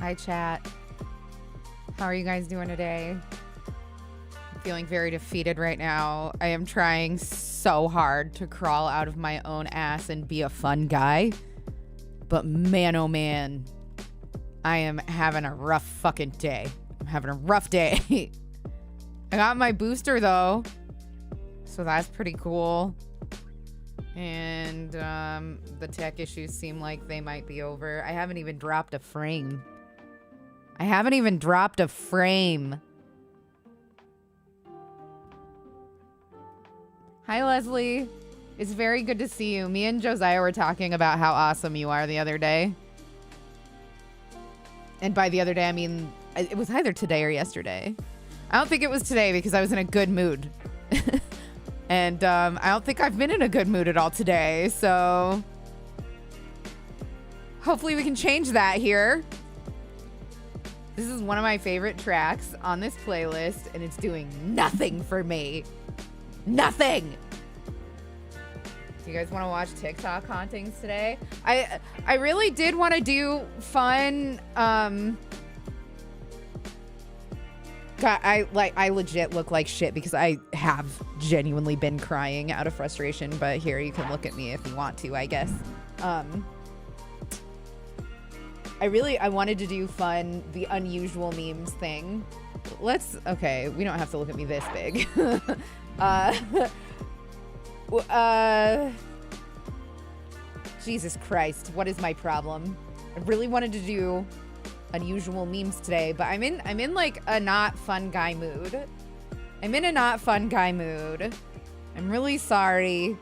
Hi, chat. How are you guys doing today? I'm feeling very defeated right now. I am trying so hard to crawl out of my own ass and be a fun guy. But man, oh man, I am having a rough fucking day. I'm having a rough day. I got my booster though, so that's pretty cool. And the tech issues seem like they might be over. I haven't even dropped a frame. Hi, Leslie. It's very good to see you. Me and Josiah were talking about how awesome you are the other day. And by the other day, I mean, it was either today or yesterday. I don't think it was today because I was in a good mood. And I don't think I've been in a good mood at all today. So hopefully we can change that here. This is one of my favorite tracks on this playlist, and it's doing nothing for me. Nothing. Do you guys want to watch TikTok hauntings today? I really did want to do fun. God, I legit look like shit because I have genuinely been crying out of frustration. But here, you can look at me if you want to, I guess. I wanted to do fun, the unusual memes thing. Okay, we don't have to look at me this big. Jesus Christ, what is my problem? I really wanted to do unusual memes today, but I'm in like a not fun guy mood. I'm really sorry.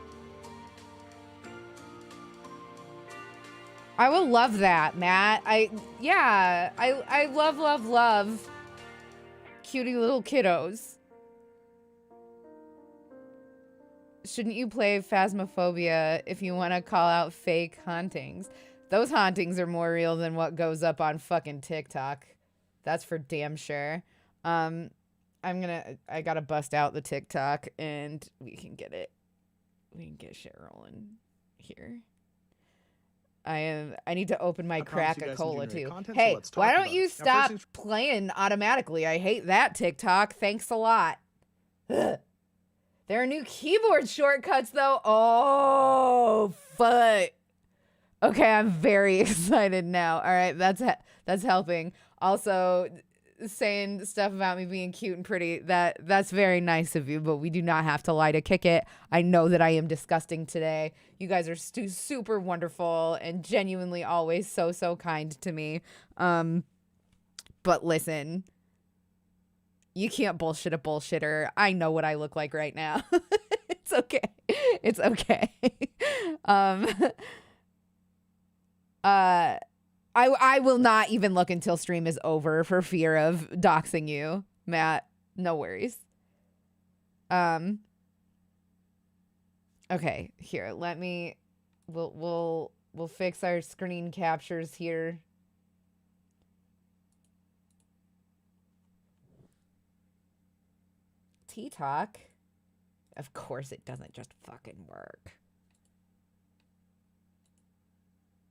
I will love that, Matt. I love cutie little kiddos. Shouldn't you play Phasmophobia if you want to call out fake hauntings? Those hauntings are more real than what goes up on fucking TikTok. That's for damn sure. I gotta bust out the TikTok and we can get shit rolling here. I need to open my crack a cola too. Hey, why don't you stop playing automatically? I hate that TikTok. Thanks a lot. Ugh. There are new keyboard shortcuts though. Oh, fuck. Okay, I'm very excited now. All right, that's helping. Also, saying stuff about me being cute and pretty, that's very nice of you, but we do not have to lie to kick it. I know that I am disgusting today. You guys are super wonderful and genuinely always so kind to me. But listen, you can't bullshit a bullshitter. I know what I look like right now. It's okay. I will not even look until stream is over for fear of doxing you, Matt. No worries. Okay, here, we'll fix our screen captures here. T-Talk? Of course it doesn't just fucking work.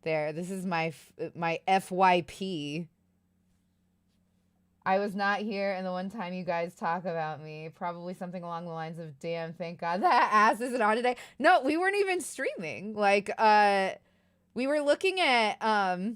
There, this is my FYP. I was not here, and the one time you guys talk about me, probably something along the lines of, damn, thank God that ass isn't on today. No, we weren't even streaming. Like, we were looking at, I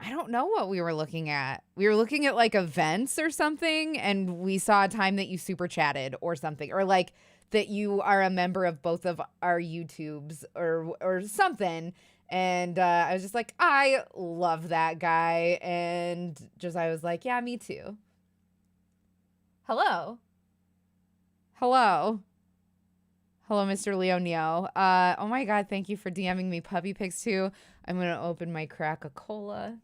don't know what we were looking at. We were looking at, like, events or something, and we saw a time that you super chatted or something, or, like, that you are a member of both of our YouTubes or something. And I was just like, I love that guy. And Josiah was like, yeah, me too. Hello, Mr. Leo Neo. Oh my God, thank you for DMing me puppy pics too. I'm going to open my Crack-a-Cola.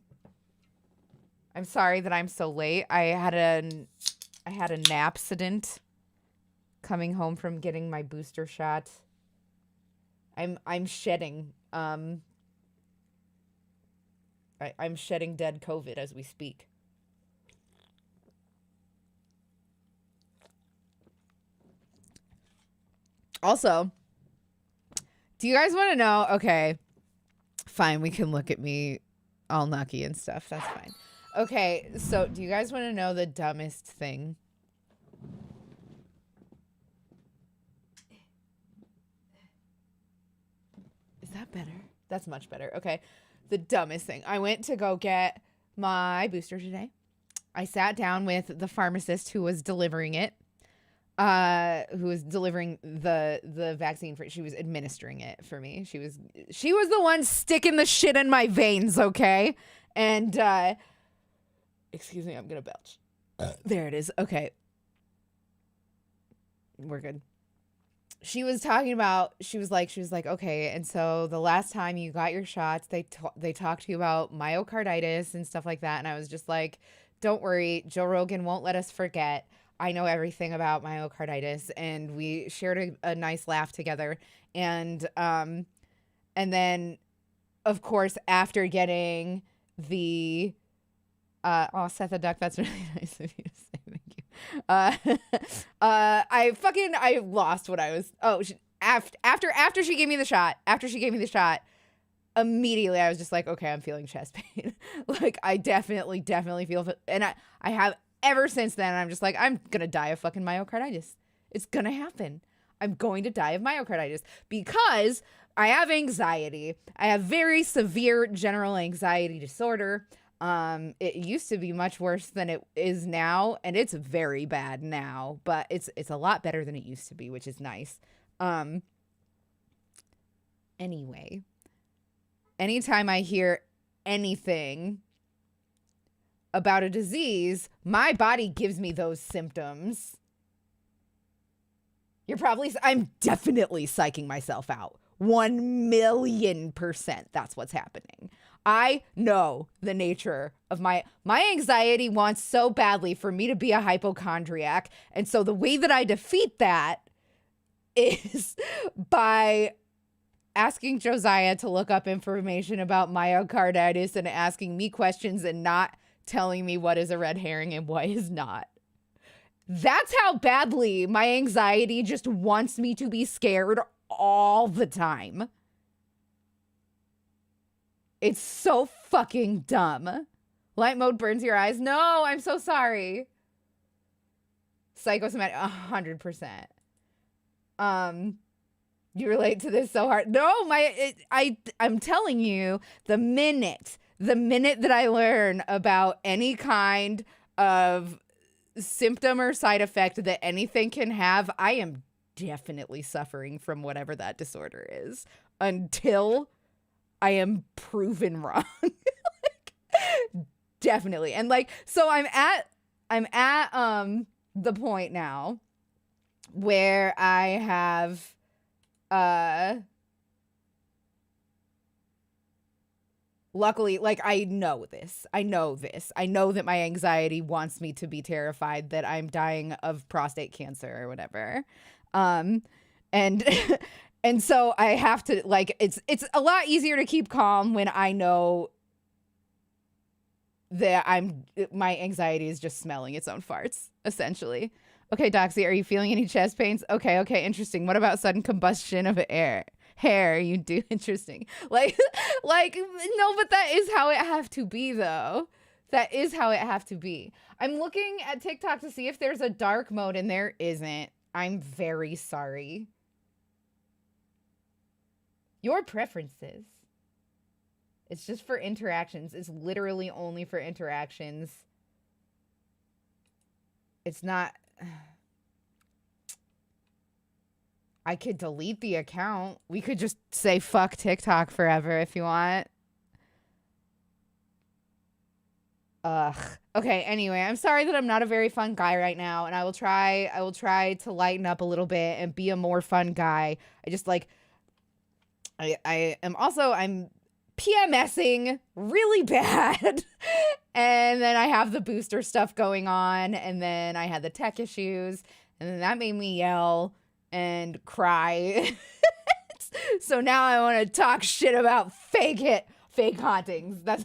I'm sorry that I'm so late. I had an accident coming home from getting my booster shot. I'm shedding. I'm shedding dead COVID as we speak. Also, Do you guys want to know? Okay, fine. We can look at me all nucky and stuff. That's fine. Okay, so do you guys want to know the dumbest thing? Is that better? That's much better. Okay, the dumbest thing. I went to go get my booster today. I sat down with the pharmacist who was delivering it. Who was delivering the vaccine for, she was administering it for me. She was the one sticking the shit in my veins, okay? And excuse me, I'm gonna belch. There it is. Okay. We're good. She was talking about, she was like, okay, and so the last time you got your shots, they talked to you about myocarditis and stuff like that, and I was just like, don't worry, Joe Rogan won't let us forget. I know everything about myocarditis, and we shared a nice laugh together, and then, of course, after getting the, Seth the Duck, that's really nice of you to say, thank you. I lost what I was, after she gave me the shot, immediately I was just like, okay, I'm feeling chest pain. Like, I definitely feel, and I have ever since then. I'm just like, I'm gonna die of fucking myocarditis. It's gonna happen. I'm going to die of myocarditis because I have anxiety. I have very severe general anxiety disorder. It used to be much worse than it is now, and it's very bad now, but it's a lot better than it used to be, which is nice. Anyway, anytime I hear anything about a disease, my body gives me those symptoms. I'm definitely psyching myself out. 1,000,000%. That's what's happening. I know the nature of my anxiety wants so badly for me to be a hypochondriac. And so the way that I defeat that is by asking Josiah to look up information about myocarditis and asking me questions and not telling me what is a red herring and what is not. That's how badly my anxiety just wants me to be scared all the time. It's so fucking dumb. Light mode burns your eyes. No, I'm so sorry. Psychosomatic, 100%. You relate to this so hard. No, I'm telling you, the minute that I learn about any kind of symptom or side effect that anything can have, I am definitely suffering from whatever that disorder is until I am proven wrong. Like, definitely. And like, so I'm at the point now where I have luckily, like, I know that my anxiety wants me to be terrified that I'm dying of prostate cancer or whatever. And and so I have to, like, it's a lot easier to keep calm when I know that my anxiety is just smelling its own farts, essentially. Okay, Doxy, are you feeling any chest pains? Okay, interesting. What about sudden combustion of hair? You do? Interesting. Like, no, but that is how it have to be, though. That is how it have to be. I'm looking at TikTok to see if there's a dark mode, and there isn't. I'm very sorry. Your preferences. It's just for interactions. It's literally only for interactions. It's not... I could delete the account. We could just say fuck TikTok forever if you want. Ugh. Okay, anyway, I'm sorry that I'm not a very fun guy right now, and I will try to lighten up a little bit and be a more fun guy. I just like I'm PMSing really bad. And then I have the booster stuff going on, and then I had the tech issues, and then that made me yell and cry. So now I want to talk shit about fake hauntings. That's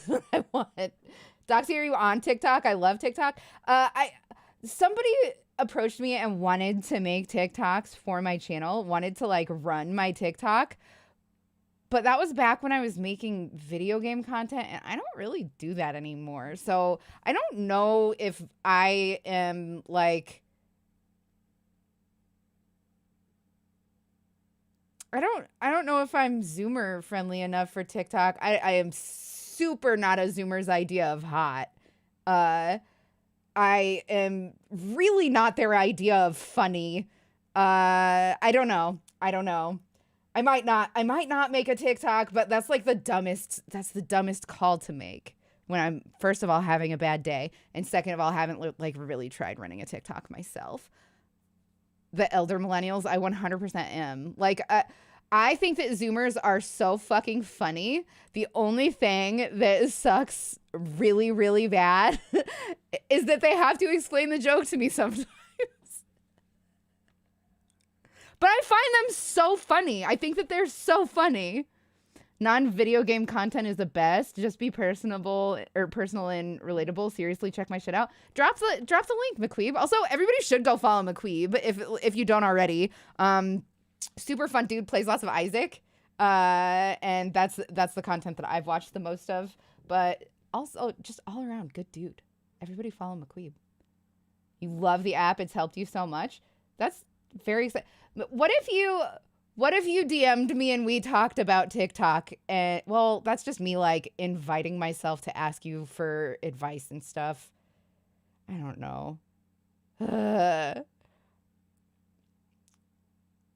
what I want. Doxy, are you on TikTok? I love TikTok. Somebody approached me and wanted to make TikToks for my channel, wanted to like run my TikTok. But that was back when I was making video game content, and I don't really do that anymore. So I don't know if I am like, I don't know if I'm Zoomer friendly enough for TikTok. I am super not a Zoomer's idea of hot. I am really not their idea of funny. I don't know. I might not make a TikTok, but that's like the dumbest call to make when I'm, first of all, having a bad day, and second of all, haven't like really tried running a TikTok myself. The elder millennials, I 100% am. Like, I think that Zoomers are so fucking funny. The only thing that sucks really, really bad is that they have to explain the joke to me sometimes. But I find them so funny. I think that they're so funny. Non-video game content is the best. Just be personal and relatable. Seriously, check my shit out. Drop the link, McQueeb. Also, everybody should go follow McQueeb if you don't already. Super fun dude, plays lots of Isaac. And that's the content that I've watched the most of. But also just all around good dude. Everybody follow McQueeb. You love the app. It's helped you so much. That's very exciting. What if you DM'd me and we talked about TikTok? And well, that's just me like inviting myself to ask you for advice and stuff. I don't know.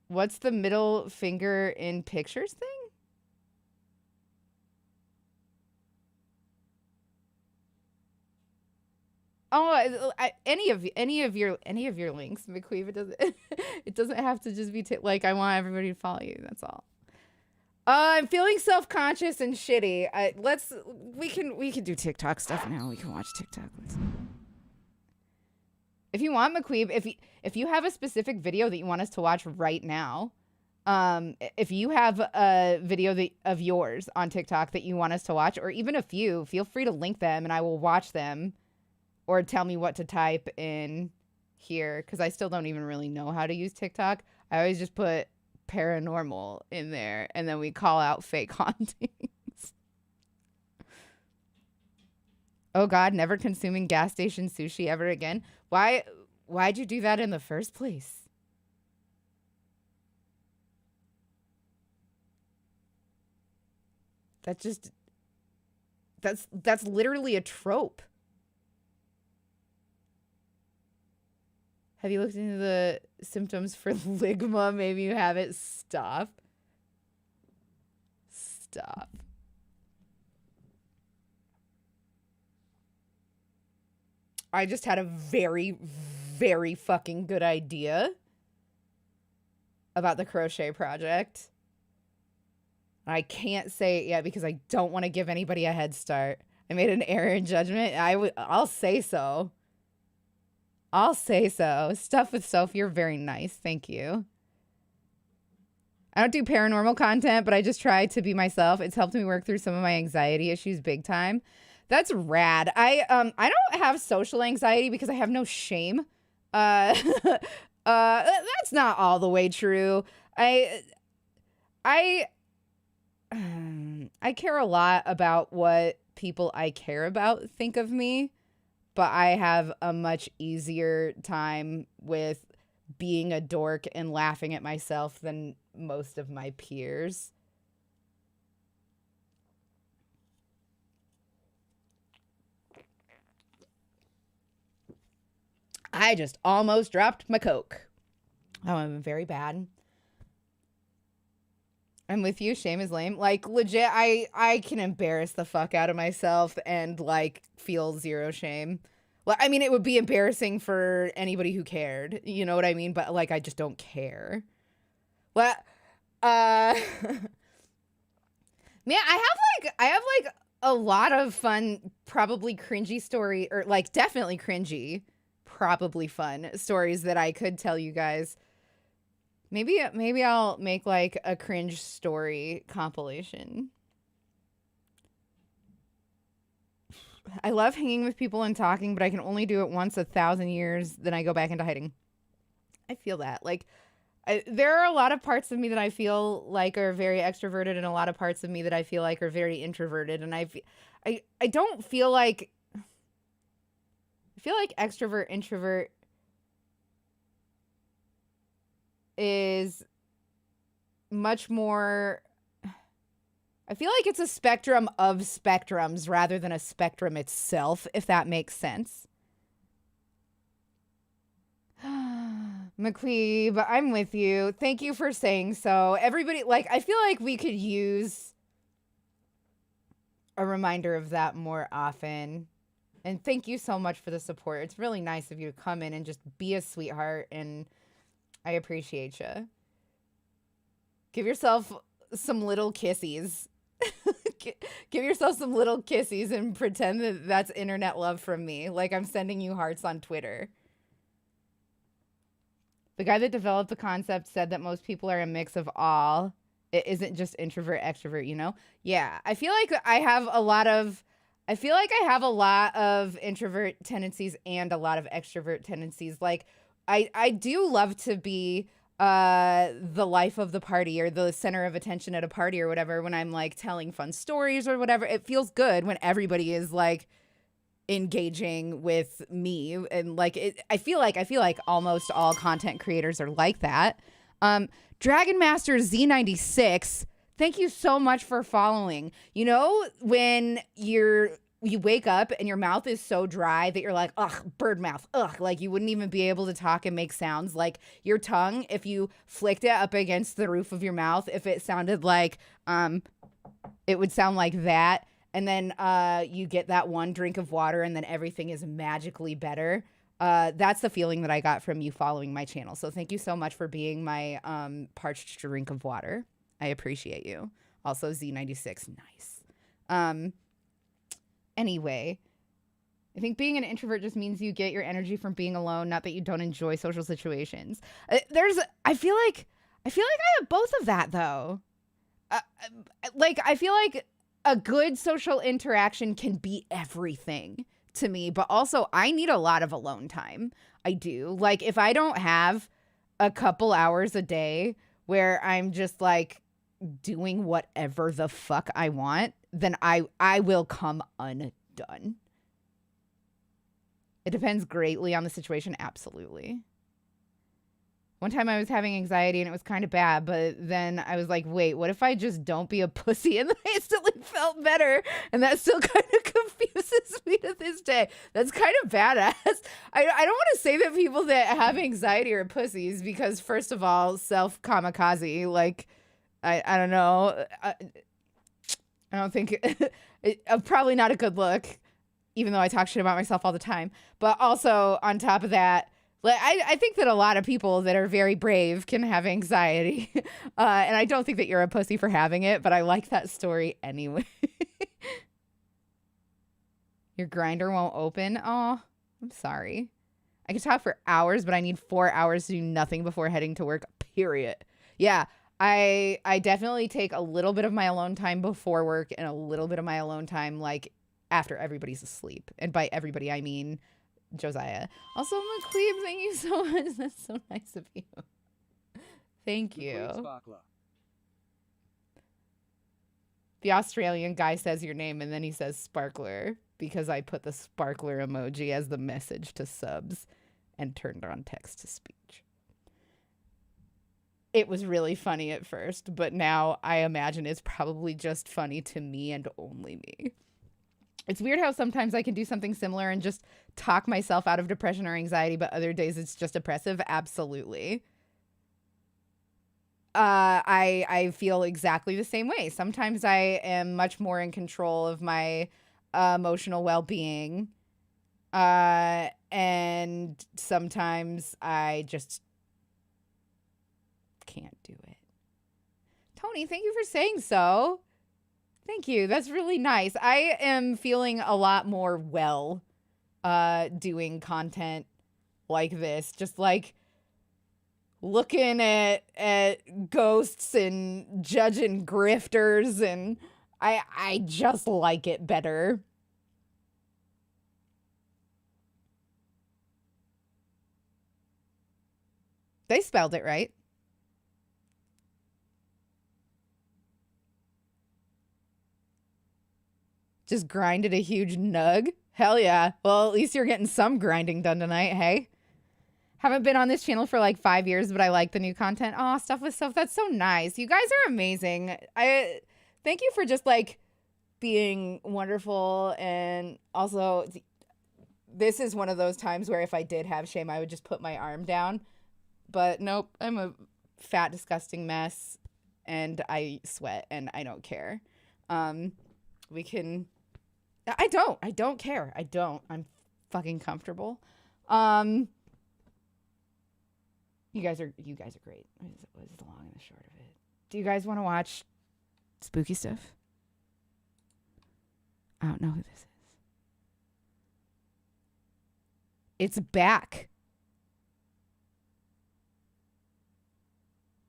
What's the middle finger in pictures thing? Oh, any of your links, McQueeve. It doesn't have to just be like I want everybody to follow you. That's all. I'm feeling self-conscious and shitty. We can do TikTok stuff now. We can watch TikTok. If you want, McQueeve, if you have a specific video that you want us to watch right now, if you have a video of yours on TikTok that you want us to watch, or even a few, feel free to link them and I will watch them. Or tell me what to type in here, because I still don't even really know how to use TikTok. I always just put paranormal in there, and then we call out fake hauntings. Oh, God, never consuming gas station sushi ever again. Why'd you do that in the first place? That's literally a trope. Have you looked into the symptoms for ligma? Maybe you have it. Stop. I just had a very, very fucking good idea about the crochet project. I can't say it yet because I don't want to give anybody a head start. I made an error in judgment. I'll say so. Stuff with Sophie, you're very nice. Thank you. I don't do paranormal content, but I just try to be myself. It's helped me work through some of my anxiety issues big time. That's rad. I don't have social anxiety because I have no shame. That's not all the way true. I care a lot about what people I care about think of me. But I have a much easier time with being a dork and laughing at myself than most of my peers. I just almost dropped my Coke. Oh, I'm very bad. I'm with you. Shame is lame. Like, legit, I can embarrass the fuck out of myself and, like, feel zero shame. Well, I mean, it would be embarrassing for anybody who cared. You know what I mean? But, like, I just don't care. Well, man, I have a lot of fun, probably cringy story, or, like, definitely cringy, probably fun stories that I could tell you guys. Maybe I'll make like a cringe story compilation. I love hanging with people and talking, but I can only do it once 1,000 years. Then I go back into hiding. I feel that. Like, there are a lot of parts of me that I feel like are very extroverted, and a lot of parts of me that I feel like are very introverted. And I don't feel like, extrovert introvert is much more. I feel like it's a spectrum of spectrums rather than a spectrum itself, if that makes sense. McQueeb, I'm with you. Thank you for saying so. Everybody, like, I feel like we could use a reminder of that more often. And thank you so much for the support. It's really nice of you to come in and just be a sweetheart, and I appreciate you. Give yourself some little kissies. Give yourself some little kissies and pretend that that's internet love from me. Like I'm sending you hearts on Twitter. The guy that developed the concept said that most people are a mix of all. It isn't just introvert, extrovert, you know? Yeah. I feel like I have a lot of introvert tendencies and a lot of extrovert tendencies. Like I do love to be the life of the party or the center of attention at a party or whatever when I'm like telling fun stories or whatever. It feels good when everybody is like engaging with me, and like I feel like almost all content creators are like that. Dragon Master Z96, thank you so much for following. You know, when you wake up and your mouth is so dry that you're like, ugh, bird mouth, ugh, like you wouldn't even be able to talk and make sounds. Like your tongue, if you flicked it up against the roof of your mouth, if it sounded like, it would sound like that. And then you get that one drink of water and then everything is magically better. That's the feeling that I got from you following my channel. So thank you so much for being my parched drink of water. I appreciate you. Also, Z96, nice. Anyway, I think being an introvert just means you get your energy from being alone, not that you don't enjoy social situations. I feel like I have both of that though. Like I feel like a good social interaction can be everything to me, but also I need a lot of alone time. I do. Like if I don't have a couple hours a day where I'm just like doing whatever the fuck I want, then I will come undone. It depends greatly on the situation. Absolutely. One time I was having anxiety and it was kind of bad, but then I was like, wait, what if I just don't be a pussy? And then I instantly felt better. And that still kind of confuses me to this day. That's kind of badass. I don't want to say that people that have anxiety are pussies because, first of all, self-kamikaze, like, I don't know. I don't think probably not a good look, even though I talk shit about myself all the time. But also on top of that, like I think that a lot of people that are very brave can have anxiety. And I don't think that you're a pussy for having it, but I like that story anyway. Your grinder won't open. Oh, I'm sorry. I could talk for hours, but I need 4 hours to do nothing before heading to work, period. Yeah. I definitely take a little bit of my alone time before work and a little bit of my alone time like after everybody's asleep. And by everybody, I mean Josiah. Also, McQueeb, thank you so much. That's so nice of you. Thank you. The Australian guy says your name and then he says sparkler because I put the sparkler emoji as the message to subs and turned on text to speech. It was really funny at first, but now I imagine it's probably just funny to me and only me. It's weird how sometimes I can do something similar and just talk myself out of depression or anxiety, but other days it's just oppressive. Absolutely. I feel exactly the same way. Sometimes I am much more in control of my emotional well-being. And sometimes I just can't do it. Tony, thank you for saying so. Thank you. That's really nice. I am feeling a lot more well doing content like this. Just like looking at ghosts and judging grifters, and I just like it better. They spelled it right. Just grinded a huge nug. Hell yeah. Well, at least you're getting some grinding done tonight, hey? Haven't been on this channel for like 5 years, but I like the new content. Oh, stuff with stuff. That's so nice. You guys are amazing. I thank you for just like being wonderful. And also, this is one of those times where if I did have shame, I would just put my arm down. But nope, I'm a fat, disgusting mess. And I sweat and I don't care. We can... I don't care. I don't. I'm fucking comfortable. You guys are great. What is the long and the short of it? Do you guys want to watch spooky stuff? I don't know who this is. It's back.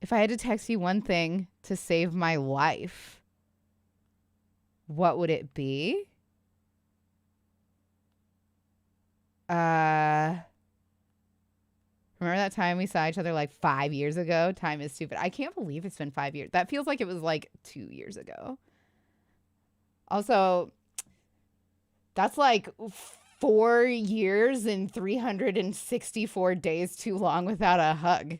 If I had to text you one thing to save my life, what would it be? Remember that time we saw each other like 5 years ago? Time is stupid. I can't believe it's been 5 years. That feels like it was like 2 years ago. Also, that's like 4 years and 364 days too long without a hug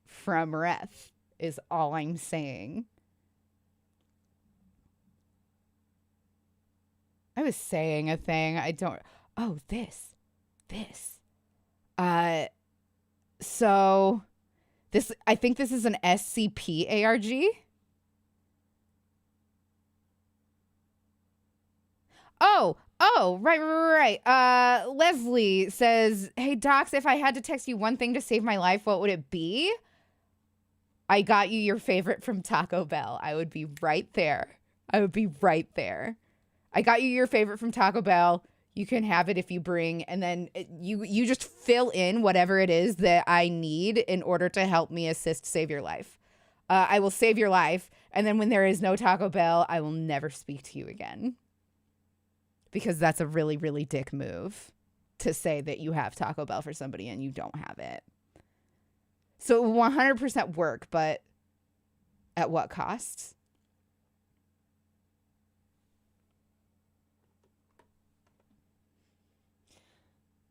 from Reth is all I'm saying. I was saying a thing. I don't... Oh, this. So this, I think this is an SCP ARG. Oh, right. Leslie says, hey, Docs, if I had to text you one thing to save my life, what would it be? I got you your favorite from Taco Bell. I would be right there. I got you your favorite from Taco Bell. You can have it if you bring, and then you just fill in whatever it is that I need in order to help me assist save your life. I will save your life, and then when there is no Taco Bell, I will never speak to you again. Because that's a really, really dick move to say that you have Taco Bell for somebody and you don't have it. So it will 100% work, but at what cost?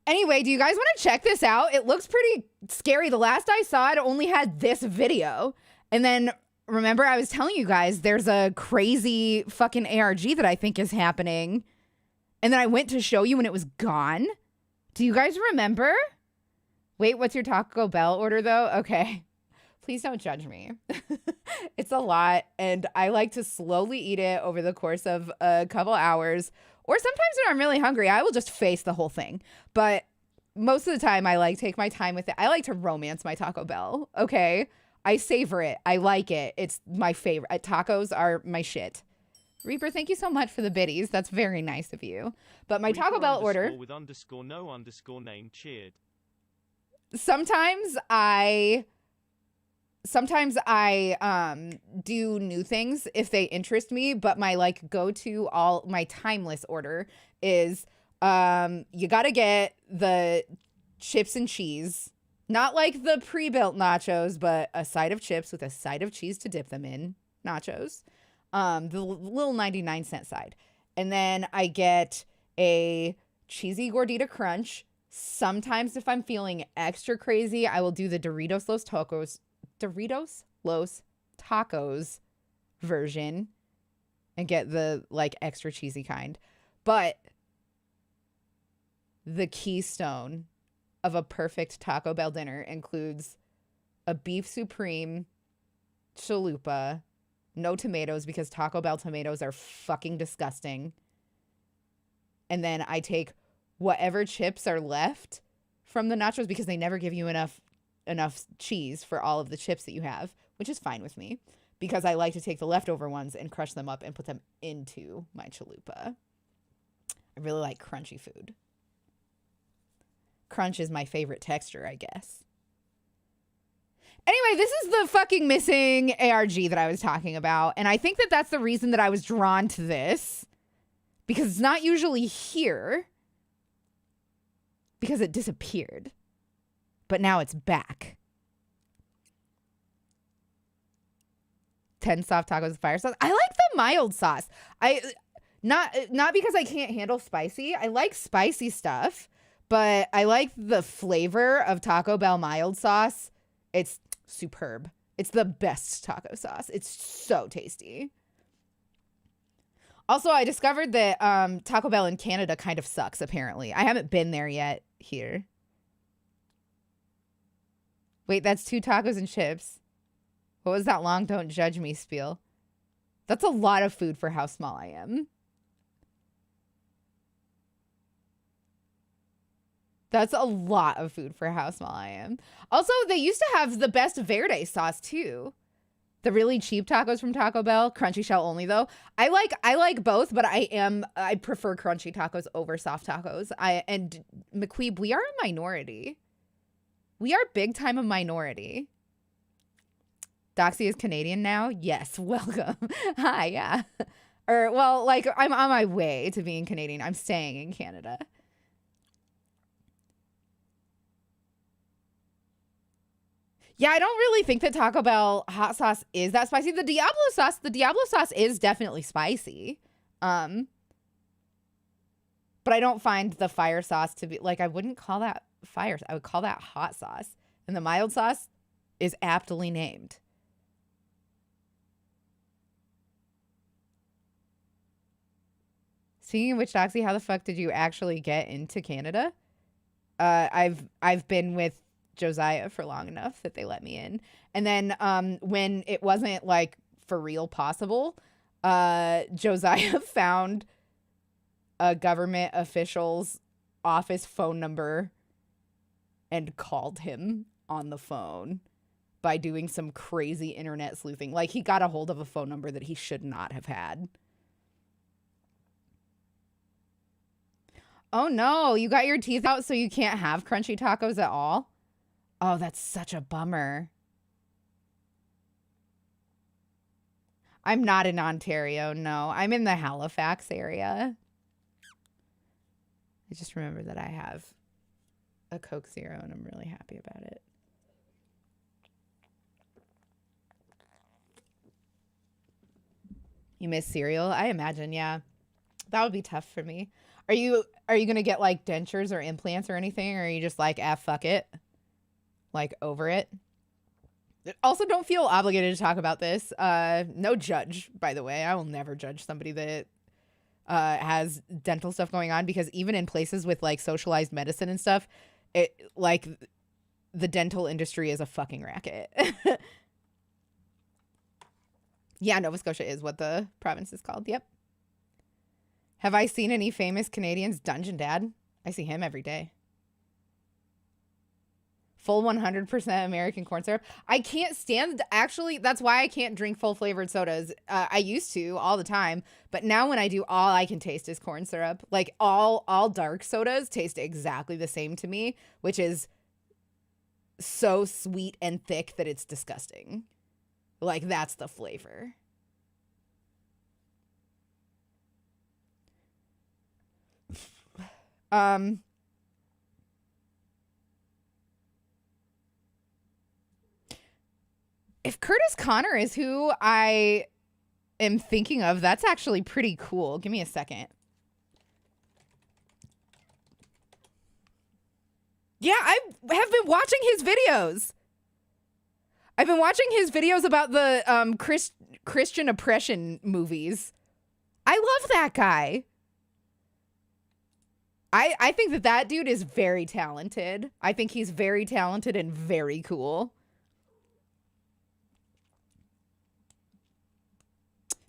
Anyway, do you guys want to check this out? It looks pretty scary. The last I saw it only had this video. And then, remember, I was telling you guys, there's a crazy fucking ARG that I think is happening. And then I went to show you and it was gone. Do you guys remember? Wait, what's your Taco Bell order, though? Okay. Please don't judge me. It's a lot. And I like to slowly eat it over the course of a couple hours. Or sometimes when I'm really hungry, I will just face the whole thing. But most of the time, I like take my time with it. I like to romance my Taco Bell, okay? I savor it. I like it. It's my favorite. Tacos are my shit. Reaper, thank you so much for the biddies. That's very nice of you. But my Taco Bell order... with _no_name cheered. Sometimes I do new things if they interest me, but my like go-to my timeless order is you gotta get the chips and cheese, not like the pre-built nachos, but a side of chips with a side of cheese to dip them in nachos, the little 99-cent side, and then I get a cheesy gordita crunch. Sometimes if I'm feeling extra crazy, I will do the Doritos Los Tacos version and get the like extra cheesy kind. But the keystone of a perfect Taco Bell dinner includes a beef supreme chalupa, no tomatoes because Taco Bell tomatoes are fucking disgusting. And then I take whatever chips are left from the nachos because they never give you enough cheese for all of the chips that you have, which is fine with me because I like to take the leftover ones and crush them up and put them into my chalupa. I really like crunchy food. Crunch is my favorite texture, I guess. Anyway, this is the fucking missing ARG that I was talking about, and I think that that's the reason that I was drawn to this because it's not usually here because it disappeared. But now it's back. 10 soft tacos with fire sauce. I like the mild sauce. Not because I can't handle spicy. I like spicy stuff, but I like the flavor of Taco Bell mild sauce. It's superb. It's the best taco sauce. It's so tasty. Also, I discovered that Taco Bell in Canada kind of sucks, apparently. I haven't been there yet here. Wait, that's 2 tacos and chips. What was that long don't judge me spiel? That's a lot of food for how small I am. That's a lot of food for how small I am. Also, they used to have the best verde sauce too. The really cheap tacos from Taco Bell, crunchy shell only though. I like both, but I prefer crunchy tacos over soft tacos. And McQueeb, we are a minority. We are big time a minority. Doxy is Canadian now? Yes, welcome. Hi, yeah. Or well, like I'm on my way to being Canadian. I'm staying in Canada. Yeah, I don't really think that Taco Bell hot sauce is that spicy. The Diablo sauce is definitely spicy. But I don't find the fire sauce to be, like, I wouldn't call that fire. I would call that hot sauce. And the mild sauce is aptly named. Speaking of which, Doxy, how the fuck did you actually get into Canada? I've been with Josiah for long enough that they let me in. And then when it wasn't like for real possible, Josiah found a government official's office phone number and called him on the phone by doing some crazy internet sleuthing. Like, he got a hold of a phone number that he should not have had. Oh no, you got your teeth out so you can't have crunchy tacos at all? Oh, that's such a bummer. I'm not in Ontario, no. I'm in the Halifax area. I just remember that I have a Coke Zero and I'm really happy about it. You miss cereal? I imagine, yeah. That would be tough for me. Are you going to get like dentures or implants or anything? Or are you just like, fuck it? Like, over it? Also, don't feel obligated to talk about this. No judge, by the way. I will never judge somebody that has dental stuff going on, because even in places with like socialized medicine and stuff, it like the dental industry is a fucking racket. Yeah, Nova Scotia is what the province is called. Yep. Have I seen any famous Canadians? Dungeon Dad. I see him every day. Full 100% American corn syrup. I can't stand, actually, that's why I can't drink full flavored sodas. I used to all the time, but now when I do, all I can taste is corn syrup. Like all dark sodas taste exactly the same to me, which is so sweet and thick that it's disgusting. Like, that's the flavor. If Curtis Connor is who I am thinking of, that's actually pretty cool. Give me a second. Yeah, I have been watching his videos. I've been watching his videos about the Christian oppression movies. I love that guy. I think that dude is very talented. I think he's very talented and very cool.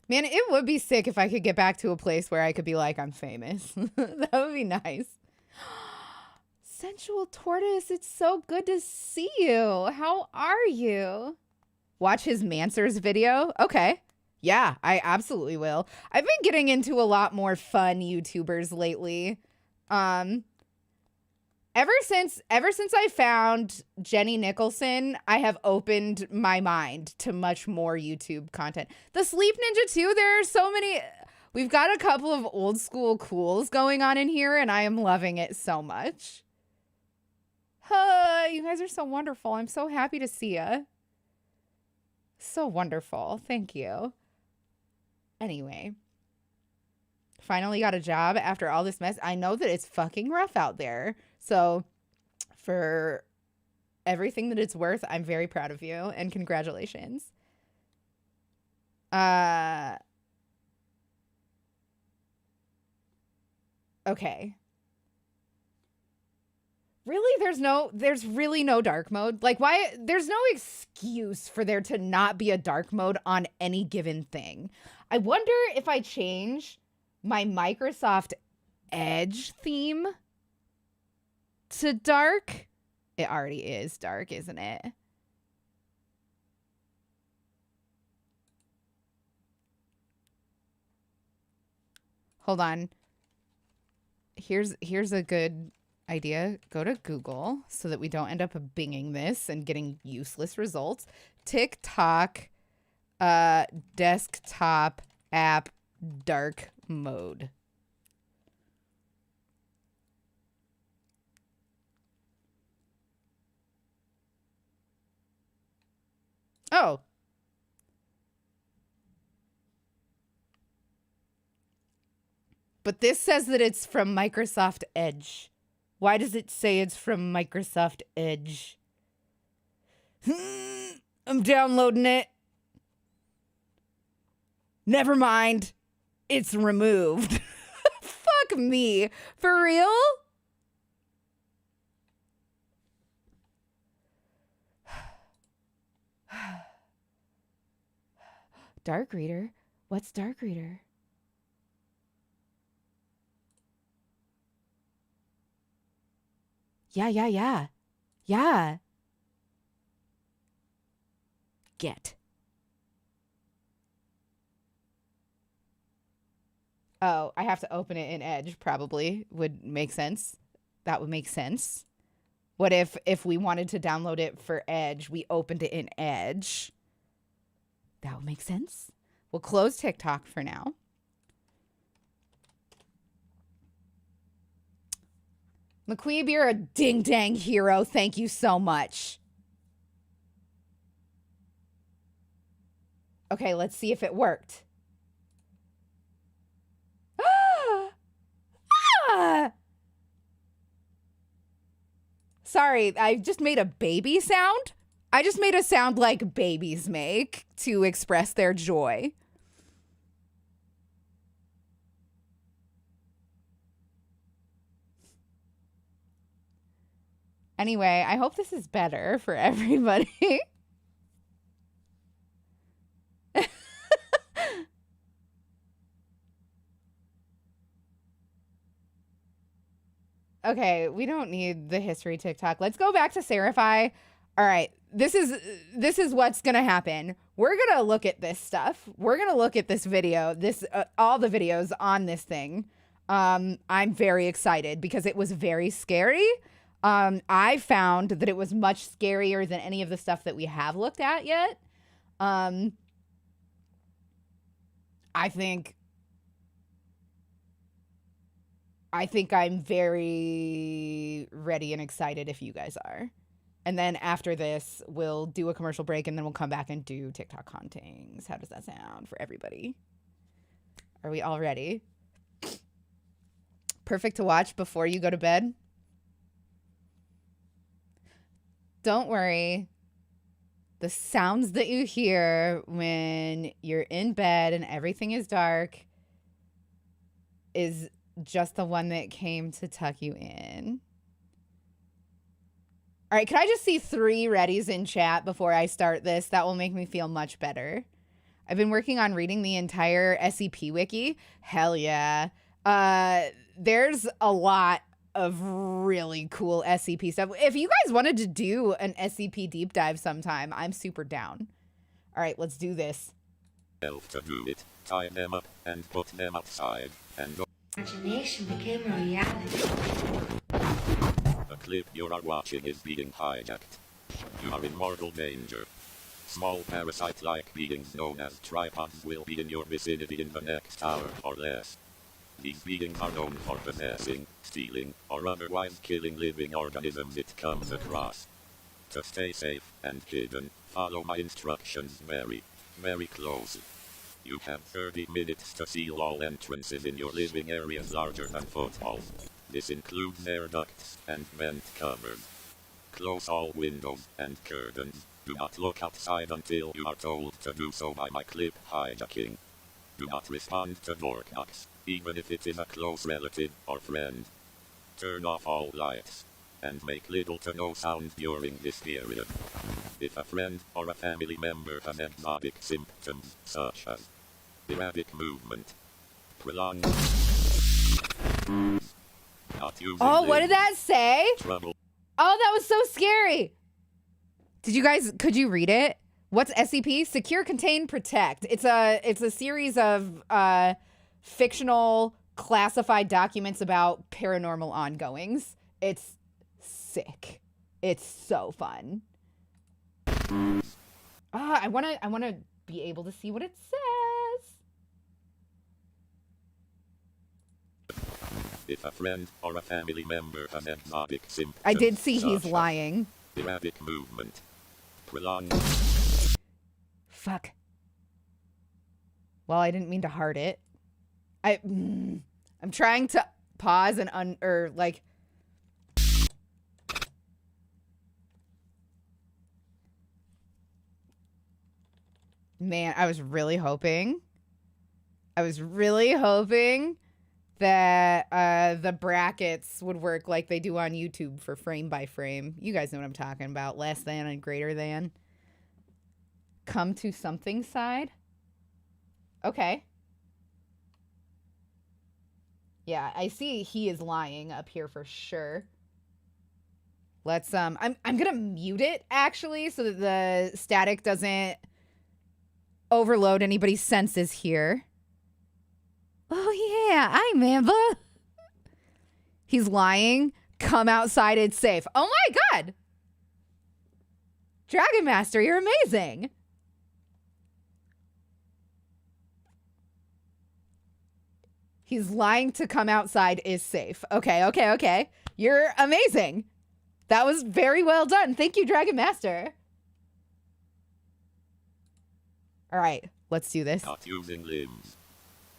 Man, it would be sick if I could get back to a place where I could be like, I'm famous. That would be nice. Sensual Tortoise, it's so good to see you. How are you? Watch his Mansers video? Okay. Yeah, I absolutely will. I've been getting into a lot more fun YouTubers lately. Ever since I found Jenny Nicholson, I have opened my mind to much more YouTube content. The Sleep Ninja too, there are so many. We've got a couple of old school cools going on in here, and I am loving it so much. You guys are so wonderful. I'm so happy to see ya. So wonderful. Thank you. Anyway, finally got a job after all this mess. I know that it's fucking rough out there. So for everything that it's worth, I'm very proud of you and congratulations. Okay. Really, there's really no dark mode. Like, why? There's no excuse for there to not be a dark mode on any given thing. I wonder if I change my Microsoft Edge theme to dark. It already is dark, isn't it? Hold on. Here's a good idea. Go to Google so that we don't end up binging this and getting useless results. TikTok desktop app dark mode. Oh. But this says that it's from Microsoft Edge. Why does it say it's from Microsoft Edge? I'm downloading it. Never mind. It's removed. Fuck me. For real? Dark Reader? What's Dark Reader? Yeah. Get. Oh, I have to open it in Edge, probably. Would make sense. That would make sense. What if we wanted to download it for Edge, we opened it in Edge? That would make sense. We'll close TikTok for now. McQueeb, you're a ding-dang hero. Thank you so much. Okay, let's see if it worked. Sorry, I just made a baby sound. I just made a sound like babies make to express their joy. Anyway, I hope this is better for everybody. Okay, we don't need the history TikTok. Let's go back to Serify. All right, this is what's gonna happen. We're gonna look at this stuff. We're gonna look at this video, all the videos on this thing. I'm very excited because it was very scary. I found that it was much scarier than any of the stuff that we have looked at yet. I think I'm very ready and excited if you guys are. And then after this, we'll do a commercial break and then we'll come back and do TikTok hauntings. How does that sound for everybody? Are we all ready? Perfect to watch before you go to bed? Don't worry. The sounds that you hear when you're in bed and everything is dark is just the one that came to tuck you in. All right, can I just see 3 readies in chat before I start this? That will make me feel much better. I've been working on reading the entire SCP wiki. Hell yeah. There's a lot of really cool SCP stuff. If you guys wanted to do an SCP deep dive sometime, I'm super down. All right, let's do this. To do it, tie them up and put them outside, and imagination became a reality. The clip you are watching is being hijacked. You are in mortal danger. Small parasite-like beings known as tripods will be in your vicinity in the next hour or less. These beings are known for possessing, stealing, or otherwise killing living organisms it comes across. To stay safe and hidden, follow my instructions very, very close. You have 30 minutes to seal all entrances in your living areas larger than footballs. This includes air ducts and vent covers. Close all windows and curtains. Do not look outside until you are told to do so by my clip hijacking. Do not respond to door knocks, even if it is a close relative or friend. Turn off all lights, and make little to no sound during this period. If a friend or a family member has exotic symptoms, such as erratic movement, prolonged not using Oh, what did that say? trouble, Oh, that was so scary. Could you read it? What's SCP? Secure, Contain, Protect. It's a series of fictional classified documents about paranormal ongoings. It's sick. It's so fun. I wanna be able to see what it says. if a friend or a family member has exotic symptoms. I did see such he's as lying. erratic movement, prolonged. Fuck. Well, I didn't mean to heart it. I'm trying to pause and Man, I was really hoping that the brackets would work like they do on YouTube for frame by frame. You guys know what I'm talking about. Less than and greater than. Come to something side. Okay. Yeah, I see he is lying up here for sure. Let's I'm gonna mute it actually so that the static doesn't overload anybody's senses here. Oh yeah, I remember. He's lying. Come outside, it's safe. Oh my god! Dragon Master, you're amazing. He's lying to come outside is safe. Okay. You're amazing. That was very well done. Thank you, Dragon Master. All right, let's do this. Not using limbs,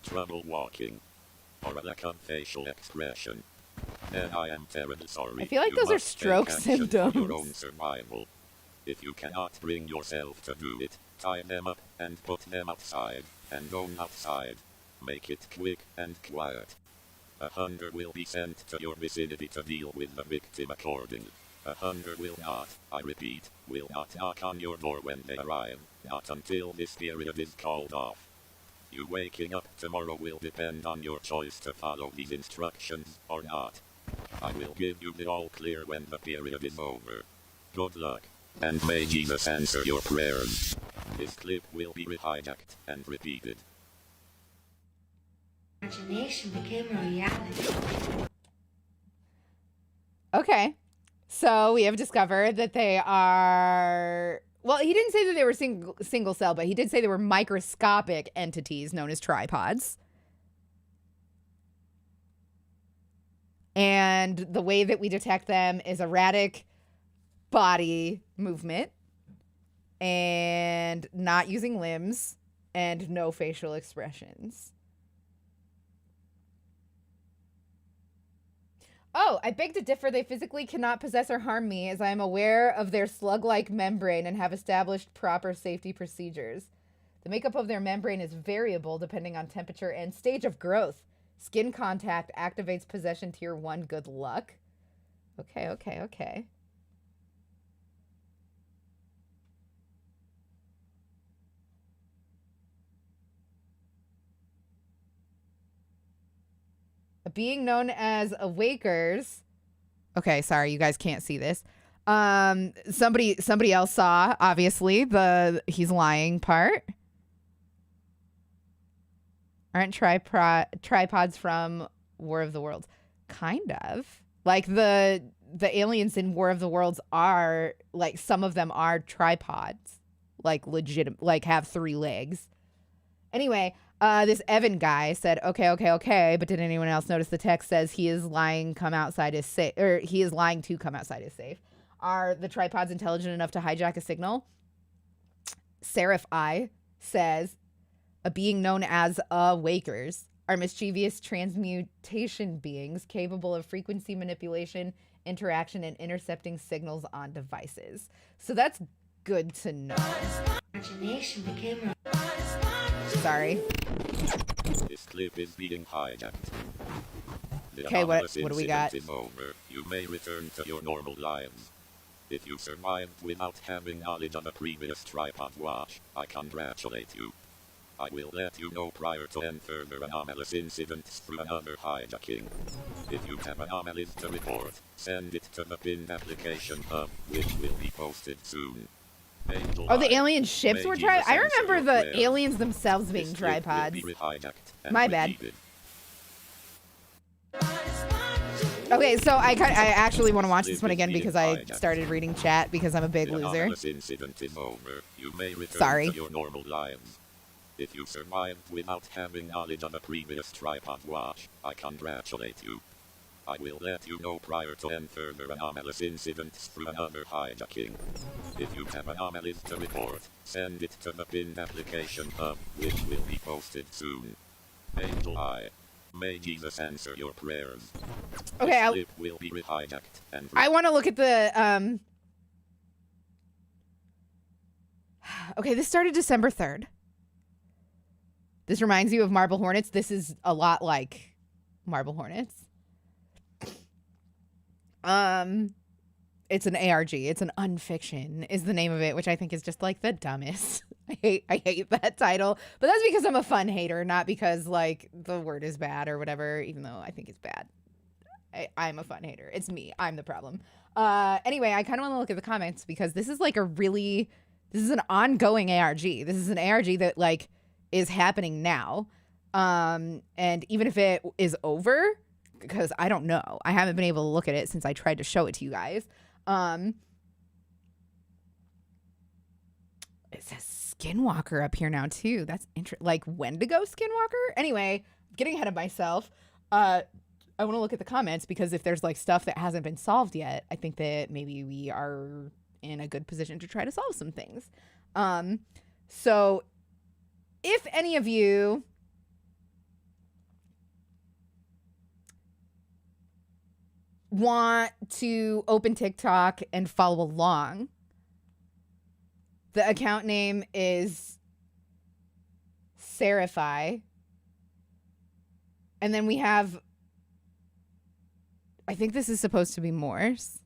trouble walking, or a lack of facial expression. And I am terribly sorry. I feel like You those are must take stroke action for your symptoms. own survival. If you cannot bring yourself to do it, tie them up and put them outside, and go outside. Make it quick and quiet. A hunter will be sent to your vicinity to deal with the victim accordingly. A hunter will not, I repeat, will not knock on your door when they arrive, not until this period is called off. You waking up tomorrow will depend on your choice to follow these instructions or not. I will give you the all clear when the period is over. Good luck, and may Jesus answer your prayers. This clip will be hijacked and repeated. Imagination became a reality. Okay. So we have discovered that they are... Well, he didn't say that they were single cell, but he did say they were microscopic entities known as tripods. And the way that we detect them is erratic body movement and not using limbs and no facial expressions. Oh, I beg to differ. They physically cannot possess or harm me, as I am aware of their slug-like membrane and have established proper safety procedures. The makeup of their membrane is variable depending on temperature and stage of growth. Skin contact activates possession tier 1. Good luck. Okay. A being known as Awakers. Okay, sorry, you guys can't see this. Somebody else saw, obviously, the he's lying part. Aren't tripods from War of the Worlds? Kind of. Like the aliens in War of the Worlds are, like, some of them are tripods. Like, legit, like, have 3 legs. Anyway, this Evan guy said, okay, but did anyone else notice the text says he is lying, come outside is safe, or he is lying to come outside is safe? Are the tripods intelligent enough to hijack a signal? Seraph I says, a being known as Wakers are mischievous transmutation beings capable of frequency manipulation, interaction, and intercepting signals on devices. So that's good to know. Imagination became Sorry. This clip is being hijacked. The Okay, what anomalous do we incident got? is over. You may return to your normal lives. If you survived without having knowledge of a previous tripod watch, I congratulate you. I will let you know prior to any further anomalous incidents through another hijacking. If you have anomalies to report, send it to the pinned application hub, which will be posted soon. Angel Oh, the Eye, alien ships may were Jesus tripods? I answer remember your the prayers. aliens themselves being This clip will tripods. be rehijacked and My bad. repeated. Okay, so I actually want to watch this one again because I started reading chat because I'm a big The loser. anomalous incident is over. You may return Sorry. to your normal lives. If you survived without having knowledge of a previous tripod watch, I congratulate you. I will let you know prior to any further anomalous incidents through another hijacking. If you have anomalies to report, send it to the pinned application hub, which will be posted soon. Angel Eye, may Jesus answer your prayers. Okay, This clip will be rehijacked and I want to look at the Okay, this started December 3rd. This reminds you of Marble Hornets. This is a lot like Marble Hornets. It's an ARG. It's an unfiction is the name of it, which I think is just like the dumbest. I hate that title, but that's because I'm a fun hater, not because like the word is bad or whatever, even though I think it's bad. I'm a fun hater. It's me. I'm the problem. Anyway, I kind of want to look at the comments because this is like this is an ongoing ARG. This is an ARG that like is happening now. And even if it is over, because I don't know, I haven't been able to look at it since I tried to show it to you guys. It says Skinwalker up here now too. That's interesting. Like Wendigo Skinwalker. Anyway, getting ahead of myself. I want to look at the comments because if there's like stuff that hasn't been solved yet, I think that maybe we are in a good position to try to solve some things. So if any of you want to open TikTok and follow along, the account name is Serify. And then we have, I think this is supposed to be Morse.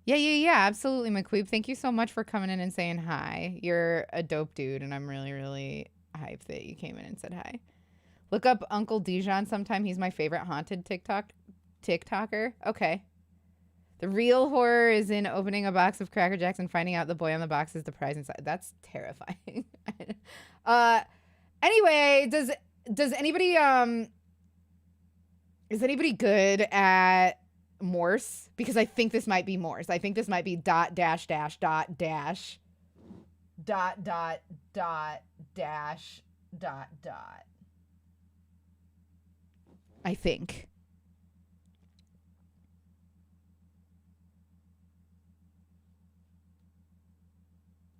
Yeah, absolutely, McQueeb. Thank you so much for coming in and saying hi. You're a dope dude, and I'm really, really hyped that you came in and said hi. Look up Uncle Dijon sometime. He's my favorite haunted TikToker. Okay. The real horror is in opening a box of Cracker Jacks and finding out the boy on the box is the prize inside. That's terrifying. Anyway, does anybody is anybody good at Morse? Because I think this might be Morse. I think this might be dot dash dash dot dash dot dot dot dash dot dot. I think.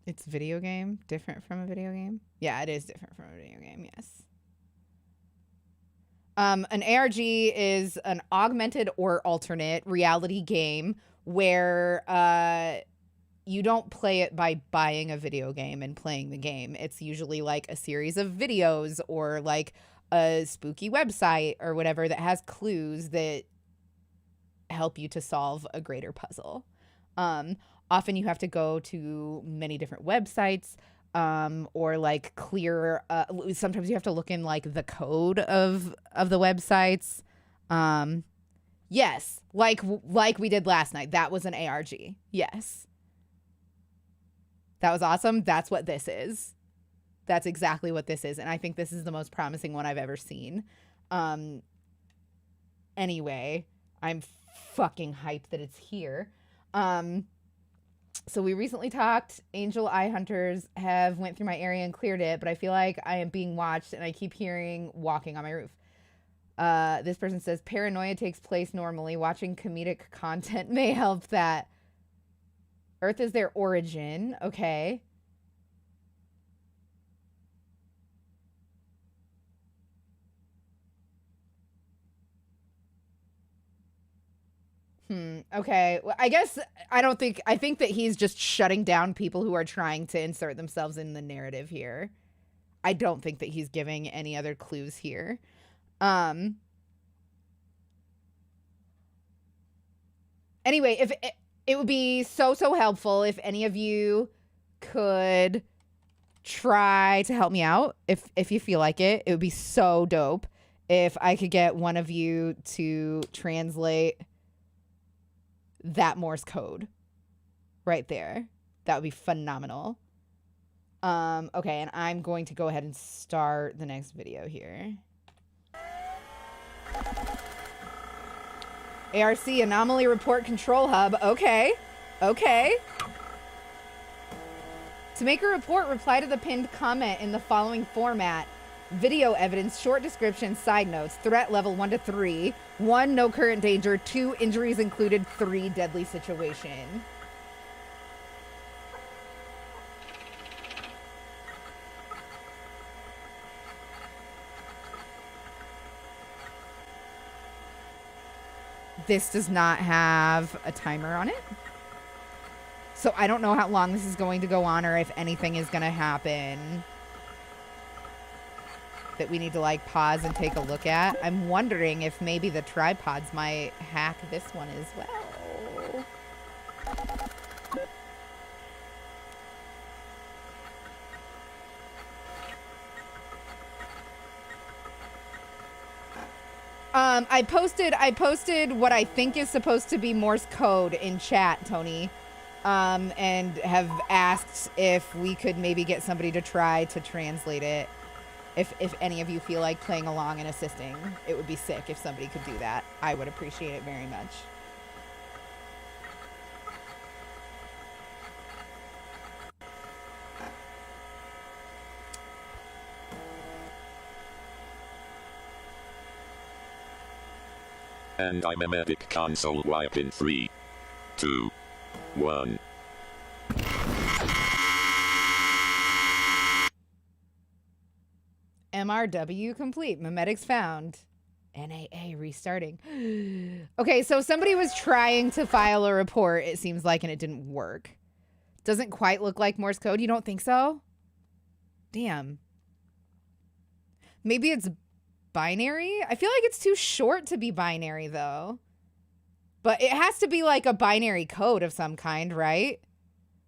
It's video game, different from a video game. Yeah, it is different from a video game, yes. An ARG is an augmented or alternate reality game where you don't play it by buying a video game and playing the game. It's usually like a series of videos or like a spooky website or whatever that has clues that help you to solve a greater puzzle. Often you have to go to many different websites or like clear. Sometimes you have to look in like the code of the websites. Yes, like we did last night. That was an ARG. Yes. That was awesome. That's what this is. That's exactly what this is. And I think this is the most promising one I've ever seen. Anyway, I'm fucking hyped that it's here. So we recently talked. Angel Eye Hunters have went through my area and cleared it, but I feel like I am being watched and I keep hearing walking on my roof. This person says paranoia takes place normally. Watching comedic content may help that. Earth is their origin. Okay. Okay. Well, I guess I think that he's just shutting down people who are trying to insert themselves in the narrative here. I don't think that he's giving any other clues here. Anyway, if it would be so helpful if any of you could try to help me out if you feel like it. It would be so dope if I could get one of you to translate that Morse code right there. That would be phenomenal. Okay, and I'm going to go ahead and start the next video here. ARC Anomaly Report Control Hub. Okay. Okay. To make a report, reply to the pinned comment in the following format. Video evidence, short description, side notes, threat level 1 to 3, 1, no current danger, 2, injuries included, 3, deadly situation. This does not have a timer on it. So I don't know how long this is going to go on or if anything is going to happen that we need to like pause and take a look at. I'm wondering if maybe the tripods might hack this one as well. I posted what I think is supposed to be Morse code in chat, Tony. And have asked if we could maybe get somebody to try to translate it. If any of you feel like playing along and assisting, it would be sick if somebody could do that. I would appreciate it very much. And I'm a medic console wipe in 3, 2, 1. MRW complete. Memetics found. NAA restarting. Okay, so somebody was trying to file a report, it seems like, and it didn't work. Doesn't quite look like Morse code. You don't think so? Damn. Maybe it's binary? I feel like it's too short to be binary, though. But it has to be like a binary code of some kind, right?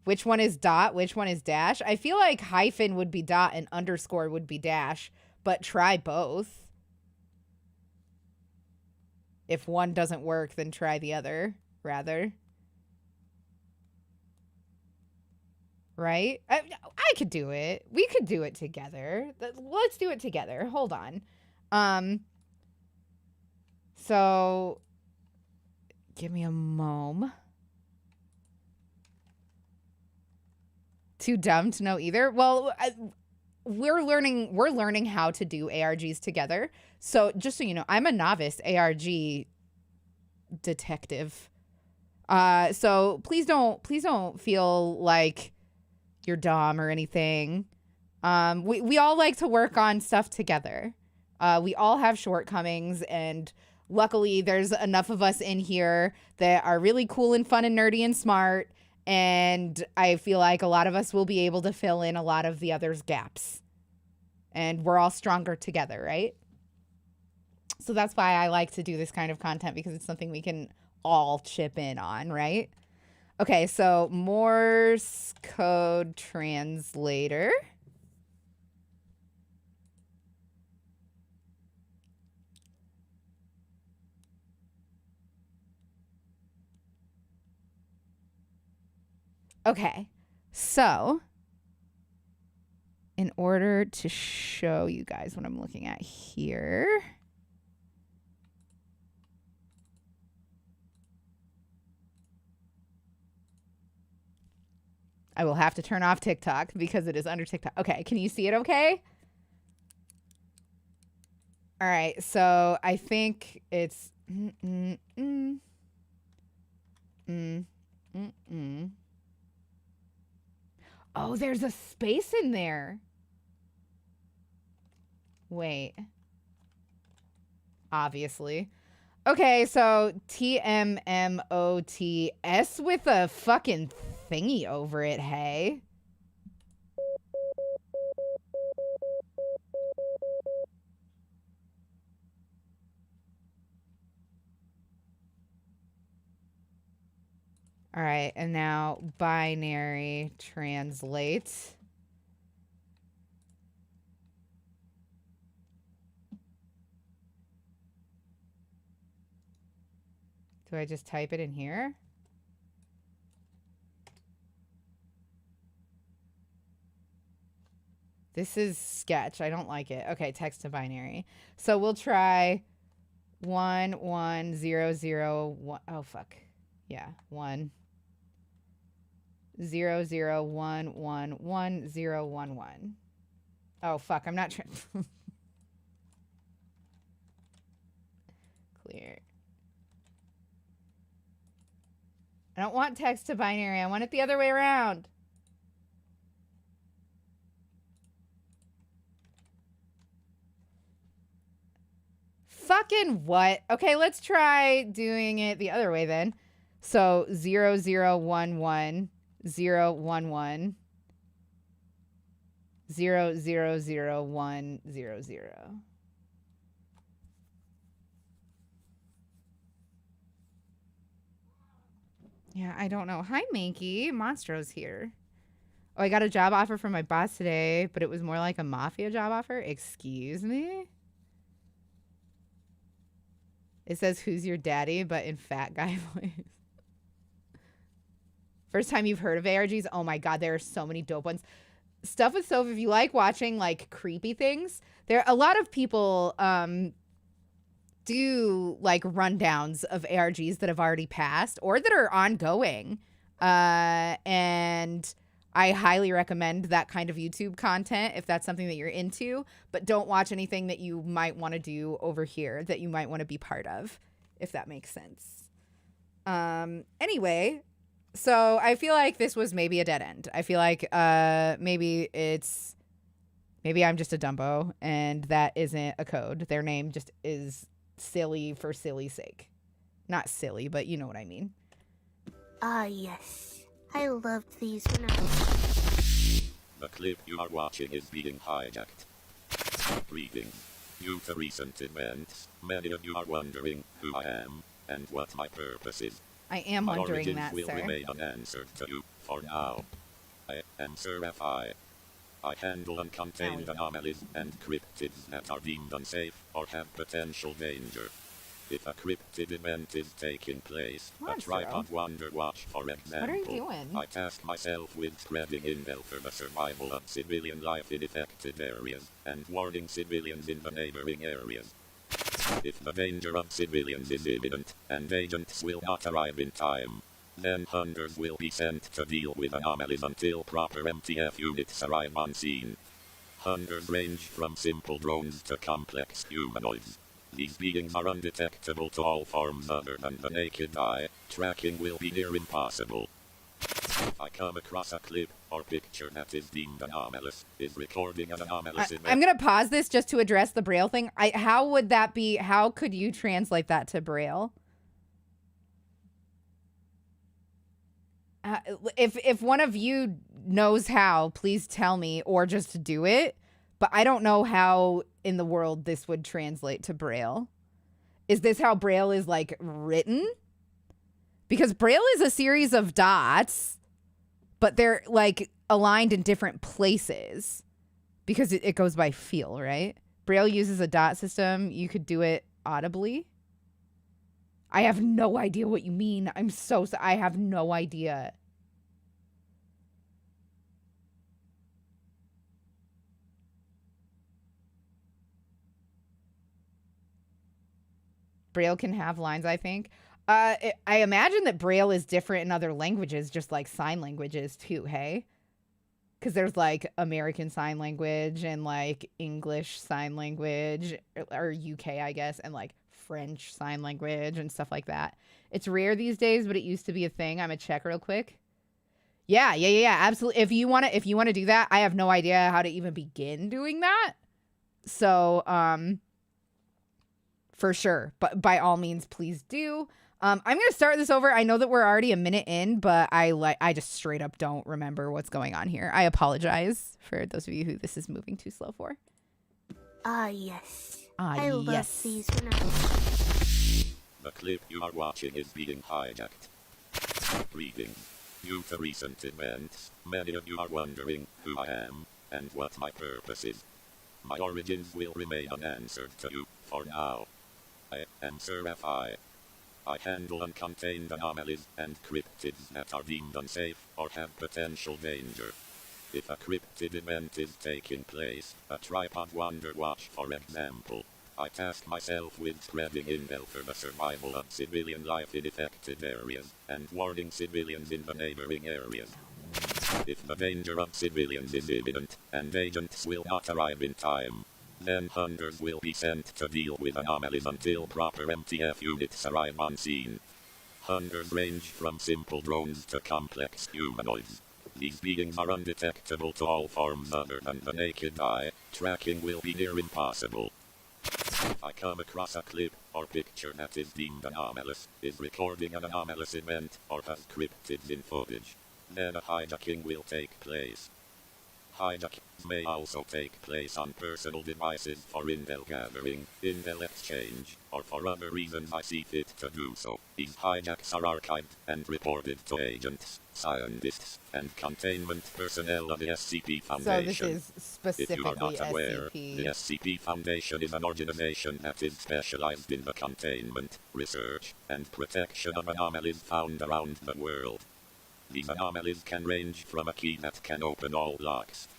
Which one is dot? Which one is dash? I feel like hyphen would be dot and underscore would be dash, but try both. If one doesn't work, then try the other, rather. Right? I could do it. We could do it together. Let's do it together. Hold on. So, give me a moment. Too dumb to know either. Well, we're learning how to do ARGs together. So just so you know, I'm a novice ARG detective. So please don't feel like you're dumb or anything. We all like to work on stuff together. We all have shortcomings, and luckily there's enough of us in here that are really cool and fun and nerdy and smart. And I feel like a lot of us will be able to fill in a lot of the others' gaps. And we're all stronger together, right? So that's why I like to do this kind of content, because it's something we can all chip in on, right? Okay, so Morse code translator. Okay, so in order to show you guys what I'm looking at here, I will have to turn off TikTok because it is under TikTok. Okay, can you see it okay? All right, so I think it's Oh, there's a space in there. Wait. Obviously. Okay, so TMMOTS with a fucking thingy over it, hey? All right, and now binary translate. Do I just type it in here? This is sketch. I don't like it. Okay, text to binary. So we'll try 11001. Oh fuck. Yeah, 100111011. Oh fuck, I'm not trying. Clear. I don't want text to binary. I want it the other way around. Fucking what? Okay, let's try doing it the other way then. So 0011 011 000100. Yeah, I don't know. Hi, Manky. Monstro's here. Oh, I got a job offer from my boss today, but it was more like a mafia job offer. Excuse me? It says, who's your daddy, but in fat guy voice. First time you've heard of ARGs? Oh my God, there are so many dope ones. Stuff with Soph, if you like watching like creepy things, there a lot of people do like rundowns of ARGs that have already passed or that are ongoing. And I highly recommend that kind of YouTube content if that's something that you're into, but don't watch anything that you might want to do over here that you might want to be part of, if that makes sense. Anyway, so I feel like this was maybe a dead end. I feel like maybe I'm just a Dumbo and that isn't a code. Their name just is silly for silly sake. Not silly, but you know what I mean. Ah, yes. I loved these when I was... The clip you are watching is being hijacked. Greetings. Due to recent events, many of you are wondering who I am and what my purpose is. I am wondering that, will sir. remain unanswered to you for now. I am Sir F.I. I handle uncontained anomalies and cryptids that are deemed unsafe or have potential danger. If a cryptid event is taking place, a tripod wonder watch, for example, what are you doing? I task myself with spreading intel for the survival of civilian life in affected areas, and warning civilians in the neighboring areas. If the danger of civilians is imminent, and agents will not arrive in time, then hunters will be sent to deal with anomalies until proper MTF units arrive on scene. Hunters range from simple drones to complex humanoids. These beings are undetectable to all forms other than the naked eye. Tracking will be near impossible. If I come across a clip or picture that is deemed anomalous, is recording an anomalous event. I'm going to pause this just to address the Braille thing. How would that be? How could you translate that to Braille? If one of you knows how, please tell me or just do it. But I don't know how in the world this would translate to Braille. Is this how Braille is like written? Because Braille is a series of dots, but they're like aligned in different places because it goes by feel, right? Braille uses a dot system. You could do it audibly. I have no idea what you mean. I have no idea. Braille can have lines, I think. I imagine that Braille is different in other languages, just like sign languages too, hey? because there's like American Sign Language and like English Sign Language, or UK, I guess, and like French Sign Language and stuff like that. It's rare these days, but it used to be a thing. I'm gonna check real quick. Yeah, absolutely. If you want to do that, I have no idea how to even begin doing that. So, for sure. But by all means, please do. I'm gonna start this over. I know that we're already a minute in, but I just straight up don't remember what's going on here. I apologize for those of you who this is moving too slow for. Yes. Ah, I yes. love these when I... The clip you are watching is being hijacked. Reading. Due to recent events, many of you are wondering who I am and what my purpose is. My origins will remain unanswered to you for now. I am Sap. I handle uncontained anomalies and cryptids that are deemed unsafe or have potential danger. If a cryptid event is taking place, a tripod wonder watch for example, I task myself with spreading intel for the survival of civilian life in affected areas, and warning civilians in the neighboring areas. If the danger of civilians is imminent, and agents will not arrive in time, then hunters will be sent to deal with anomalies until proper MTF units arrive on scene. Hunters range from simple drones to complex humanoids. These beings are undetectable to all forms other than the naked eye. Tracking will be near impossible. If I come across a clip or picture that is deemed anomalous, is recording an anomalous event, or has cryptids in footage, then a hijacking will take place. Hijackings may also take place on personal devices for intel gathering, intel exchange, or for other reasons I see fit to do so. These hijacks are archived and reported to agents, scientists, and containment personnel of the SCP Foundation. So this is specifically If you are not aware, SCP. the SCP Foundation is an organization that is specialized in the containment, research, and protection of anomalies found around the world. These anomalies can range from a key that can open all locks,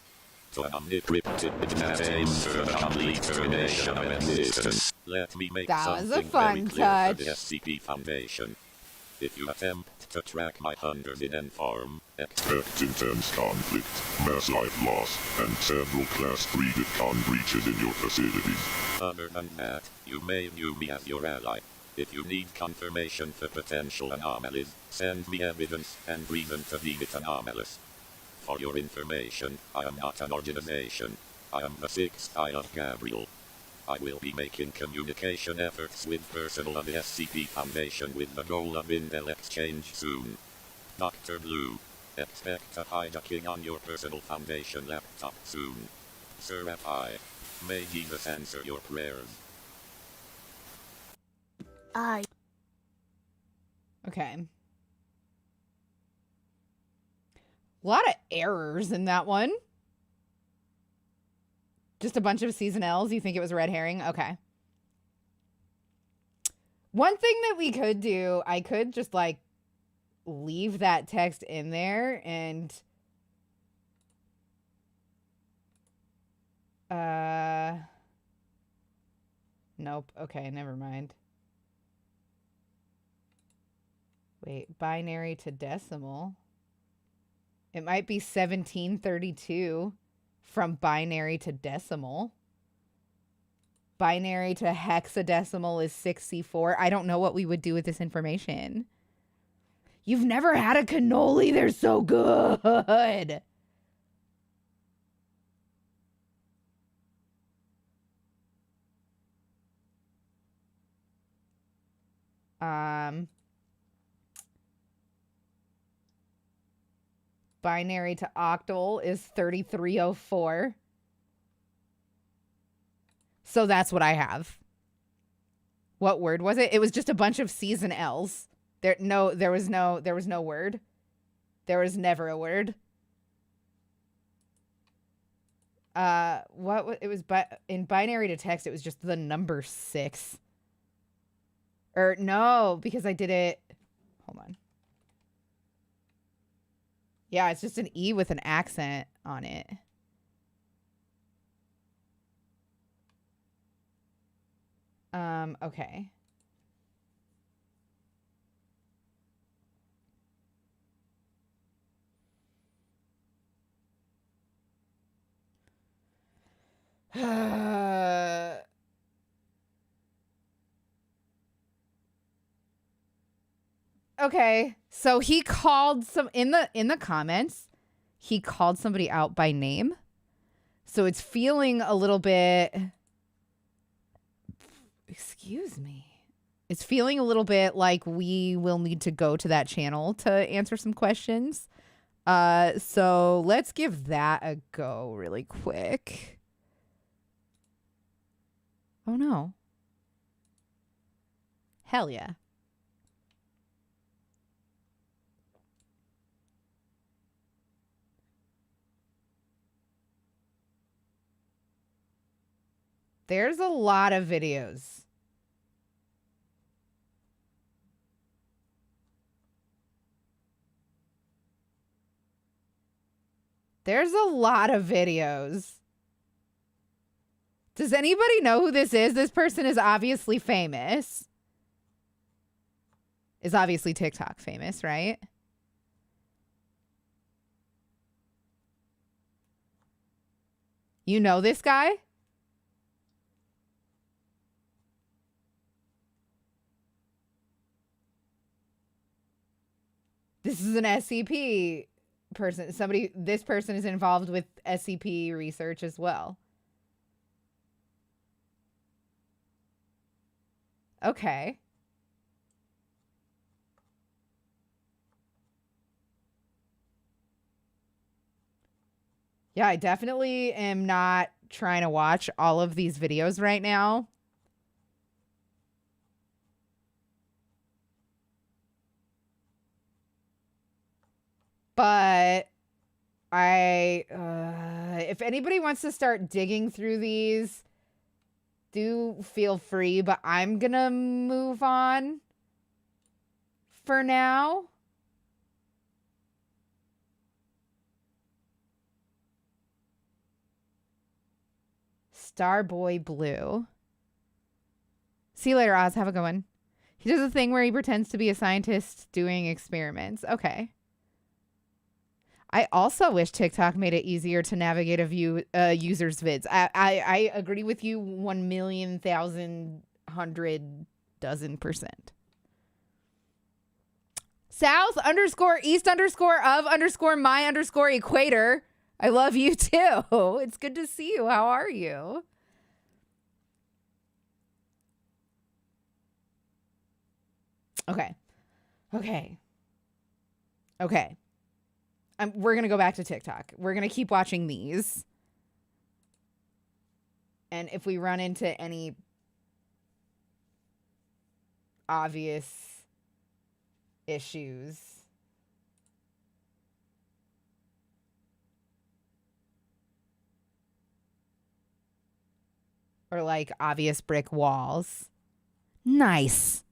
to an omnipotent that aims for the complete termination of existence. Let me make That was a something fun very clear touch. for the SCP Foundation. If you attempt to track my hunters in N-form, expect intense conflict, mass life loss, and several Class 3 DEFCON breaches in your facilities. Other than that, you may view me as your ally. If you need confirmation for potential anomalies, send me evidence and reason to deem it anomalous. For your information, I am not an organization. I am the sixth eye of Gabriel. I will be making communication efforts with personnel of the SCP Foundation with the goal of intel exchange soon. Dr. Blue, expect a hijacking on your personal Foundation laptop soon. Sap, may Jesus answer your prayers. Okay. A lot of errors in that one. Just a bunch of season L's. You think it was a red herring? Okay. One thing that we could do, I could just like leave that text in there and nope. Okay, never mind. Wait, binary to decimal. It might be 1732 from binary to decimal. Binary to hexadecimal is 64. I don't know what we would do with this information. You've never had a cannoli? They're so good. Binary to octal is 3304. So that's what I have. What word was it? It was just a bunch of C's and L's. There was no word. There was never a word. It was in binary to text, it was just the number 6. Or no, because I did it. Hold on. Yeah, it's just an E with an accent on it. Okay. Okay. So he called some in the comments, he called somebody out by name. So it's feeling a little bit, excuse me. It's feeling a little bit like we will need to go to that channel to answer some questions. So let's give that a go really quick. Oh no. Hell yeah. There's a lot of videos. There's a lot of videos. Does anybody know who this is? This person is obviously famous. Is obviously TikTok famous, right? You know this guy? This is an SCP person. This person is involved with SCP research as well. Okay. Yeah, I definitely am not trying to watch all of these videos right now. But if anybody wants to start digging through these, do feel free, but I'm gonna move on for now. Starboy Blue. See you later, Oz. Have a good one. He does a thing where he pretends to be a scientist doing experiments. Okay. I also wish TikTok made it easier to navigate a user's vids. I agree with you 1,000,000,100,000%. South_east_of_my_equator. I love you too. It's good to see you. How are you? Okay. We're going to go back to TikTok. We're going to keep watching these. And if we run into any obvious issues, or like obvious brick walls, nice.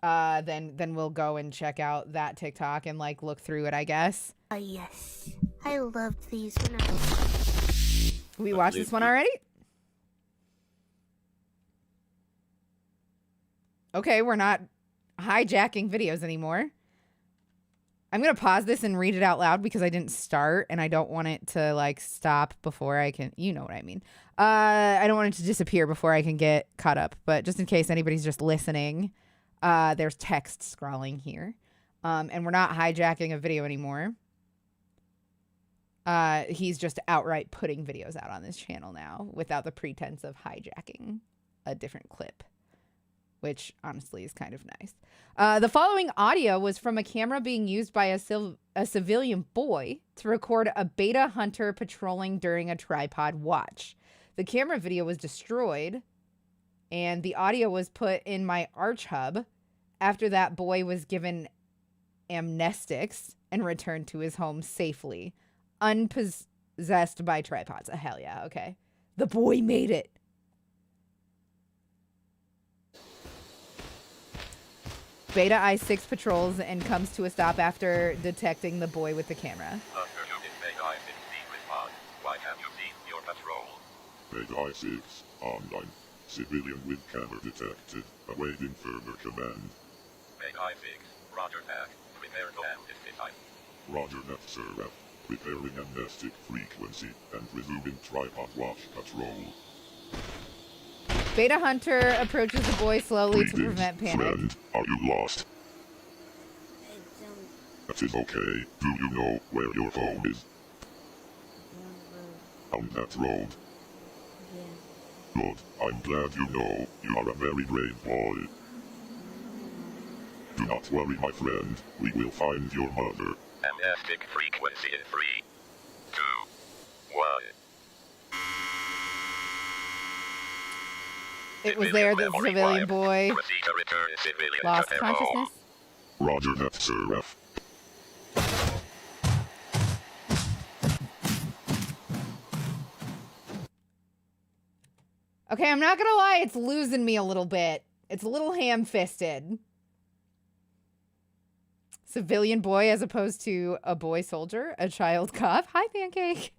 Then we'll go and check out that TikTok and like look through it, I guess. Yes. I loved these. We watched this one already? Okay, we're not hijacking videos anymore. I'm going to pause this and read it out loud because I didn't start and I don't want it to like stop before I can, you know what I mean. I don't want it to disappear before I can get caught up, but just in case anybody's just listening, there's text scrolling here. And we're not hijacking a video anymore. He's just outright putting videos out on this channel now without the pretense of hijacking a different clip, which honestly is kind of nice. The following audio was from a camera being used by a civilian boy to record a beta hunter patrolling during a tripod watch. The camera video was destroyed, and the audio was put in my Arch Hub after that boy was given amnestics and returned to his home safely, unpossessed by tripods. Hell yeah, okay. The boy made it. Beta I-6 patrols and comes to a stop after detecting the boy with the camera. After you did Beta I-6 secret pod, why have you ceased your patrol? Beta I-6, online. Civilian with camera detected, awaiting further command. Beta I-6, roger that. Prepare to amnesty. Roger that, sir. Preparing amnestic frequency and resuming tripod watch patrol. Beta Hunter approaches the boy slowly to Greetings, prevent panic. friend. Are you lost? I don't That is okay. Do you know where your home is? know. On that road. Yeah. Good. I'm glad you know. You are a very brave boy. Do not worry, my friend. We will find your mother. Amnestic frequency in 3, 2, 1. It was there that the civilian boy Proceed to return civilian lost to their home. consciousness. Roger that, Sir F. Okay, I'm not gonna lie, it's losing me a little bit. It's a little ham-fisted. Civilian boy as opposed to a boy soldier, a child cop. Hi, Pancake.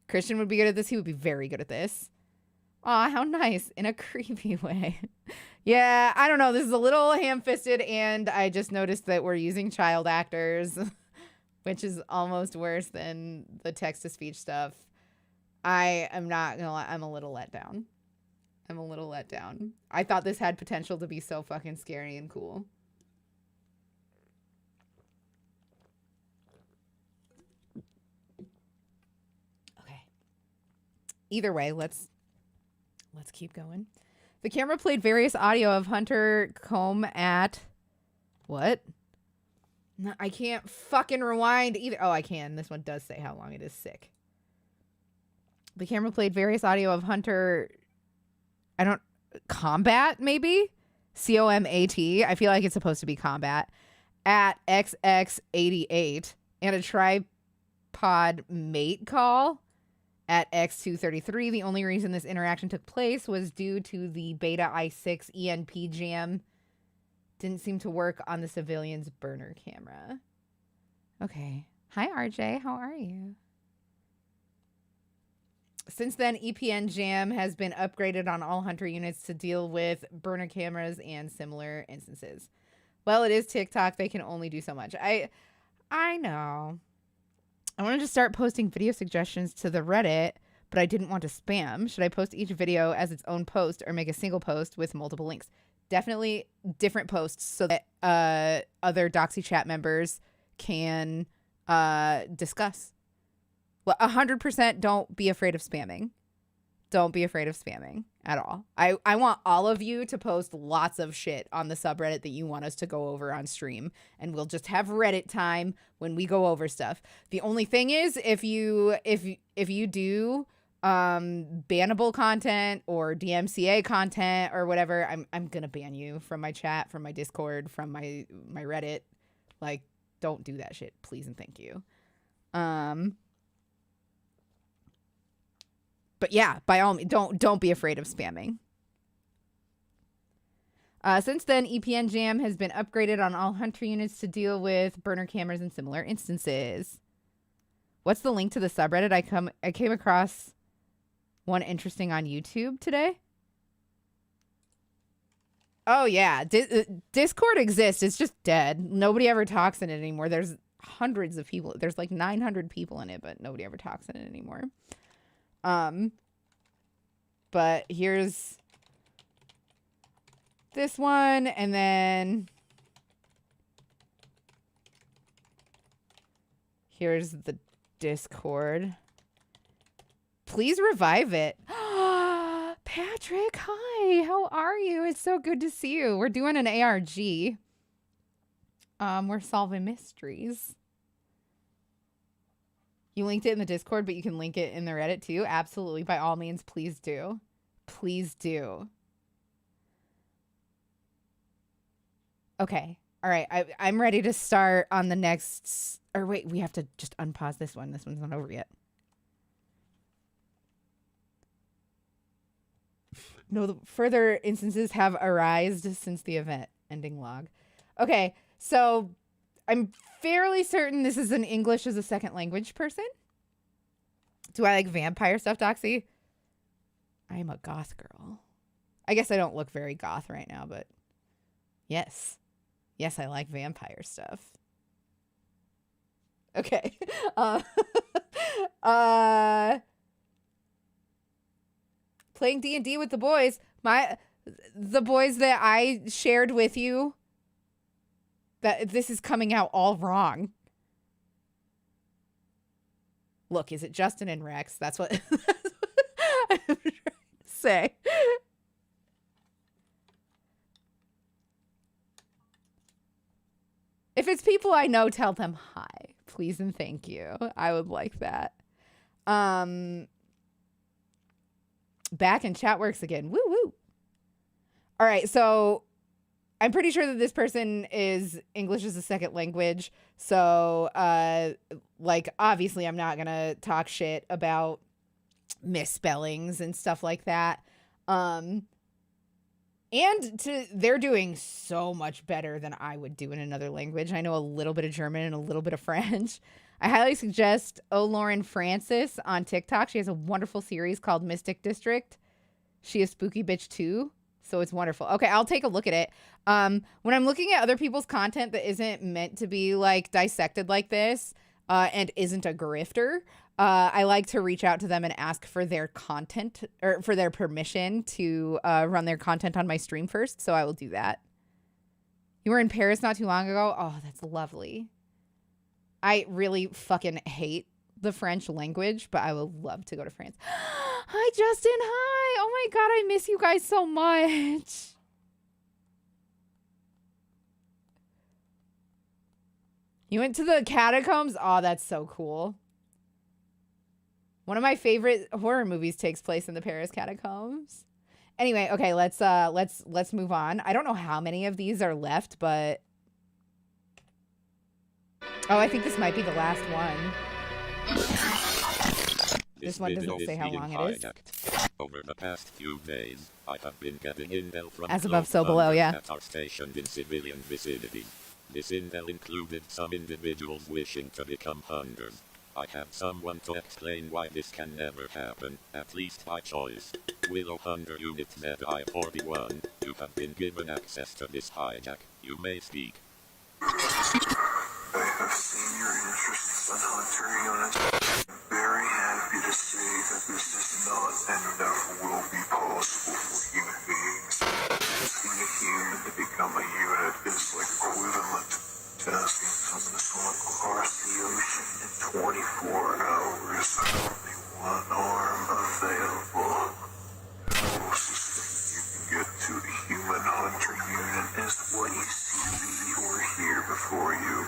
Christian would be good at this. He would be very good at this. Aw, how nice. In a creepy way. Yeah, I don't know. This is a little ham-fisted, and I just noticed that we're using child actors, which is almost worse than the text-to-speech stuff. I am not gonna lie. I'm a little let down. I'm a little let down. I thought this had potential to be so fucking scary and cool. Okay. Either way, let's keep going. The camera played various audio of Hunter Combe at what? No, I can't fucking rewind either. Oh, I can. This one does say how long it is. Sick. The camera played various audio of Hunter, combat, maybe? C-O-M-A-T. I feel like it's supposed to be combat. At XX88. And a tripod mate call at X233. The only reason this interaction took place was due to the Beta I6 ENP jam. Didn't seem to work on the civilian's burner camera. Okay. Hi, RJ. How are you? Since then, EPN Jam has been upgraded on all Hunter units to deal with burner cameras and similar instances. Well, it is TikTok. They can only do so much. I know. I wanted to start posting video suggestions to the Reddit, but I didn't want to spam. Should I post each video as its own post or make a single post with multiple links? Definitely different posts so that other Doxy chat members can discuss. Well, 100% don't be afraid of spamming. Don't be afraid of spamming at all. I want all of you to post lots of shit on the subreddit that you want us to go over on stream. And we'll just have Reddit time when we go over stuff. The only thing is, if you do bannable content or DMCA content or whatever, I'm gonna ban you from my chat, from my Discord, from my Reddit. Like, don't do that shit, please and thank you. But yeah, by all means, don't be afraid of spamming. Since then, EPN Jam has been upgraded on all Hunter units to deal with burner cameras and similar instances. What's the link to the subreddit? I came across one interesting on YouTube today. Oh yeah, Discord exists. It's just dead. Nobody ever talks in it anymore. There's hundreds of people. There's like 900 people in it, but nobody ever talks in it anymore. But here's this one, and then here's the Discord. Please revive it. Patrick, hi. How are you? It's so good to see you. We're doing an ARG. We're solving mysteries. You linked it in the Discord, but you can link it in the Reddit too. Absolutely. By all means, please do. Please do. Okay. All right. I'm ready to start on the next... Or wait, we have to just unpause this one. This one's not over yet. No, the further instances have arisen since the event. Ending log. Okay. So I'm fairly certain this is an English as a second language person. Do I like vampire stuff, Doxy? I'm a goth girl. I guess I don't look very goth right now, but yes. Yes, I like vampire stuff. Okay. playing D&D with the boys. The boys that I shared with you. That this is coming out all wrong. Look, is it Justin and Rex? That's what I'm trying to say. If it's people I know, tell them hi, please and thank you. I would like that. Back in chat works again. Woo woo. All right, so I'm pretty sure that this person is English as a second language. So, like, obviously I'm not going to talk shit about misspellings and stuff like that. And they're doing so much better than I would do in another language. I know a little bit of German and a little bit of French. I highly suggest Lauren Francis on TikTok. She has a wonderful series called Mystic District. She is spooky bitch too. So it's wonderful. Okay, I'll take a look at it. When I'm looking at other people's content that isn't meant to be like dissected like this, and isn't a grifter, I like to reach out to them and ask for their content or for their permission to run their content on my stream first. So I will do that. You were in Paris not too long ago. Oh, that's lovely. I really fucking hate the French language, but I would love to go to France. Hi, Justin. Hi. Oh my God. I miss you guys so much. You went to the catacombs? Oh, that's so cool. One of my favorite horror movies takes place in the Paris catacombs. Anyway, okay, let's move on. I don't know how many of these are left, but oh, I think this might be the last one. This one doesn't say how long it is. Over the past few days, I have been getting intel from as above, so below, yeah. That are stationed in civilian vicinities. This intel included some individuals wishing to become hunters. I have someone to explain why this can never happen, at least by choice. Willow Hunter Unit ZI-41, you have been given access to this hijack. You may speak. I have seen your interests in Hunter Unit. Very happy to say that this is not and never will be possible for human beings. Asking a human to become a unit is like equivalent to asking someone to swim across the ocean in 24 hours with only one arm available. The closest thing you can get to the human Hunter Unit is what you see or hear before you.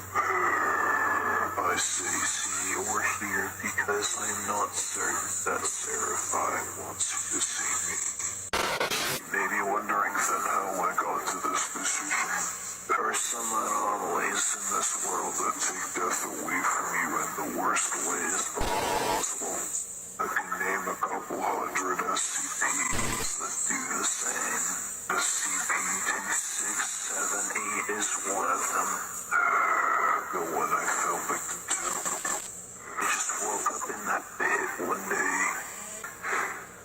I say see or hear because I'm not certain that Seraphi wants you to see me. You may be wondering then how I got to this decision. There are some anomalies in this world that take death away from you in the worst ways possible. I can name a couple hundred SCPs that do the same. SCP-2678 is one of them. The one I fell victim to. I just woke up in that pit one day.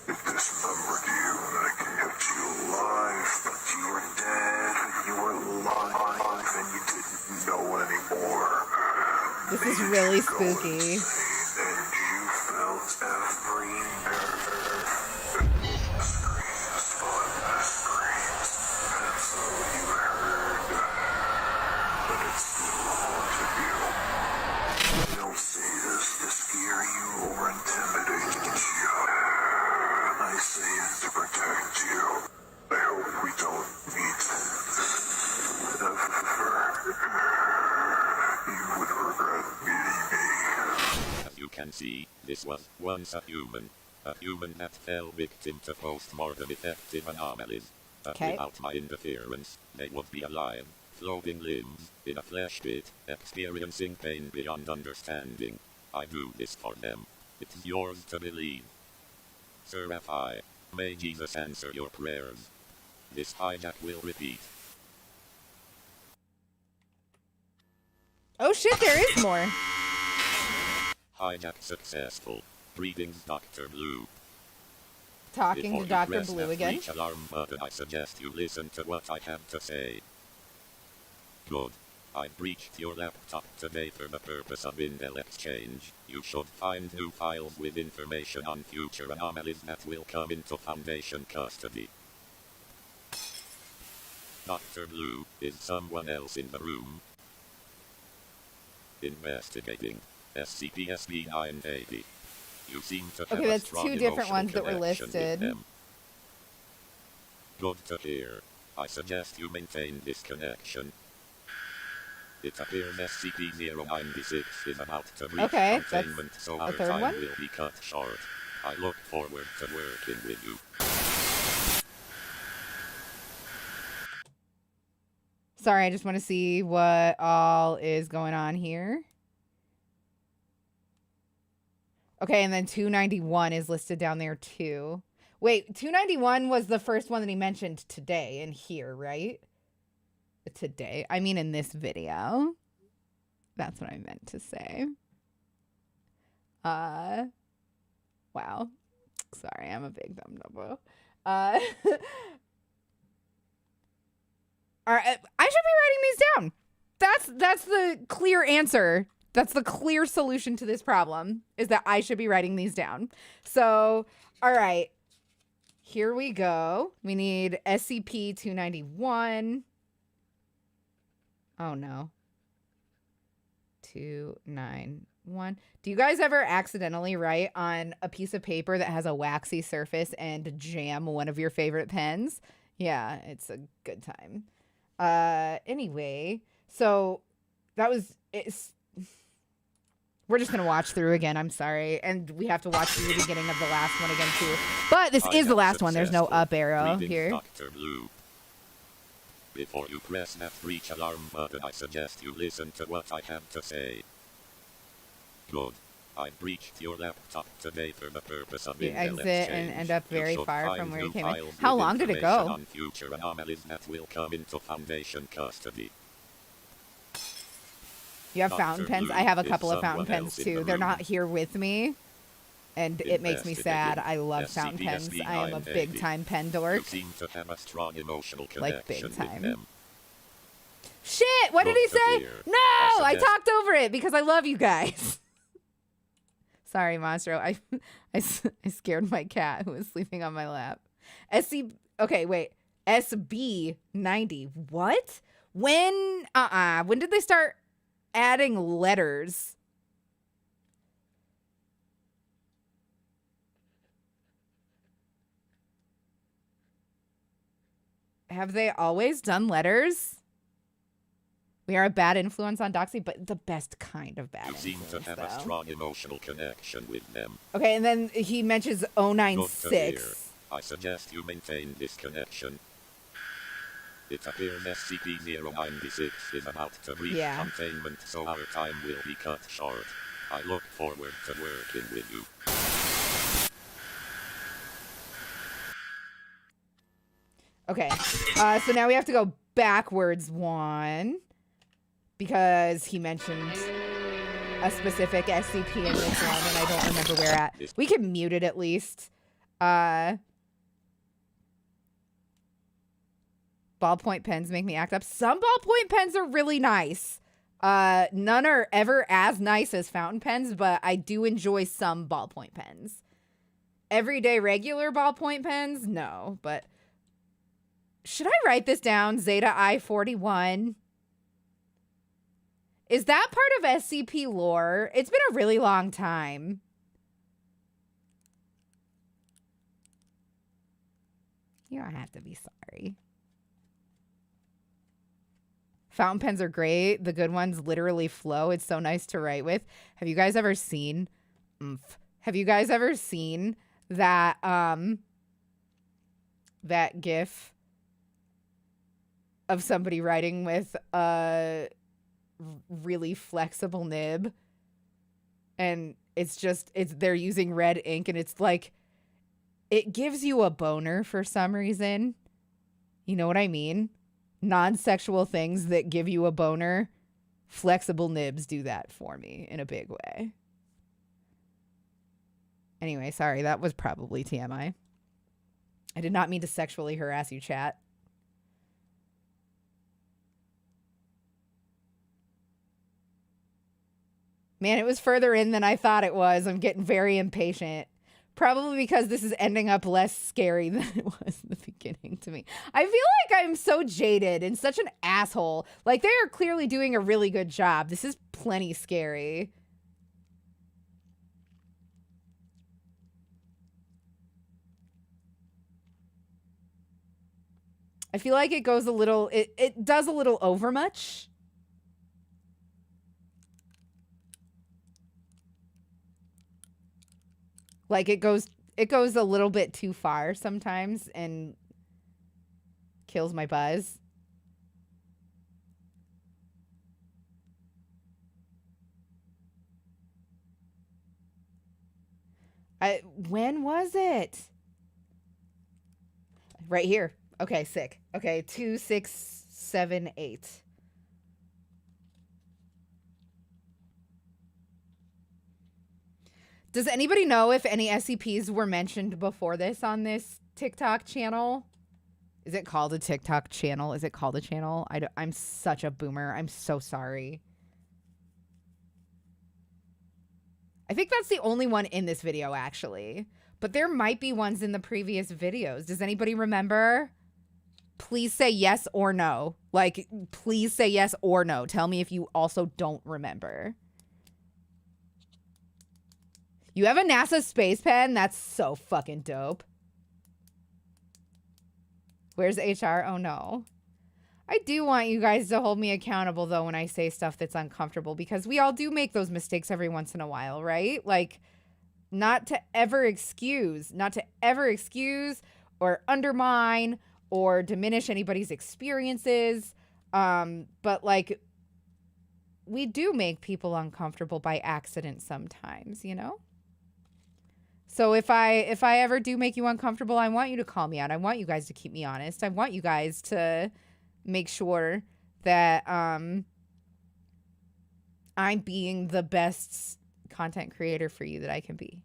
It dismembered you and I kept you alive, but you were dead and you were alive and you didn't know anymore. This is really spooky. And you felt every nerve. Screams on the screams. That's all you heard. But it still haunted you. I don't say this to scare you or intimidate you. I say it to protect you. I hope we don't meet ever. You would regret meeting me. As you can see, this was once a human that fell victim to post-mortem effective anomalies. Okay. Without my interference, they would be alive, floating limbs, in a flesh pit, experiencing pain beyond understanding. I do this for them. It's yours to believe. Seraphi, may Jesus answer your prayers. This hijack will repeat. Oh shit, there is more. Hijack successful. Greetings, Dr. Blue. Talking Before to you Dr. press Blue that again. breach alarm button, I suggest you listen to what I have to say. Good. I breached your laptop today for the purpose of intel exchange. You should find new files with information on future anomalies that will come into Foundation custody. Dr. Blue, is someone else in the room? Investigating. SCP-SB-980. You seem to have Okay, a that's strong two different ones that were connection with listed. them. Good to hear. I suggest you maintain this connection. It appears SCP-096 is about to reach Okay, that's containment, so a our third time one? will be cut short. I look forward to working with you. Sorry, I just want to see what all is going on here. Okay, and then 291 is listed down there too. Wait, 291 was the first one that he mentioned today in here, right? Today. I mean in this video. That's what I meant to say. Wow. Sorry, I'm a big dumb dumbo. All right, I should be writing these down. That's the clear answer. That's the clear solution to this problem, is that I should be writing these down. So, all right. Here we go. We need SCP-291. Oh, no. 291. Do you guys ever accidentally write on a piece of paper that has a waxy surface and jam one of your favorite pens? Yeah, it's a good time. Anyway, so that was it's. We're just gonna watch through again. I'm sorry, and we have to watch through the beginning of the last one again too. But this is the last one. There's no up arrow here. Dr. Blue. Before you press that breach alarm button, I suggest you listen to what I have to say. Good. I breached your laptop today for the purpose of You intel exit and exchange. end up very should far find from where you new came in. files How with long did it information go? on future anomalies that will come into Foundation custody. You have Dr. fountain pens. Blue, I have a is couple of fountain someone pens else in too. the They're room? not here with me, and it makes me sad. I love SCP-SB fountain pens. I am a 980. big time pen dork. You seem to have a strong emotional Like, connection big time. with them. Shit! What did he Good to say? hear. No! I suggest- talked over it because I love you guys. Sorry, Monstro. I scared my cat who was sleeping on my lap. Okay, wait. SB-90. What? When did they start adding letters? Have they always done letters? We are a bad influence on Doxy, but the best kind of bad You seem to influence, have though. a strong emotional connection with them. Okay, and then he mentions Good to hear. 096. I suggest you maintain this connection. It appears SCP-096 is about to reach containment, so our time will be cut short. I look forward to working with you. Okay, so now we have to go backwards one because he mentioned a specific SCP in this one, and I don't remember where at. We can mute it at least. Ballpoint pens make me act up. Some ballpoint pens are really nice. None are ever as nice as fountain pens, but I do enjoy some ballpoint pens. Everyday regular ballpoint pens, no, but should I write this down? Zeta I-41. Is that part of SCP lore? It's been a really long time. You don't have to be sorry. Fountain pens are great. The good ones literally flow. It's so nice to write with. Have you guys ever seen Have you guys ever seen that that GIF of somebody writing with a really flexible nib? And they're using red ink, and it's like it gives you a boner for some reason. You know what I mean? Non-sexual things that give you a boner, flexible nibs do that for me in a big way. Anyway, sorry, that was probably TMI. I did not mean to sexually harass you, chat. Man, it was further in than I thought it was. I'm getting very impatient. Probably because this is ending up less scary than it was in the beginning to me. I feel like I'm so jaded and such an asshole. Like, they are clearly doing a really good job. This is plenty scary. I feel like it goes a little, it does a little over much. Like it goes a little bit too far sometimes and kills my buzz. When was it? Right here. Okay, sick. Okay, 2, 6, 7, 8. Does anybody know if any SCPs were mentioned before this on this TikTok channel? Is it called a TikTok channel? Is it called a channel? I'm such a boomer. I'm so sorry. I think that's the only one in this video, actually. But there might be ones in the previous videos. Does anybody remember? Please say yes or no. Like, please say yes or no. Tell me if you also don't remember. You have a NASA space pen? That's so fucking dope. Where's HR? Oh, no. I do want you guys to hold me accountable, though, when I say stuff that's uncomfortable, because we all do make those mistakes every once in a while, right? Like, not to ever excuse or undermine or diminish anybody's experiences. But, like, we do make people uncomfortable by accident sometimes, you know? So if I ever do make you uncomfortable, I want you to call me out. I want you guys to keep me honest. I want you guys to make sure that I'm being the best content creator for you that I can be.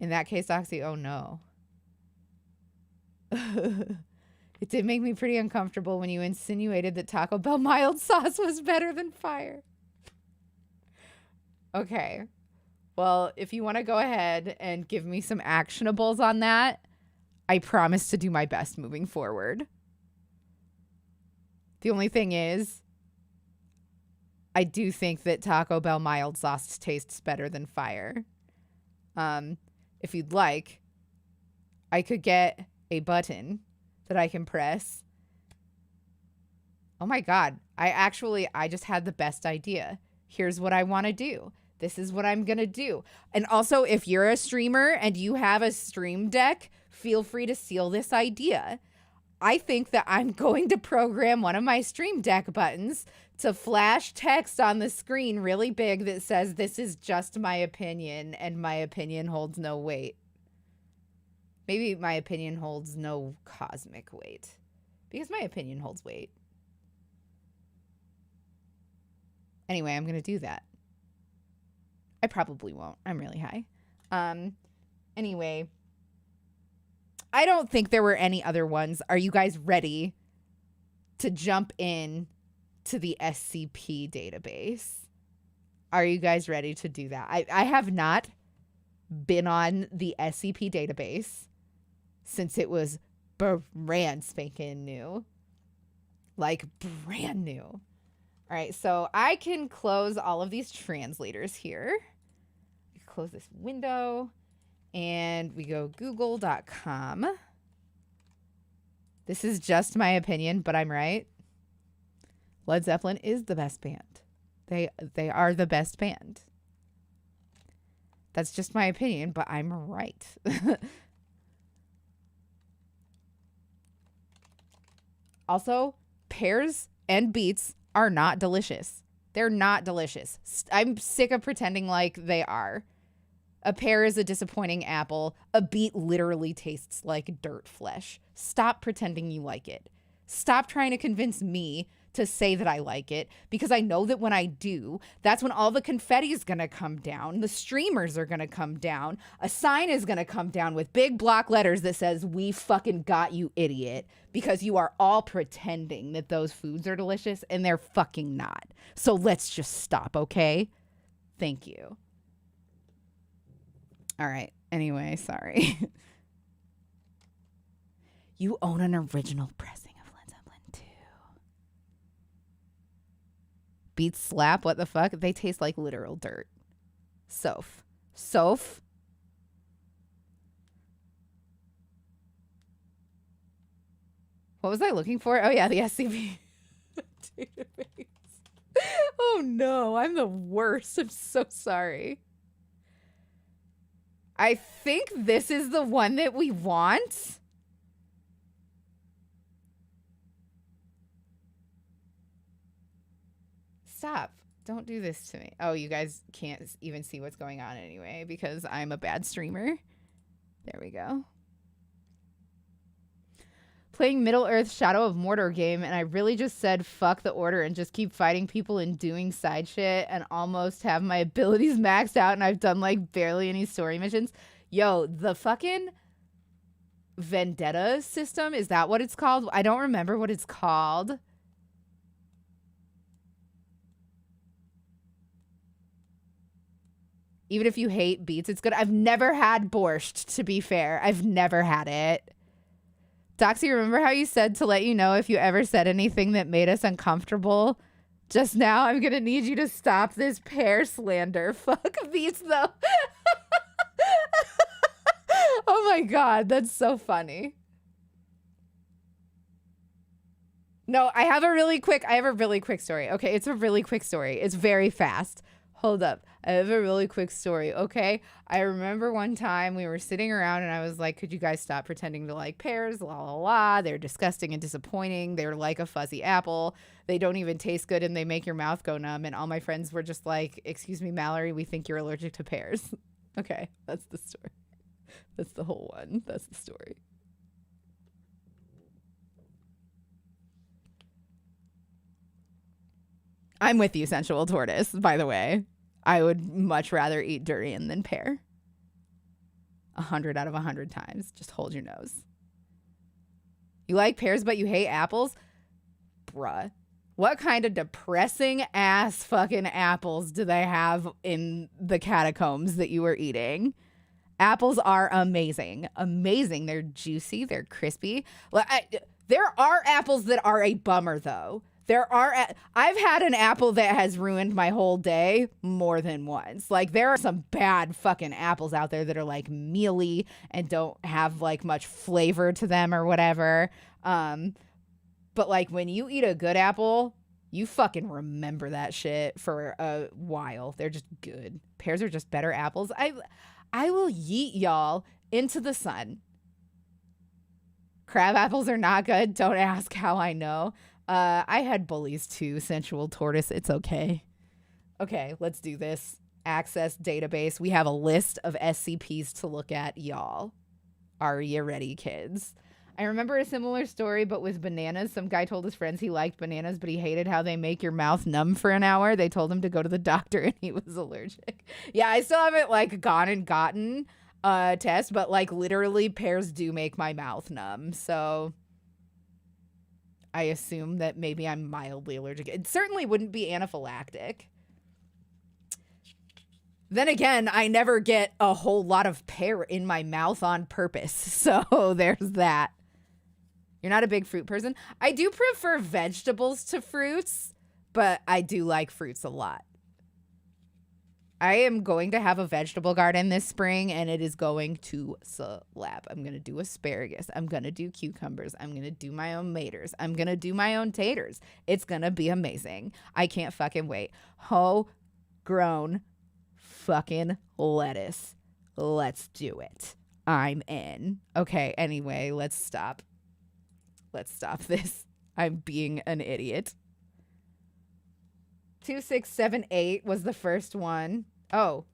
In that case, Oxy, oh no. It did make me pretty uncomfortable when you insinuated that Taco Bell mild sauce was better than fire. Okay. Well, if you want to go ahead and give me some actionables on that, I promise to do my best moving forward. The only thing is, I do think that Taco Bell mild sauce tastes better than fire. If you'd like, I could get a button that I can press. Oh my God. I just had the best idea. Here's what I want to do. This is what I'm going to do. And also, if you're a streamer and you have a stream deck, feel free to steal this idea. I think that I'm going to program one of my stream deck buttons to flash text on the screen really big that says, "This is just my opinion, and my opinion holds no weight." Maybe my opinion holds no cosmic weight, because my opinion holds weight. Anyway, I'm going to do that. I probably won't. I'm really high. Anyway, I don't think there were any other ones. Are you guys ready to jump in to the SCP database? Are you guys ready to do that? I have not been on the SCP database since it was brand spanking new. Like, brand new. All right, so I can close all of these translators here. Close this window, and we go google.com. This is just my opinion, but I'm right. Led Zeppelin is the best band. They are the best band. That's just my opinion, but I'm right. Also, pears and beets are not delicious. They're not delicious. I'm sick of pretending like they are. A pear is a disappointing apple. A beet literally tastes like dirt flesh. Stop pretending you like it. Stop trying to convince me to say that I like it, because I know that when I do, that's when all the confetti is going to come down. The streamers are going to come down. A sign is going to come down with big block letters that says, "We fucking got you, idiot," because you are all pretending that those foods are delicious and they're fucking not. So let's just stop, okay? Thank you. All right. Anyway, sorry. You own an original pressing of Led Zeppelin 2. Beats slap, what the fuck? They taste like literal dirt. Soph. Soph? What was I looking for? Oh, yeah, the SCP database. Oh, no, I'm the worst. I'm so sorry. I think this is the one that we want. Stop. Don't do this to me. Oh, you guys can't even see what's going on anyway because I'm a bad streamer. There we go. Playing Middle-earth Shadow of Mordor game, and I really just said fuck the order and just keep fighting people and doing side shit and almost have my abilities maxed out, and I've done like barely any story missions. Yo, the fucking Vendetta system, is that what it's called? I don't remember what it's called. Even if you hate beets, it's good. I've never had borscht, to be fair. I've never had it. Doxy, remember how you said to let you know if you ever said anything that made us uncomfortable? Just now, I'm going to need you to stop this pear slander. Fuck beets, though. Oh my God, that's so funny. No, I have a really quick story. Okay, it's a really quick story. It's very fast. Hold up. I have a really quick story, okay? I remember one time we were sitting around and I was like, could you guys stop pretending to like pears? La, la, la. They're disgusting and disappointing. They're like a fuzzy apple. They don't even taste good and they make your mouth go numb. And all my friends were just like, excuse me, Mallory, we think you're allergic to pears. Okay, that's the story. That's the whole one. That's the story. I'm with you, Sensual Tortoise, by the way. I would much rather eat durian than pear. 100 out of 100 times. Just hold your nose. You like pears, but you hate apples? Bruh. What kind of depressing ass fucking apples do they have in the catacombs that you were eating? Apples are amazing. Amazing. They're juicy. They're crispy. There are apples that are a bummer, though. I've had an apple that has ruined my whole day more than once. Like, there are some bad fucking apples out there that are like mealy and don't have like much flavor to them or whatever. But like when you eat a good apple, you fucking remember that shit for a while. They're just good. Pears are just better apples. I will yeet y'all into the sun. Crab apples are not good. Don't ask how I know. I had bullies too, Sensual Tortoise. It's okay. Okay, let's do this. Access database. We have a list of SCPs to look at, y'all. Are you ready, kids? I remember a similar story, but with bananas. Some guy told his friends he liked bananas, but he hated how they make your mouth numb for an hour. They told him to go to the doctor, and he was allergic. Yeah, I still haven't, like, gone and gotten a test, but, like, literally, pears do make my mouth numb, so I assume that maybe I'm mildly allergic. It certainly wouldn't be anaphylactic. Then again, I never get a whole lot of pear in my mouth on purpose. So there's that. You're not a big fruit person? I do prefer vegetables to fruits, but I do like fruits a lot. I am going to have a vegetable garden this spring, and it is going to slap. I'm going to do asparagus. I'm going to do cucumbers. I'm going to do my own maters. I'm going to do my own taters. It's going to be amazing. I can't fucking wait. Grown fucking lettuce. Let's do it. I'm in. Okay, anyway, let's stop. Let's stop this. I'm being an idiot. 2678 was the first one. Oh.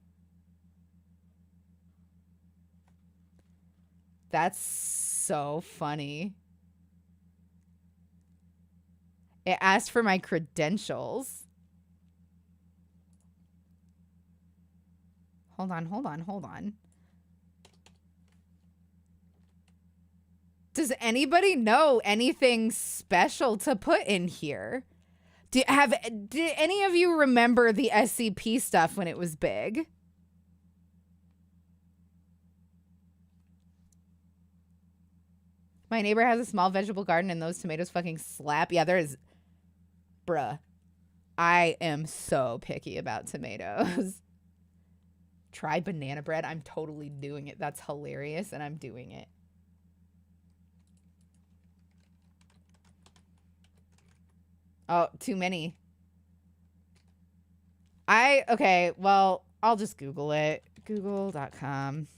That's so funny. It asked for my credentials. Hold on. Does anybody know anything special to put in here? Did any of you remember the SCP stuff when it was big? My neighbor has a small vegetable garden and those tomatoes fucking slap. Yeah, there is. Bruh. I am so picky about tomatoes. Try banana bread. I'm totally doing it. That's hilarious, and I'm doing it. Oh, too many. Okay, well, I'll just Google it. Google.com.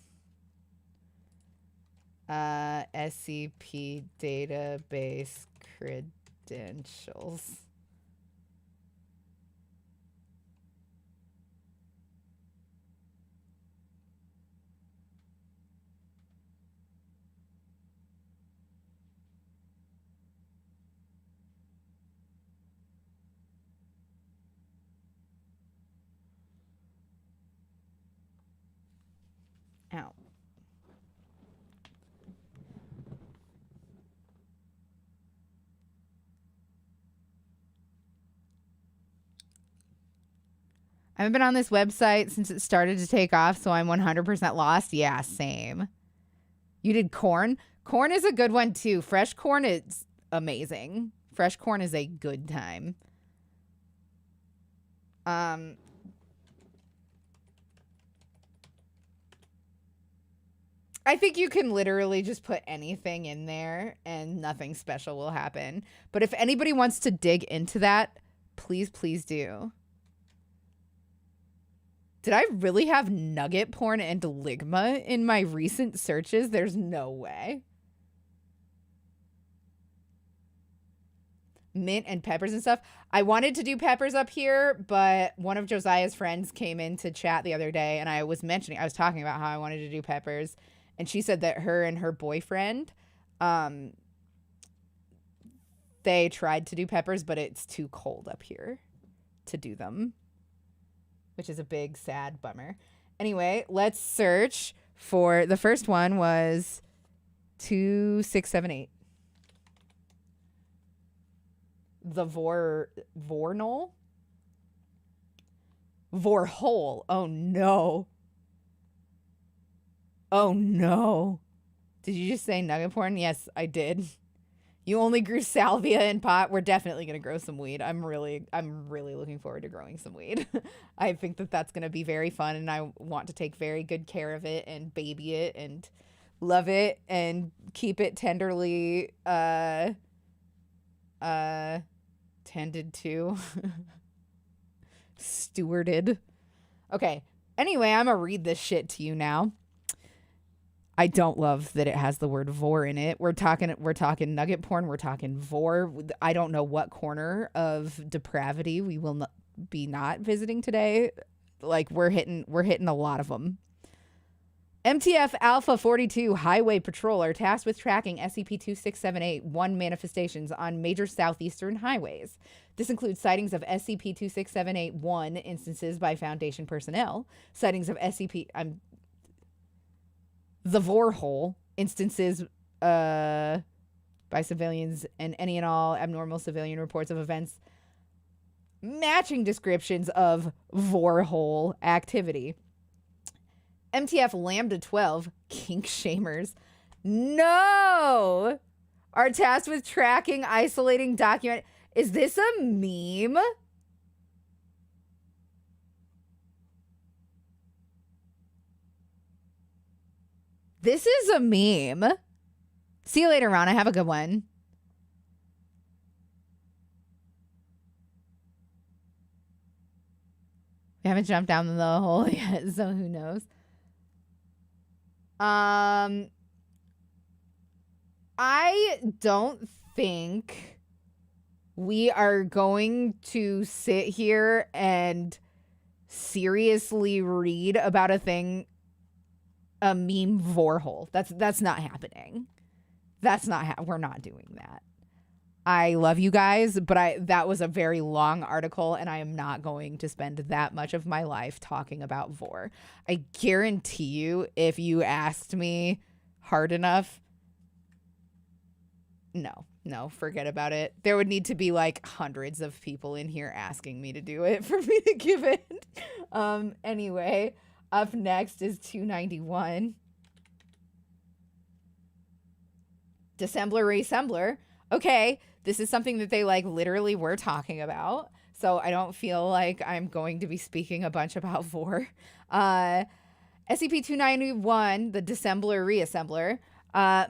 SCP database credentials. Ow. I haven't been on this website since it started to take off, so I'm 100% lost. Yeah, same. You did corn? Corn is a good one, too. Fresh corn is amazing. Fresh corn is a good time. I think you can literally just put anything in there and nothing special will happen. But if anybody wants to dig into that, please, please do. Did I really have nugget porn and ligma in my recent searches? There's no way. Mint and peppers and stuff. I wanted to do peppers up here, but one of Josiah's friends came in to chat the other day, and I was talking about how I wanted to do peppers. And she said that her and her boyfriend, they tried to do peppers, but it's too cold up here to do them, which is a big, sad bummer. Anyway, let's search for, the first one was 2678. The Vornol? Vorhole. Oh, no. Oh, no. Did you just say nugget porn? Yes, I did. You only grew salvia and pot. We're definitely going to grow some weed. I'm really looking forward to growing some weed. I think that that's going to be very fun, and I want to take very good care of it and baby it and love it and keep it tenderly tended to. Stewarded. Okay. Anyway, I'm going to read this shit to you now. I don't love that it has the word vor in it. We're talking nugget porn. We're talking vor. I don't know what corner of depravity we will be not visiting today. Like we're hitting a lot of them. MTF Alpha 42 Highway Patrol are tasked with tracking SCP-2678-1 manifestations on major southeastern highways. This includes sightings of SCP-2678-1 instances by Foundation personnel, sightings of the Vorhole instances by civilians, and any and all abnormal civilian reports of events matching descriptions of Vorhole activity. MTF Lambda 12 kink shamers are tasked with tracking, isolating, document. Is this a meme? This is a meme. See you later, Rana. Have a good one. We haven't jumped down the hole yet, so who knows? I don't think we are going to sit here and seriously read about a meme Vorhole. That's not happening. We're not doing that. I love you guys, but that was a very long article, and I am not going to spend that much of my life talking about vor. I guarantee you, if you asked me hard enough, no, forget about it. There would need to be like hundreds of people in here asking me to do it for me to give it. Anyway, up next is 291. Dissembler Reassembler. Okay, this is something that they like literally were talking about. So I don't feel like I'm going to be speaking a bunch about vor. SCP-291, the Dissembler Reassembler,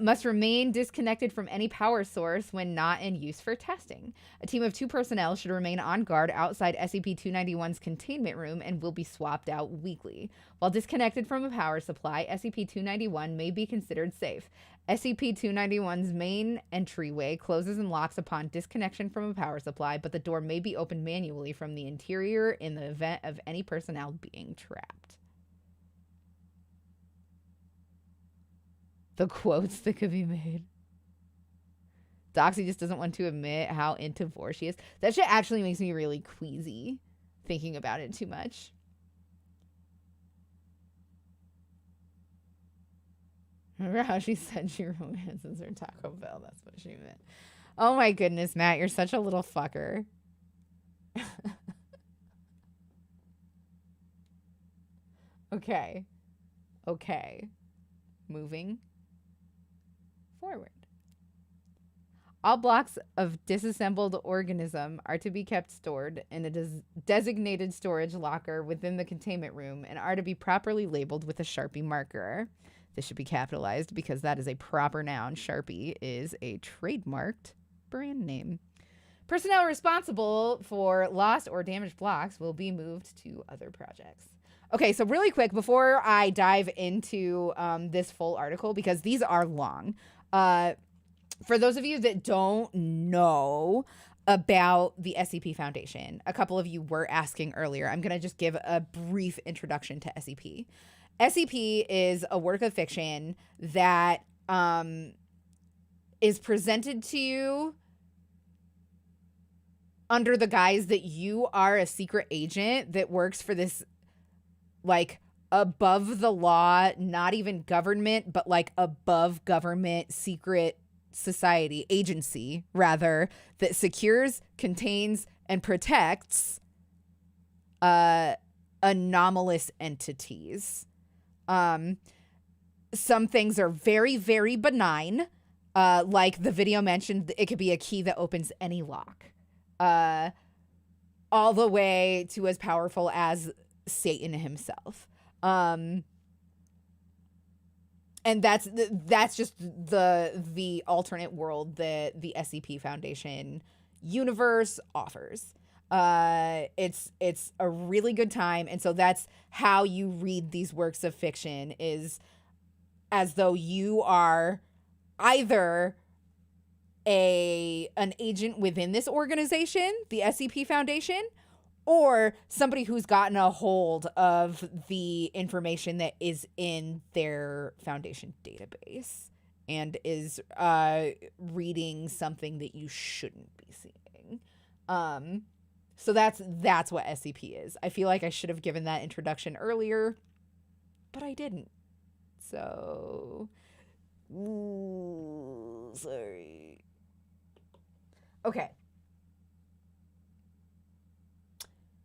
must remain disconnected from any power source when not in use for testing. A team of 2 personnel should remain on guard outside SCP-291's containment room and will be swapped out weekly. While disconnected from a power supply, SCP-291 may be considered safe. SCP-291's main entryway closes and locks upon disconnection from a power supply, but the door may be opened manually from the interior in the event of any personnel being trapped. The quotes that could be made. Doxy just doesn't want to admit how into vor she is. That shit actually makes me really queasy thinking about it too much. Remember how she said she romances her Taco Bell? That's what she meant. Oh my goodness, Matt, you're such a little fucker. Okay. Moving forward. All blocks of disassembled organism are to be kept stored in a designated storage locker within the containment room and are to be properly labeled with a Sharpie marker. This should be capitalized because that is a proper noun. Sharpie is a trademarked brand name. Personnel responsible for lost or damaged blocks will be moved to other projects. Okay, so really quick, before I dive into this full article, because these are long, for those of you that don't know about the SCP Foundation, a couple of you were asking earlier, I'm going to just give a brief introduction to SCP. SCP is a work of fiction that is presented to you under the guise that you are a secret agent that works for this, like, above the law, not even government, but like above government secret society, agency, rather, that secures, contains, and protects anomalous entities. Some things are very, very benign. Like the video mentioned, it could be a key that opens any lock. All the way to as powerful as Satan himself. And that's just the alternate world that the SCP Foundation universe offers. It's a really good time, and so that's how you read these works of fiction, is as though you are either an agent within this organization, the SCP Foundation, or somebody who's gotten a hold of the information that is in their Foundation database and is reading something that you shouldn't be seeing. So that's what SCP is. I feel like I should have given that introduction earlier, but I didn't. So, sorry. Okay.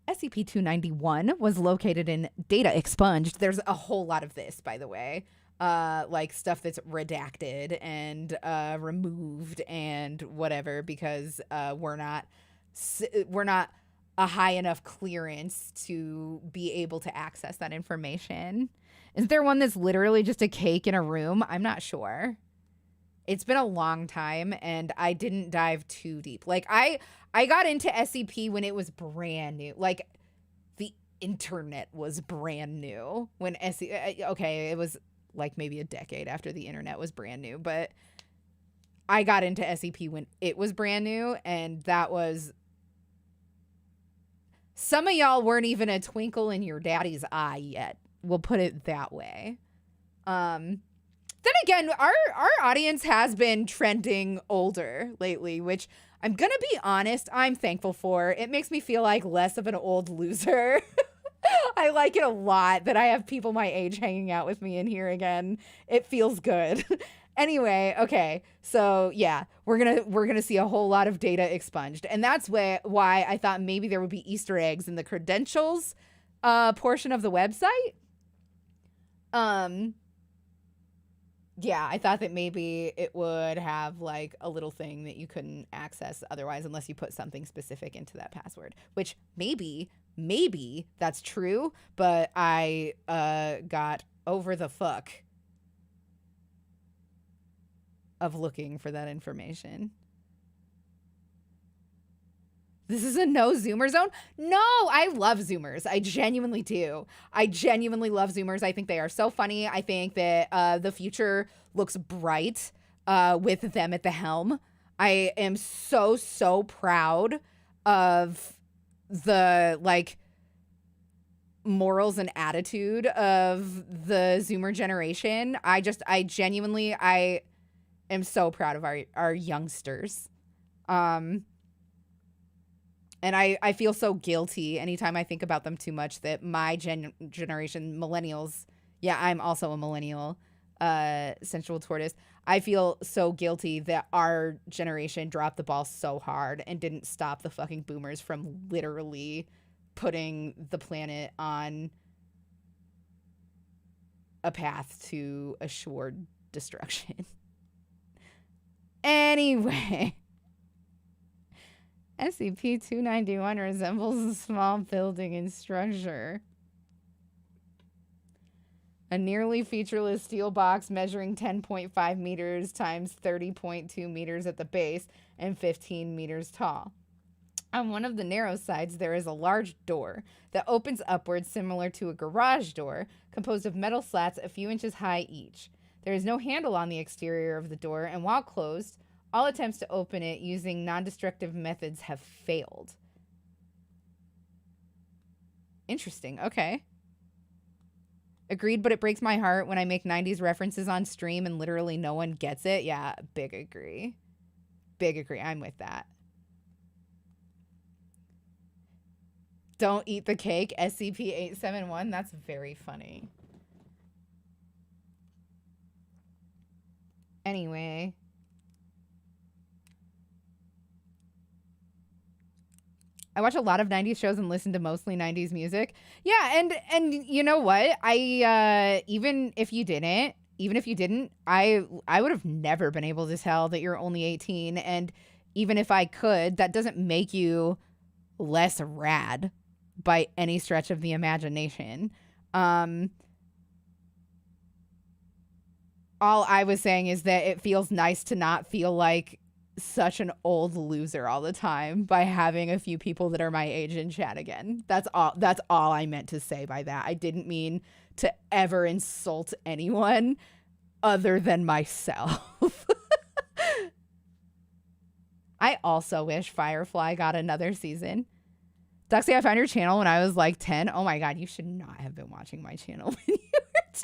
SCP-291 was located in data expunged. There's a whole lot of this, by the way. Like stuff that's redacted and removed and whatever, because we're not a high enough clearance to be able to access that information. Is there one that's literally just a cake in a room? I'm not sure. It's been a long time, and I didn't dive too deep. Like, I got into SCP when it was brand new. Like, the internet was brand new when okay, it was like maybe a decade after the internet was brand new, but I got into SCP when it was brand new, and that was... Some of y'all weren't even a twinkle in your daddy's eye yet. We'll put it that way. Then again, our audience has been trending older lately, which I'm gonna be honest, I'm thankful for. It makes me feel like less of an old loser. I like it a lot that I have people my age hanging out with me in here again. It feels good. Anyway, okay. So yeah, we're gonna see a whole lot of data expunged. And that's why I thought maybe there would be Easter eggs in the credentials portion of the website. Yeah, I thought that maybe it would have like a little thing that you couldn't access otherwise unless you put something specific into that password, which maybe that's true, but I got over the fuck of looking for that information. This is a no Zoomer zone? No, I love Zoomers. I genuinely do. I genuinely love Zoomers. I think they are so funny. I think that the future looks bright with them at the helm. I am so proud of the like morals and attitude of the Zoomer generation. I genuinely am so proud of our youngsters. And I feel so guilty anytime I think about them too much that my generation, millennials, yeah, I'm also a millennial, sensual tortoise. I feel so guilty that our generation dropped the ball so hard and didn't stop the fucking boomers from literally putting the planet on a path to assured destruction. Anyway. SCP-291 resembles a small building in structure. A nearly featureless steel box measuring 10.5 meters times 30.2 meters at the base and 15 meters tall. On one of the narrow sides, there is a large door that opens upwards similar to a garage door, composed of metal slats a few inches high each. There is no handle on the exterior of the door, and while closed, all attempts to open it using non-destructive methods have failed. Interesting. Okay. Agreed, but it breaks my heart when I make 90s references on stream and literally no one gets it. Yeah, big agree. Big agree. I'm with that. Don't eat the cake, SCP-871. That's very funny. Anyway. I watch a lot of 90s shows and listen to mostly 90s music. Yeah, and you know what? Even if you didn't, I would have never been able to tell that you're only 18. And even if I could, that doesn't make you less rad by any stretch of the imagination. All I was saying is that it feels nice to not feel like such an old loser all the time by having a few people that are my age in chat again. That's all I meant to say by that. I didn't mean to ever insult anyone other than myself. I also wish Firefly got another season. Duxie, I found your channel when I was like 10. Oh my god, you should not have been watching my channel when you were 10.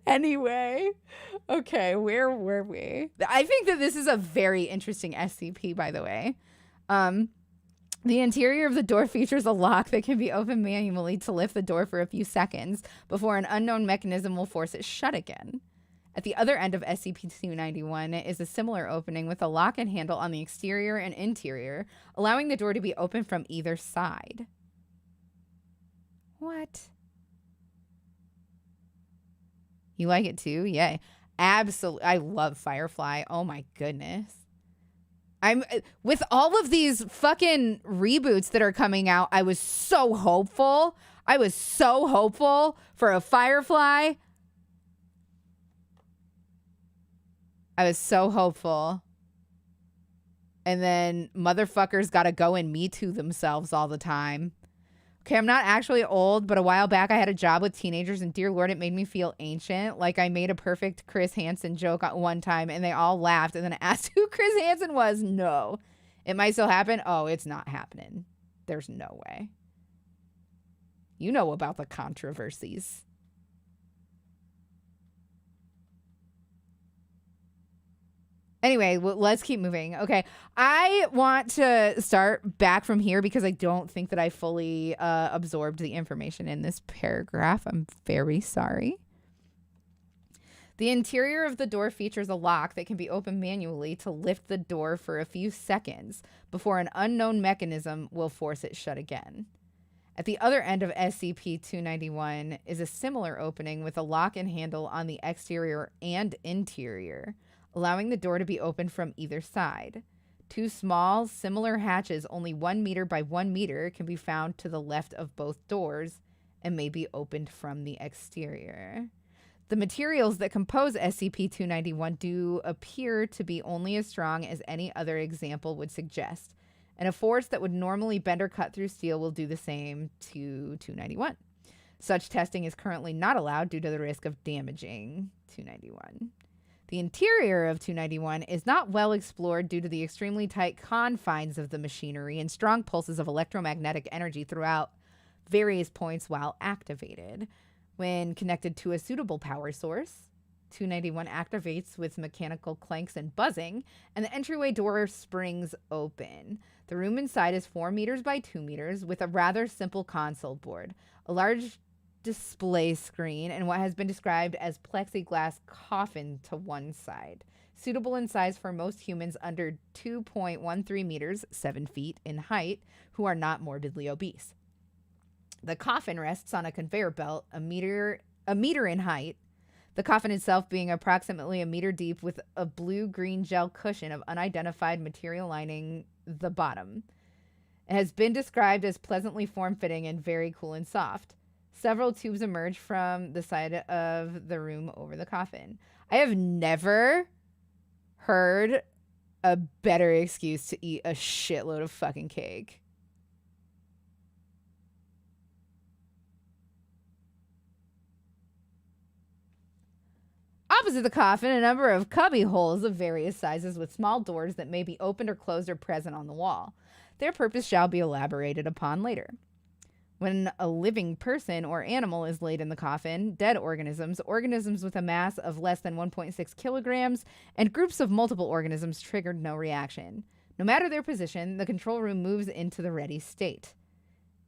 Anyway, okay, where were we? I think that this is a very interesting SCP, by the way. The interior of the door features a lock that can be opened manually to lift the door for a few seconds before an unknown mechanism will force it shut again. At the other end of SCP-291 is a similar opening with a lock and handle on the exterior and interior, allowing the door to be opened from either side. What? You like it too? Yay. Absolutely. I love Firefly. Oh my goodness. I'm with all of these fucking reboots that are coming out. I was so hopeful. For a Firefly. I was so hopeful. And then motherfuckers got to go and Me Too themselves all the time. Okay, I'm not actually old, but a while back I had a job with teenagers, and dear Lord, it made me feel ancient. Like I made a perfect Chris Hansen joke at one time, and they all laughed, and then I asked who Chris Hansen was. No. It might still happen. Oh, it's not happening. There's no way. You know about the controversies. Anyway, let's keep moving. Okay. I want to start back from here because I don't think that I fully absorbed the information in this paragraph. I'm very sorry. The interior of the door features a lock that can be opened manually to lift the door for a few seconds before an unknown mechanism will force it shut again. At the other end of SCP-291 is a similar opening with a lock and handle on the exterior and interior, allowing the door to be opened from either side. Two small, similar hatches, only 1 meter by 1 meter, can be found to the left of both doors and may be opened from the exterior. The materials that compose SCP-291 do appear to be only as strong as any other example would suggest, and a force that would normally bend or cut through steel will do the same to 291. Such testing is currently not allowed due to the risk of damaging 291. The interior of 291 is not well explored due to the extremely tight confines of the machinery and strong pulses of electromagnetic energy throughout various points while activated. When connected to a suitable power source, 291 activates with mechanical clanks and buzzing, and the entryway door springs open. The room inside is 4 meters by 2 meters with a rather simple console board, a large display screen, and what has been described as plexiglass coffin to one side, suitable in size for most humans under 2.13 meters, 7 feet in height, who are not morbidly obese. The coffin rests on a conveyor belt a meter in height, the coffin itself being approximately a meter deep with a blue-green gel cushion of unidentified material lining the bottom. It has been described as pleasantly form-fitting and very cool and soft. Several tubes emerge from the side of the room over the coffin. I have never heard a better excuse to eat a shitload of fucking cake. Opposite the coffin, a number of cubby holes of various sizes with small doors that may be opened or closed or present on the wall. Their purpose shall be elaborated upon later. When a living person or animal is laid in the coffin, dead organisms, organisms with a mass of less than 1.6 kilograms, and groups of multiple organisms triggered no reaction. No matter their position, the control room moves into the ready state.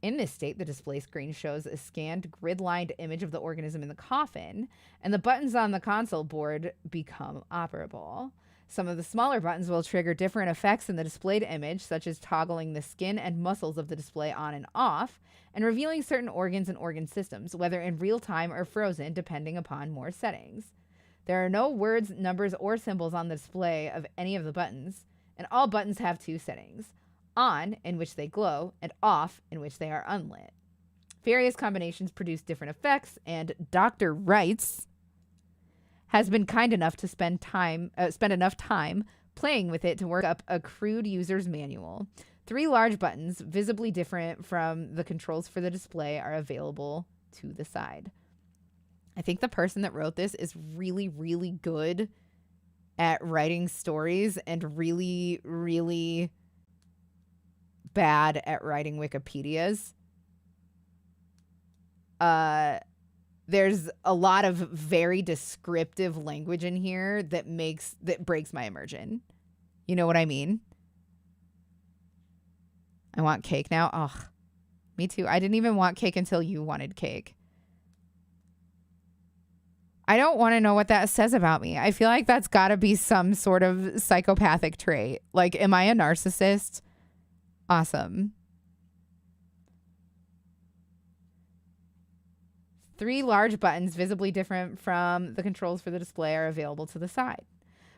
In this state, the display screen shows a scanned, grid-lined image of the organism in the coffin, and the buttons on the console board become operable. Some of the smaller buttons will trigger different effects in the displayed image, such as toggling the skin and muscles of the display on and off, and revealing certain organs and organ systems, whether in real time or frozen, depending upon more settings. There are no words, numbers, or symbols on the display of any of the buttons, and all buttons have 2 settings: on, in which they glow, and off, in which they are unlit. Various combinations produce different effects, and Dr. Wrights has been kind enough to spend enough time playing with it to work up a crude user's manual. 3 large buttons, visibly different from the controls for the display, are available to the side. I think the person that wrote this is really, really good at writing stories and really, really bad at writing Wikipedias. There's a lot of very descriptive language in here that breaks my immersion. You know what I mean? I want cake now. Ugh, me too. I didn't even want cake until you wanted cake. I don't want to know what that says about me. I feel like that's got to be some sort of psychopathic trait. Like, am I a narcissist? Awesome. 3 large buttons, visibly different from the controls for the display, are available to the side.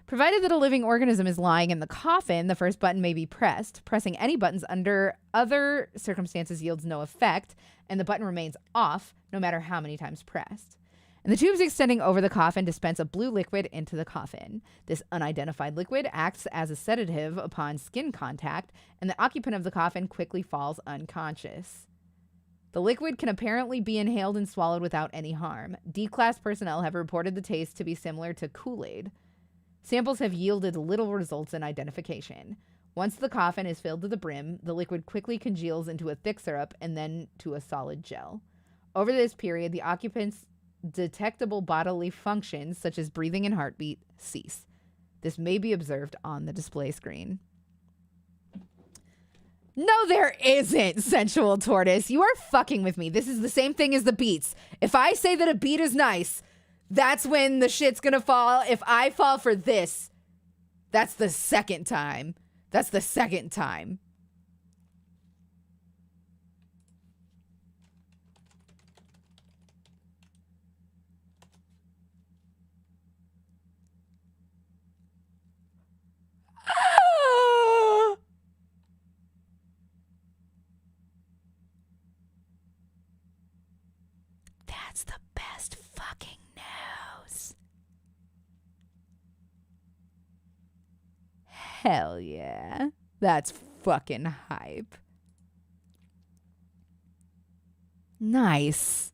Provided that a living organism is lying in the coffin, the first button may be pressed. Pressing any buttons under other circumstances yields no effect, and the button remains off no matter how many times pressed. And the tubes extending over the coffin dispense a blue liquid into the coffin. This unidentified liquid acts as a sedative upon skin contact, and the occupant of the coffin quickly falls unconscious. The liquid can apparently be inhaled and swallowed without any harm. D-class personnel have reported the taste to be similar to Kool-Aid. Samples have yielded little results in identification. Once the coffin is filled to the brim, the liquid quickly congeals into a thick syrup and then to a solid gel. Over this period, the occupant's detectable bodily functions, such as breathing and heartbeat, cease. This may be observed on the display screen. No, there isn't, sensual tortoise. You are fucking with me. This is the same thing as the beats. If I say that a beat is nice, that's when the shit's gonna fall. If I fall for this, that's the second time. That's the second time. That's the best fucking news. Hell yeah. That's fucking hype. Nice.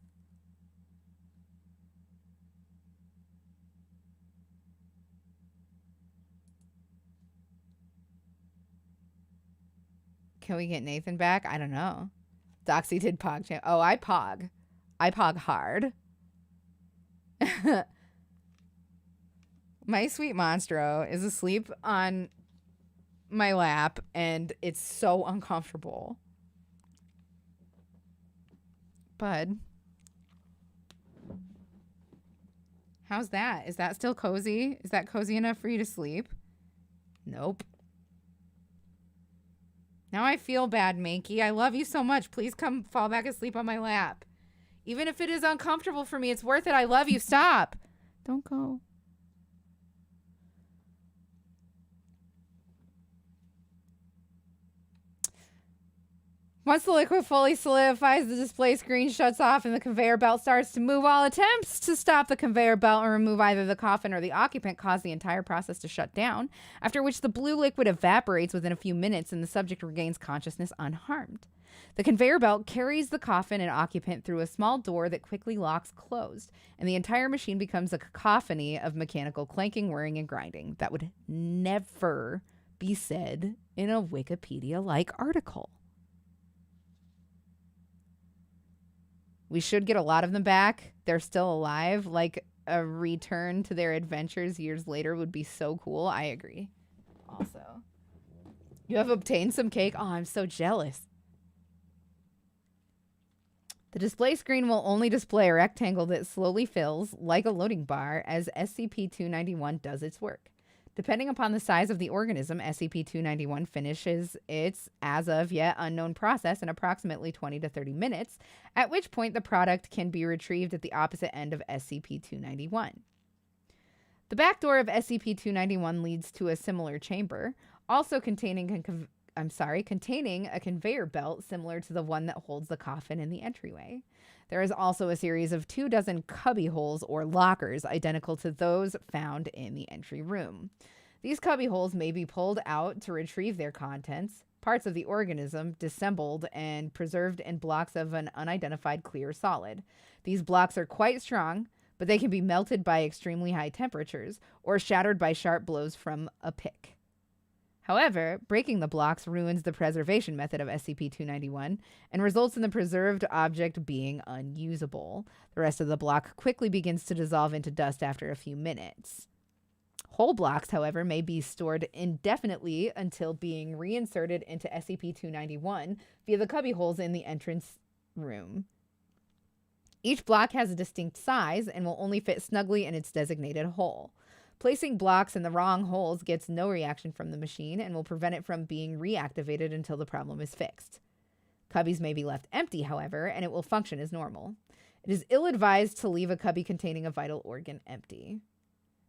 Can we get Nathan back? I don't know. Doxy did pog champ. Oh, I pog. I pog hard. My sweet Monstro is asleep on my lap, and it's so uncomfortable. Bud. How's that? Is that still cozy? Is that cozy enough for you to sleep? Nope. Now I feel bad, Mankey. I love you so much. Please come fall back asleep on my lap. Even if it is uncomfortable for me, it's worth it. I love you. Stop. Don't go. Once the liquid fully solidifies, the display screen shuts off and the conveyor belt starts to move. All attempts to stop the conveyor belt and remove either the coffin or the occupant cause the entire process to shut down, after which the blue liquid evaporates within a few minutes and the subject regains consciousness unharmed. The conveyor belt carries the coffin and occupant through a small door that quickly locks closed, and the entire machine becomes a cacophony of mechanical clanking, whirring, and grinding that would never be said in a Wikipedia-like article. We should get a lot of them back. They're still alive. Like, a return to their adventures years later would be so cool. I agree. Also, you have obtained some cake? Oh, I'm so jealous. The display screen will only display a rectangle that slowly fills, like a loading bar, as SCP-291 does its work. Depending upon the size of the organism, SCP-291 finishes its as-of-yet unknown process in approximately 20 to 30 minutes, at which point the product can be retrieved at the opposite end of SCP-291. The back door of SCP-291 leads to a similar chamber, also containing a conveyor belt similar to the one that holds the coffin in the entryway. There is also a series of 24 cubby holes or lockers identical to those found in the entry room. These cubby holes may be pulled out to retrieve their contents, parts of the organism disassembled and preserved in blocks of an unidentified clear solid. These blocks are quite strong, but they can be melted by extremely high temperatures or shattered by sharp blows from a pick. However, breaking the blocks ruins the preservation method of SCP-291 and results in the preserved object being unusable. The rest of the block quickly begins to dissolve into dust after a few minutes. Whole blocks, however, may be stored indefinitely until being reinserted into SCP-291 via the cubbyholes in the entrance room. Each block has a distinct size and will only fit snugly in its designated hole. Placing blocks in the wrong holes gets no reaction from the machine and will prevent it from being reactivated until the problem is fixed. Cubbies may be left empty, however, and it will function as normal. It is ill-advised to leave a cubby containing a vital organ empty.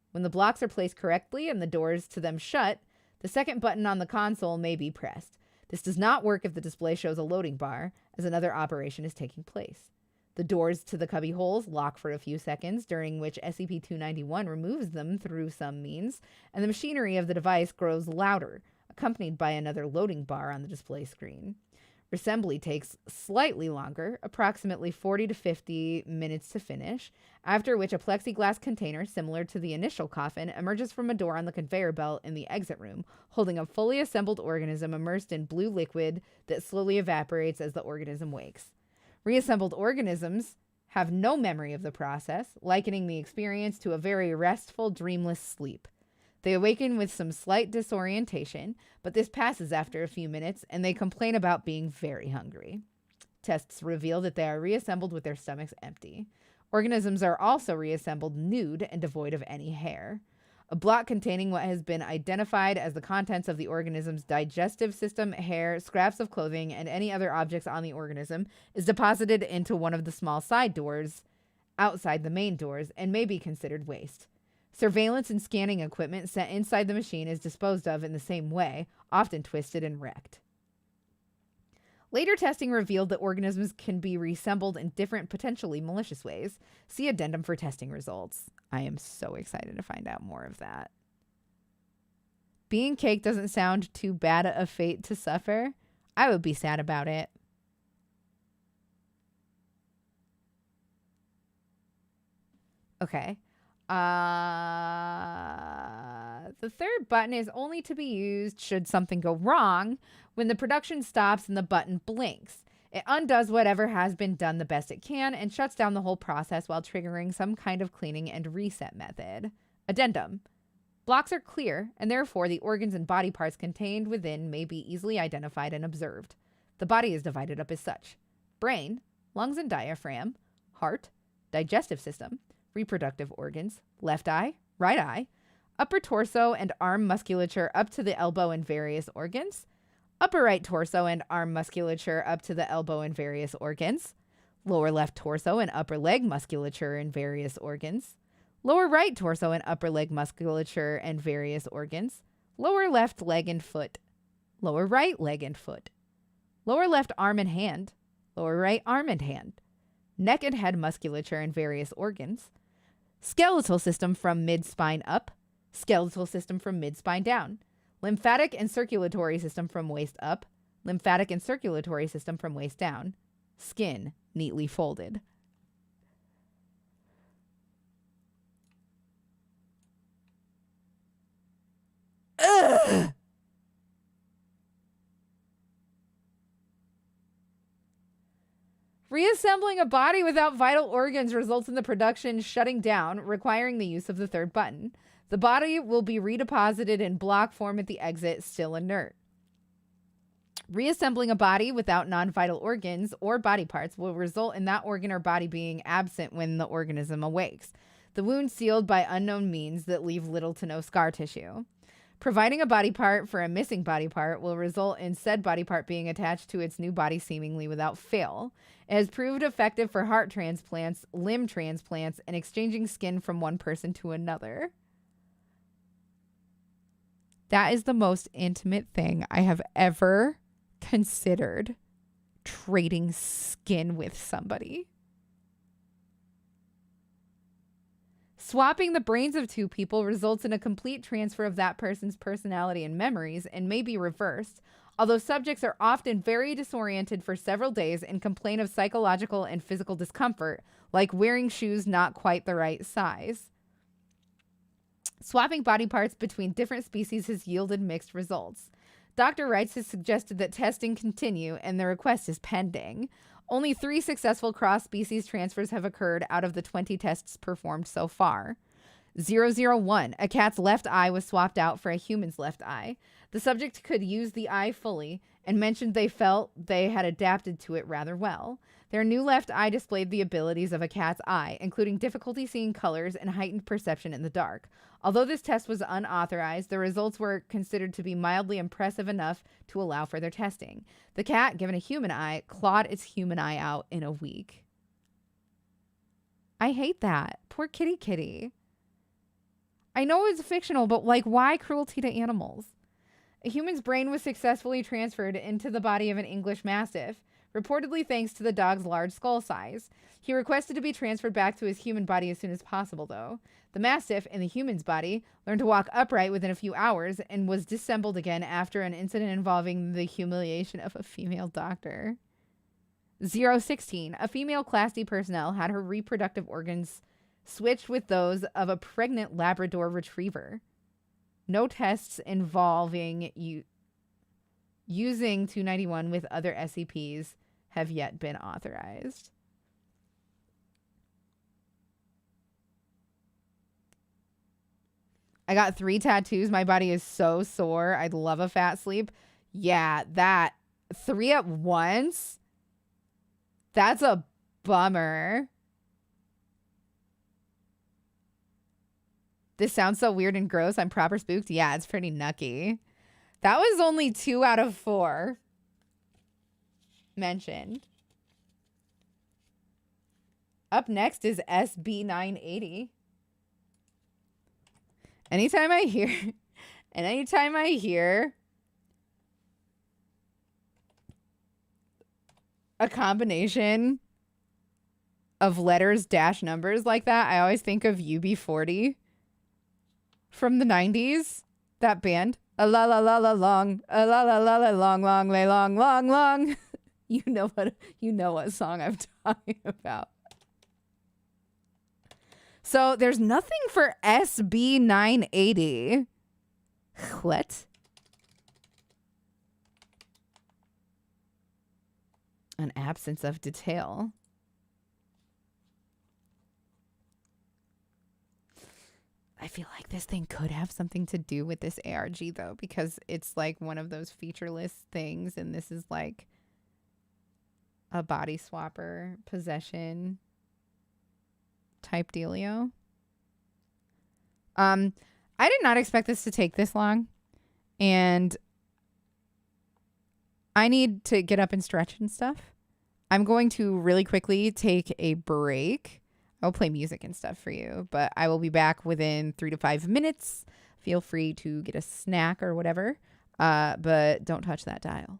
When the blocks are placed correctly and the doors to them shut, the second button on the console may be pressed. This does not work if the display shows a loading bar, as another operation is taking place. The doors to the cubby holes lock for a few seconds, during which SCP-291 removes them through some means, and the machinery of the device grows louder, accompanied by another loading bar on the display screen. Reassembly takes slightly longer, approximately 40 to 50 minutes to finish, after which a plexiglass container similar to the initial coffin emerges from a door on the conveyor belt in the exit room, holding a fully assembled organism immersed in blue liquid that slowly evaporates as the organism wakes. Reassembled organisms have no memory of the process, likening the experience to a very restful, dreamless sleep. They awaken with some slight disorientation, but this passes after a few minutes, and they complain about being very hungry. Tests reveal that they are reassembled with their stomachs empty. Organisms are also reassembled nude and devoid of any hair. A block containing what has been identified as the contents of the organism's digestive system, hair, scraps of clothing, and any other objects on the organism is deposited into one of the small side doors outside the main doors and may be considered waste. Surveillance and scanning equipment set inside the machine is disposed of in the same way, often twisted and wrecked. Later testing revealed that organisms can be reassembled in different, potentially malicious ways. See addendum for testing results. I am so excited to find out more of that. Being cake doesn't sound too bad a fate to suffer. I would be sad about it. Okay. The third button is only to be used should something go wrong when the production stops and the button blinks. It undoes whatever has been done the best it can and shuts down the whole process while triggering some kind of cleaning and reset method. Addendum. Blocks are clear, and therefore the organs and body parts contained within may be easily identified and observed. The body is divided up as such: brain, lungs and diaphragm, heart, digestive system, reproductive organs, left eye, right eye, upper torso and arm musculature up to the elbow and various organs, upper right torso and arm musculature up to the elbow and various organs, lower left torso and upper leg musculature and various organs, lower right torso and upper leg musculature and various organs, lower left leg and foot, lower right leg and foot, lower left arm and hand, lower right arm and hand, neck and head musculature and various organs, skeletal system from mid-spine up, skeletal system from mid-spine down, lymphatic and circulatory system from waist up, lymphatic and circulatory system from waist down, skin neatly folded. Ugh! Reassembling a body without vital organs results in the production shutting down, requiring the use of the third button. The body will be redeposited in block form at the exit, still inert. Reassembling a body without non-vital organs or body parts will result in that organ or body being absent when the organism awakes. The wound sealed by unknown means that leave little to no scar tissue. Providing a body part for a missing body part will result in said body part being attached to its new body seemingly without fail. It has proved effective for heart transplants, limb transplants, and exchanging skin from one person to another. That is the most intimate thing I have ever considered, trading skin with somebody. Swapping the brains of two people results in a complete transfer of that person's personality and memories and may be reversed, although subjects are often very disoriented for several days and complain of psychological and physical discomfort, like wearing shoes not quite the right size. Swapping body parts between different species has yielded mixed results. Dr. Wrights has suggested that testing continue, and the request is pending. Only 3 successful cross-species transfers have occurred out of the 20 tests performed so far. 001, a cat's left eye was swapped out for a human's left eye. The subject could use the eye fully and mentioned they felt they had adapted to it rather well. Their new left eye displayed the abilities of a cat's eye, including difficulty seeing colors and heightened perception in the dark. Although this test was unauthorized, the results were considered to be mildly impressive enough to allow further testing. The cat, given a human eye, clawed its human eye out in a week. I hate that. Poor kitty kitty. I know it's fictional, but why cruelty to animals? A human's brain was successfully transferred into the body of an English Mastiff, reportedly thanks to the dog's large skull size. He requested to be transferred back to his human body as soon as possible, though. The Mastiff, in the human's body, learned to walk upright within a few hours and was disassembled again after an incident involving the humiliation of a female doctor. 016. A female Class D personnel had her reproductive organs switched with those of a pregnant Labrador retriever. No tests involving using 291 with other SCPs have yet been authorized. I got 3 tattoos. My body is so sore. I'd love a fat sleep. Yeah, that 3 at once. That's a bummer. This sounds so weird and gross. I'm proper spooked. Yeah, it's pretty nucky. That was only 2 out of 4 mentioned. Up next is SB980. Anytime I hear a combination of letters dash numbers like that, I always think of UB40 from the 90s. That band. A la la la la long. A la la la la long long lay long long long. You know what song I'm talking about. So there's nothing for SB980. What? An absence of detail. I feel like this thing could have something to do with this ARG though, because it's like one of those featureless things, and this is like a body swapper possession type dealio. I did not expect this to take this long, and I need to get up and stretch and stuff. I'm going to really quickly take a break. I'll play music and stuff for you, but I will be back within 3 to 5 minutes. Feel free to get a snack or whatever, but don't touch that dial.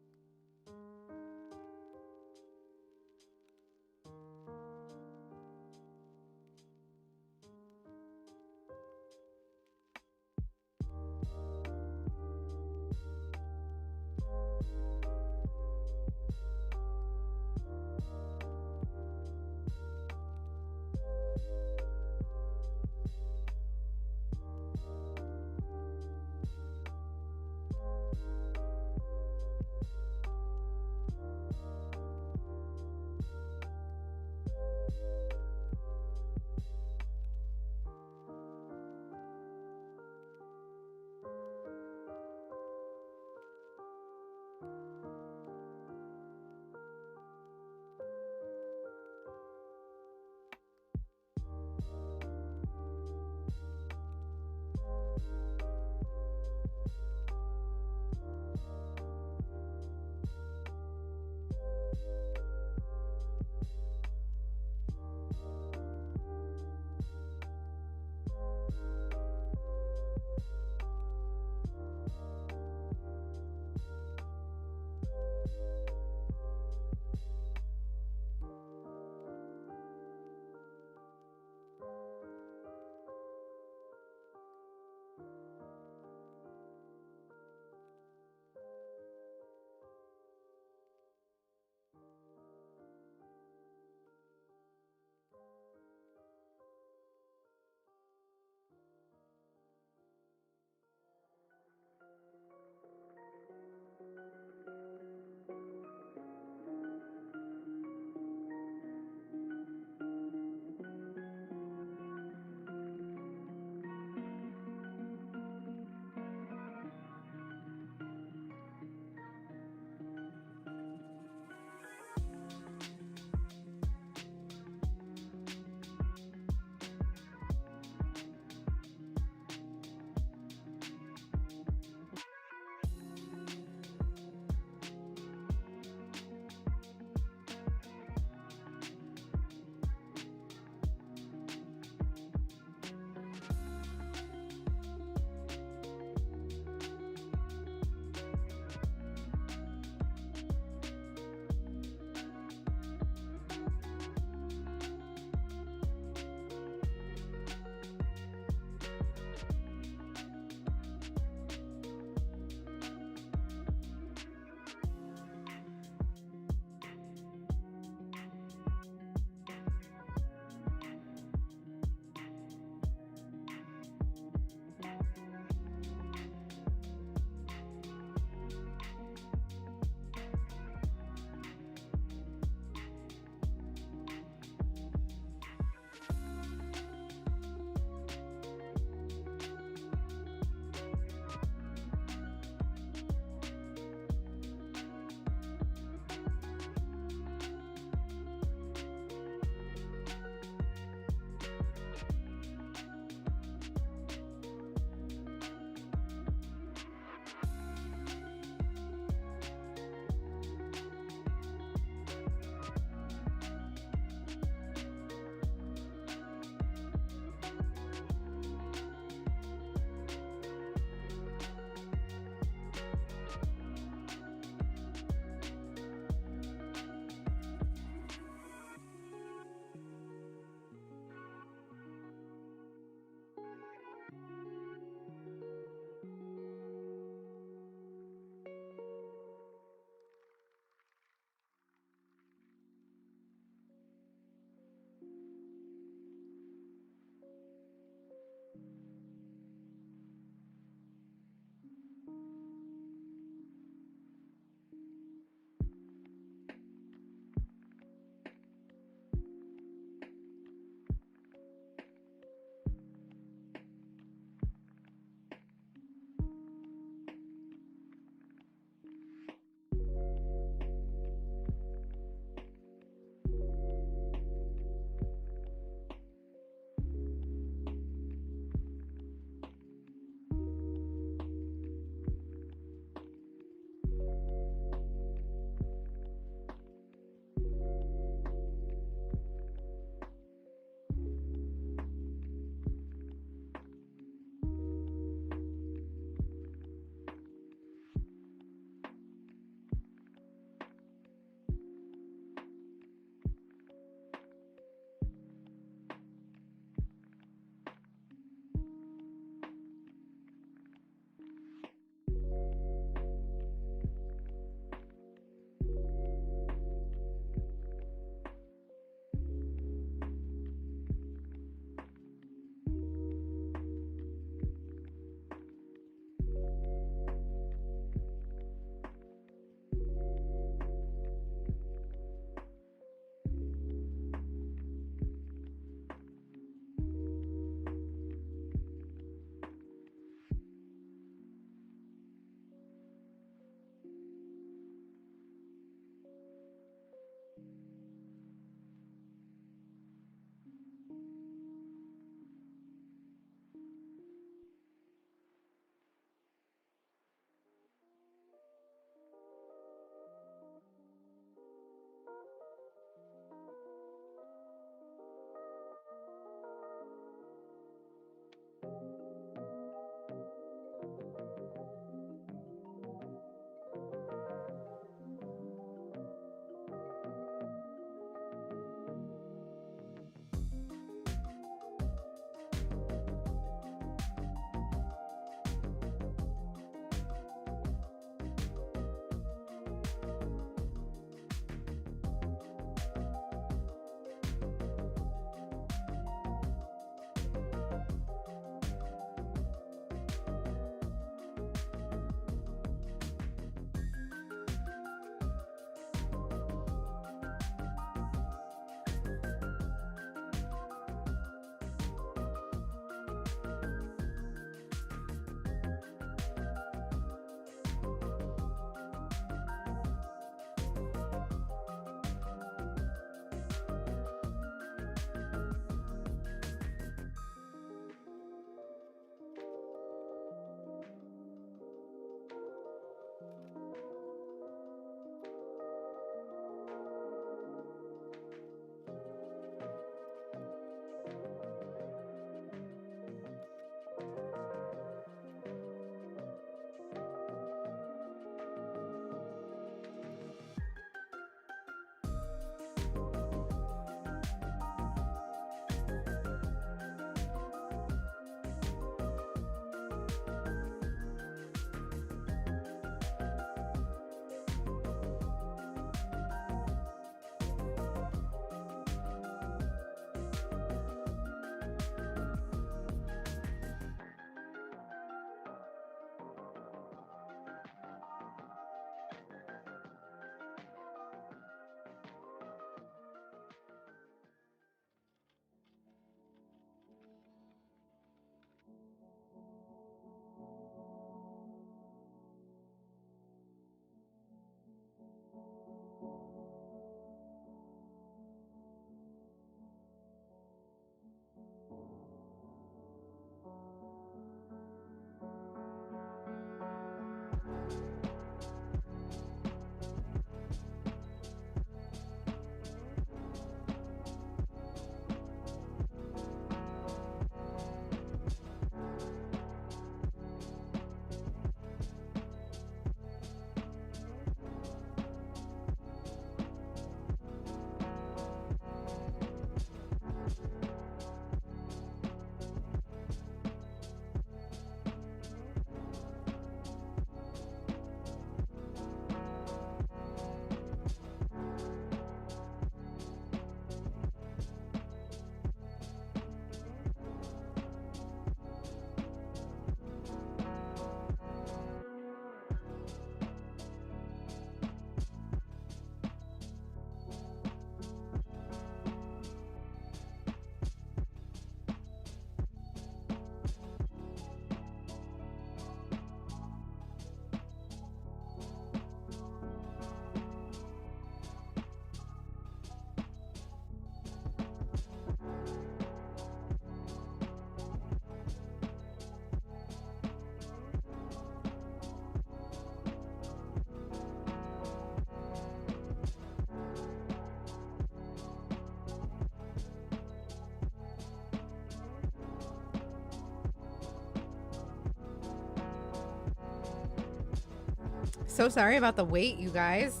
so sorry about the wait, you guys.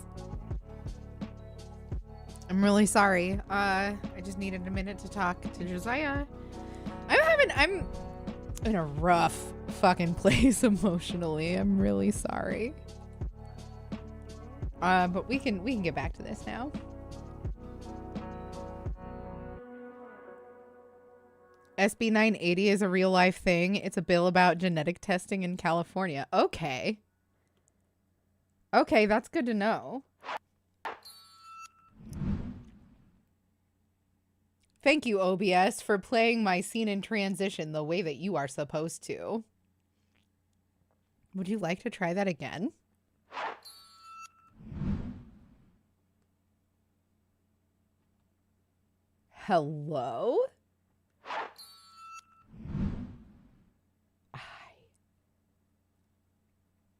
I'm really sorry. I just needed a minute to talk to Josiah. I'm in a rough fucking place emotionally. I'm really sorry. But we can get back to this now. SB 980 is a real life thing. It's a bill about genetic testing in California. Okay. Okay, that's good to know. Thank you, OBS, for playing my scene in transition the way that you are supposed to. Would you like to try that again? Hello? I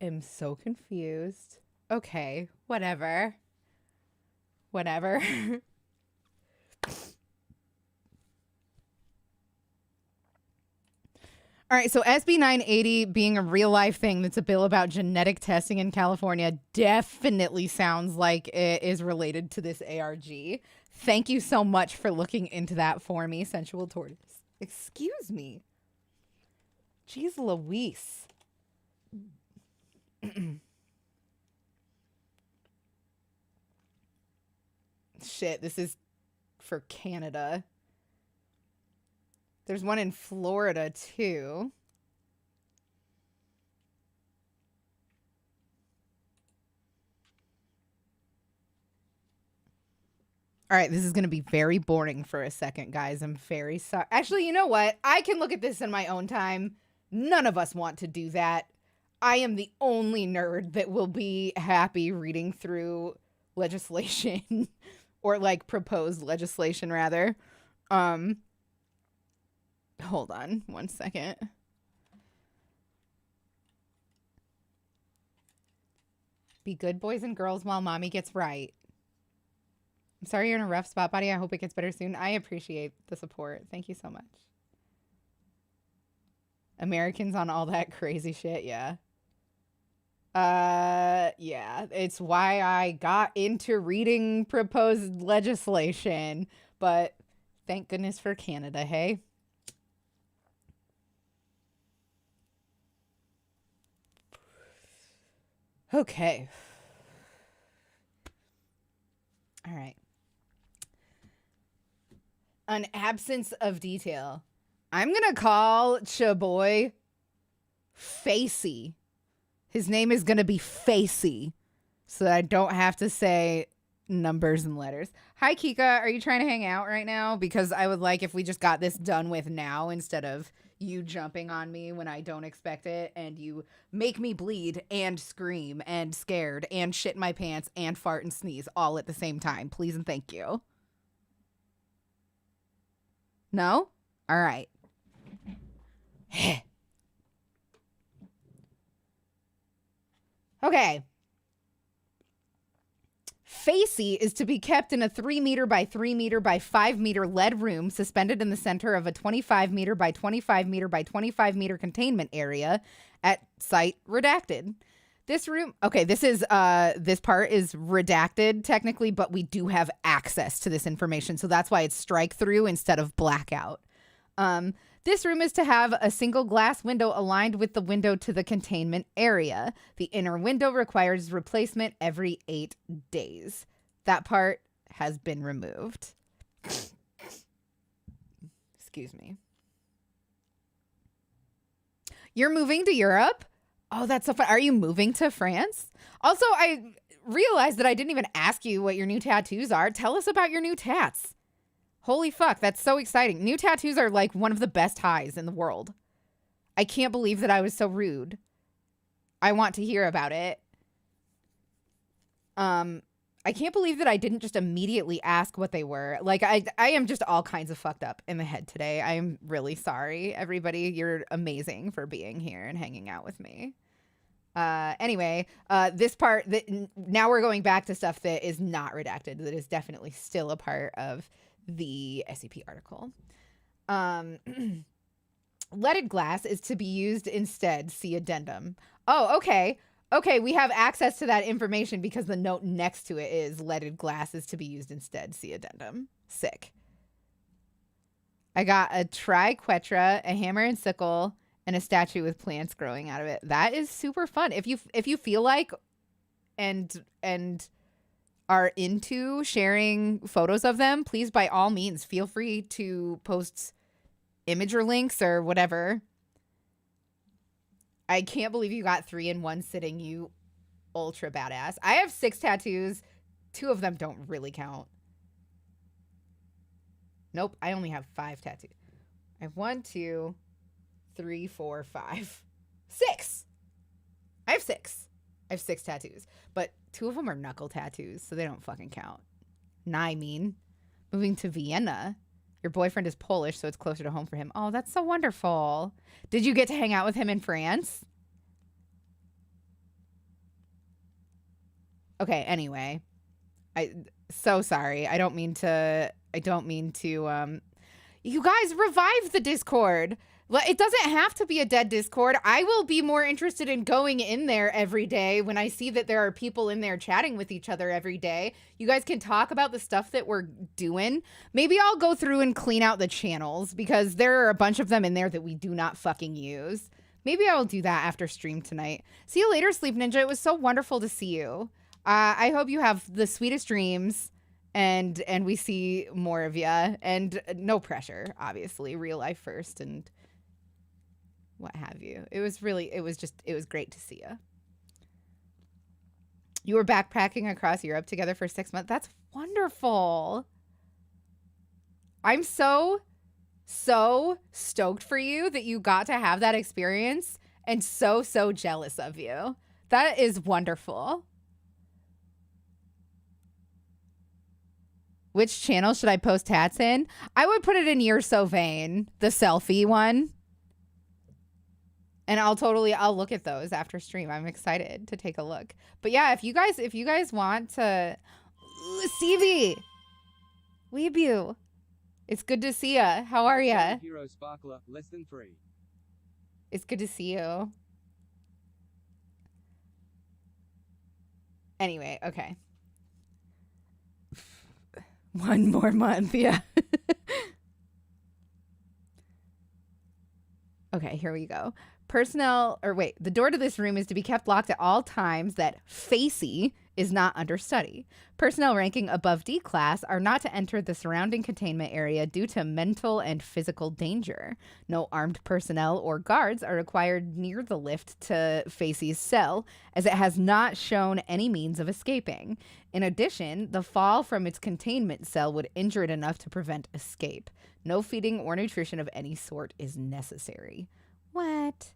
am so confused. Okay, whatever. Whatever. All right, so SB 980 being a real life thing that's a bill about genetic testing in California definitely sounds like it is related to this ARG. Thank you so much for looking into that for me, Sensual Tortoise. Excuse me. Jeez Louise. Shit, this is for Canada. There's one in Florida, too. All right, this is going to be very boring for a second, guys. I'm very sorry. Actually, you know what? I can look at this in my own time. None of us want to do that. I am the only nerd that will be happy reading through legislation or like proposed legislation, rather. Hold on 1 second. Be good boys and girls while mommy gets right. I'm sorry you're in a rough spot, buddy. I hope it gets better soon. I appreciate the support. Thank you so much. Americans on all that crazy shit, yeah. Yeah. It's why I got into reading proposed legislation. But thank goodness for Canada, hey? Okay. All right. An absence of detail. I'm going to call Chaboy Facey. His name is going to be Facey, so that I don't have to say numbers and letters. Hi, Kika. Are you trying to hang out right now? Because I would like if we just got this done with now instead of you jumping on me when I don't expect it and you make me bleed and scream and scared and shit my pants and fart and sneeze all at the same time. Please and thank you. No? All right. Okay. Facey is to be kept in a 3 meter by 3 meter by 5 meter lead room suspended in the center of a 25 meter by 25 meter by 25 meter containment area at site redacted. This room, okay, this part is redacted technically, but we do have access to this information. So that's why it's strike through instead of blackout. This room is to have a single glass window aligned with the window to the containment area. The inner window requires replacement every 8 days. That part has been removed. Excuse me. You're moving to Europe? Oh, that's so fun. Are you moving to France? Also, I realized that I didn't even ask you what your new tattoos are. Tell us about your new tats. Holy fuck, that's so exciting. New tattoos are like one of the best highs in the world. I can't believe that I was so rude. I want to hear about it. I can't believe that I didn't just immediately ask what they were. Like, I am just all kinds of fucked up in the head today. I am really sorry, everybody. You're amazing for being here and hanging out with me. Anyway, this part, now we're going back to stuff that is not redacted, that is definitely still a part of the SCP article. Leaded glass is to be used instead. See addendum. Oh, okay. Okay, we have access to that information because the note next to it is leaded glass is to be used instead. See addendum. Sick. I got a triquetra, a hammer and sickle, and a statue with plants growing out of it. That is super fun. If you feel like and are into sharing photos of them, please by all means feel free to post image or links or whatever. I can't believe you got 3 in one sitting, you ultra badass. I have 6 tattoos. 2 of them don't really count. Nope, I only have 5 tattoos. I have 1, 2, 3, 4, 5, 6. I have 6. I have 6 tattoos, but 2 of them are knuckle tattoos, so they don't fucking count. I mean, moving to Vienna. Your boyfriend is Polish, so it's closer to home for him. Oh, that's so wonderful. Did you get to hang out with him in France? Okay, anyway. So sorry. I don't mean to you guys revive the Discord. It doesn't have to be a dead Discord. I will be more interested in going in there every day when I see that there are people in there chatting with each other every day. You guys can talk about the stuff that we're doing. Maybe I'll go through and clean out the channels because there are a bunch of them in there that we do not fucking use. Maybe I will do that after stream tonight. See you later, Sleep Ninja. It was so wonderful to see you. I hope you have the sweetest dreams and we see more of you. And no pressure, obviously. Real life first and what have you. It was great to see you. You were backpacking across Europe together for 6 months. That's wonderful. I'm so stoked for you that you got to have that experience and so jealous of you. That is wonderful. Which channel should I post tats in? I would put it in You're So Vain, the selfie one. And I'll look at those after stream. I'm excited to take a look. But yeah, if you guys want to, CV, Weebu, it's good to see ya. How are ya? Hero Sparkler, less than 3. It's good to see you. Anyway, okay. 1 more month, yeah. Okay, here we go. The door to this room is to be kept locked at all times that Facey is not under study. Personnel ranking above D class are not to enter the surrounding containment area due to mental and physical danger. No armed personnel or guards are required near the lift to Facey's cell, as it has not shown any means of escaping. In addition, the fall from its containment cell would injure it enough to prevent escape. No feeding or nutrition of any sort is necessary. What?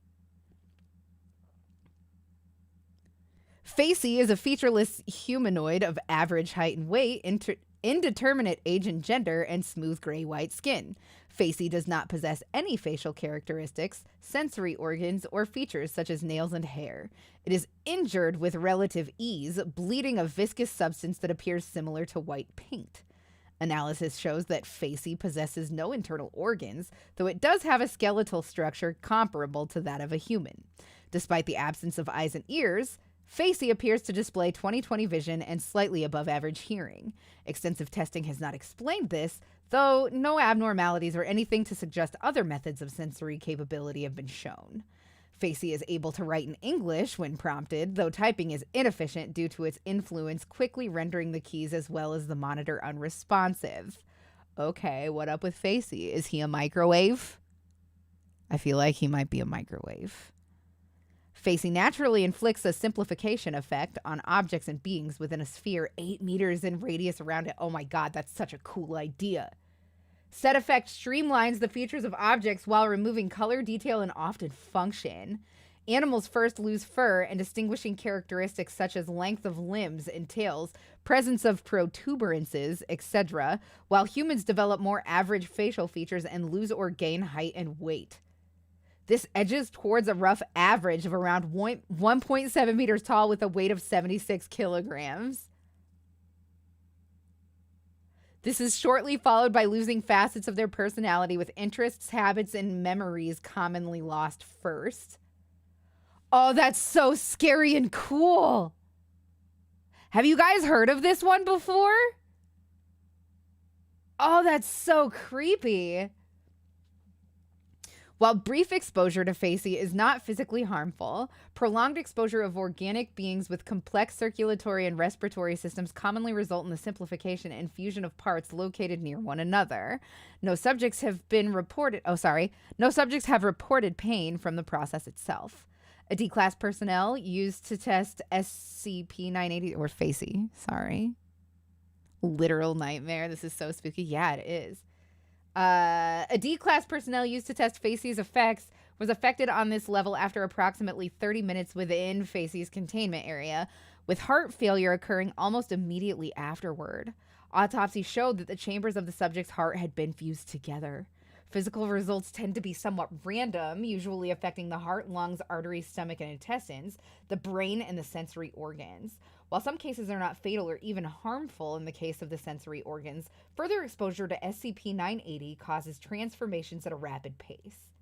Facey is a featureless humanoid of average height and weight, indeterminate age and gender, and smooth gray-white skin. Facey does not possess any facial characteristics, sensory organs, or features such as nails and hair. It is injured with relative ease, bleeding a viscous substance that appears similar to white paint. Analysis shows that Facey possesses no internal organs, though it does have a skeletal structure comparable to that of a human. Despite the absence of eyes and ears, Facey appears to display 20/20 vision and slightly above average hearing. Extensive testing has not explained this, though no abnormalities or anything to suggest other methods of sensory capability have been shown. Facey is able to write in English when prompted, though typing is inefficient due to its influence quickly rendering the keys as well as the monitor unresponsive. Okay, what up with Facey? Is he a microwave? I feel like he might be a microwave. Facey naturally inflicts a simplification effect on objects and beings within a sphere 8 meters in radius around it. Oh my god, that's such a cool idea. Said effect streamlines the features of objects while removing color, detail, and often function. Animals first lose fur and distinguishing characteristics such as length of limbs and tails, presence of protuberances, etc., while humans develop more average facial features and lose or gain height and weight. This edges towards a rough average of around 1.7 meters tall with a weight of 76 kilograms. This is shortly followed by losing facets of their personality with interests, habits, and memories commonly lost first. Oh, that's so scary and cool. Have you guys heard of this one before? Oh, that's so creepy. While brief exposure to Facey is not physically harmful, prolonged exposure of organic beings with complex circulatory and respiratory systems commonly result in the simplification and fusion of parts located near one another. No subjects have reported pain from the process itself. A D-class personnel used to test SCP-980 or Facey, literal nightmare. This is so spooky. Yeah, it is. A D-class personnel used to test Facey's effects was affected on this level after approximately 30 minutes within Facey's containment area, with heart failure occurring almost immediately afterward. Autopsy showed that the chambers of the subject's heart had been fused together. Physical results tend to be somewhat random, usually affecting the heart, lungs, arteries, stomach, and intestines, the brain, and the sensory organs. While some cases are not fatal or even harmful in the case of the sensory organs, further exposure to SCP-980 causes transformations at a rapid pace.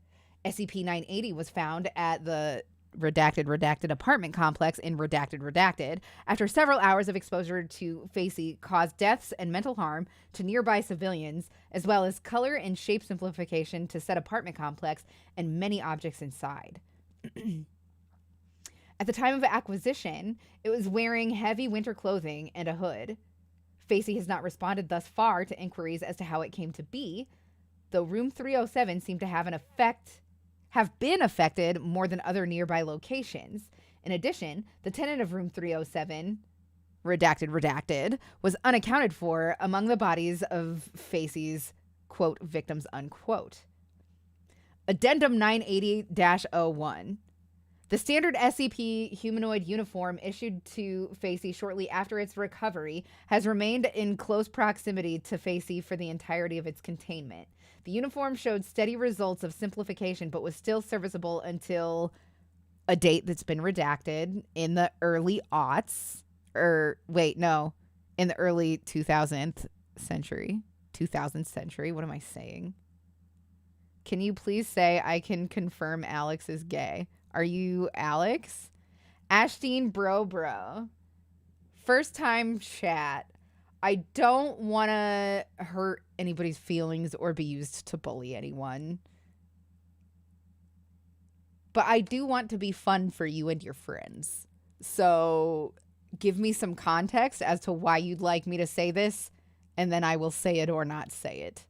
SCP-980 was found at the redacted apartment complex in redacted after several hours of exposure to Facey caused deaths and mental harm to nearby civilians, as well as color and shape simplification to said apartment complex and many objects inside. At the time of acquisition, it was wearing heavy winter clothing and a hood. Facey has not responded thus far to inquiries as to how it came to be, though Room 307 seemed to have been affected more than other nearby locations. In addition, the tenant of Room 307, redacted, was unaccounted for among the bodies of Facey's, quote, victims, unquote. Addendum 980-01. The standard SCP humanoid uniform issued to Facey shortly after its recovery has remained in close proximity to Facey for the entirety of its containment. The uniform showed steady results of simplification, but was still serviceable until a date that's been redacted in the early aughts. In the early 2000th century. 2000th century. What am I saying? Can you please say I can confirm Alex is gay? Are you Alex? Ashteen bro. First time chat. I don't want to hurt anybody's feelings or be used to bully anyone. But I do want to be fun for you and your friends. So give me some context as to why you'd like me to say this, and then I will say it or not say it.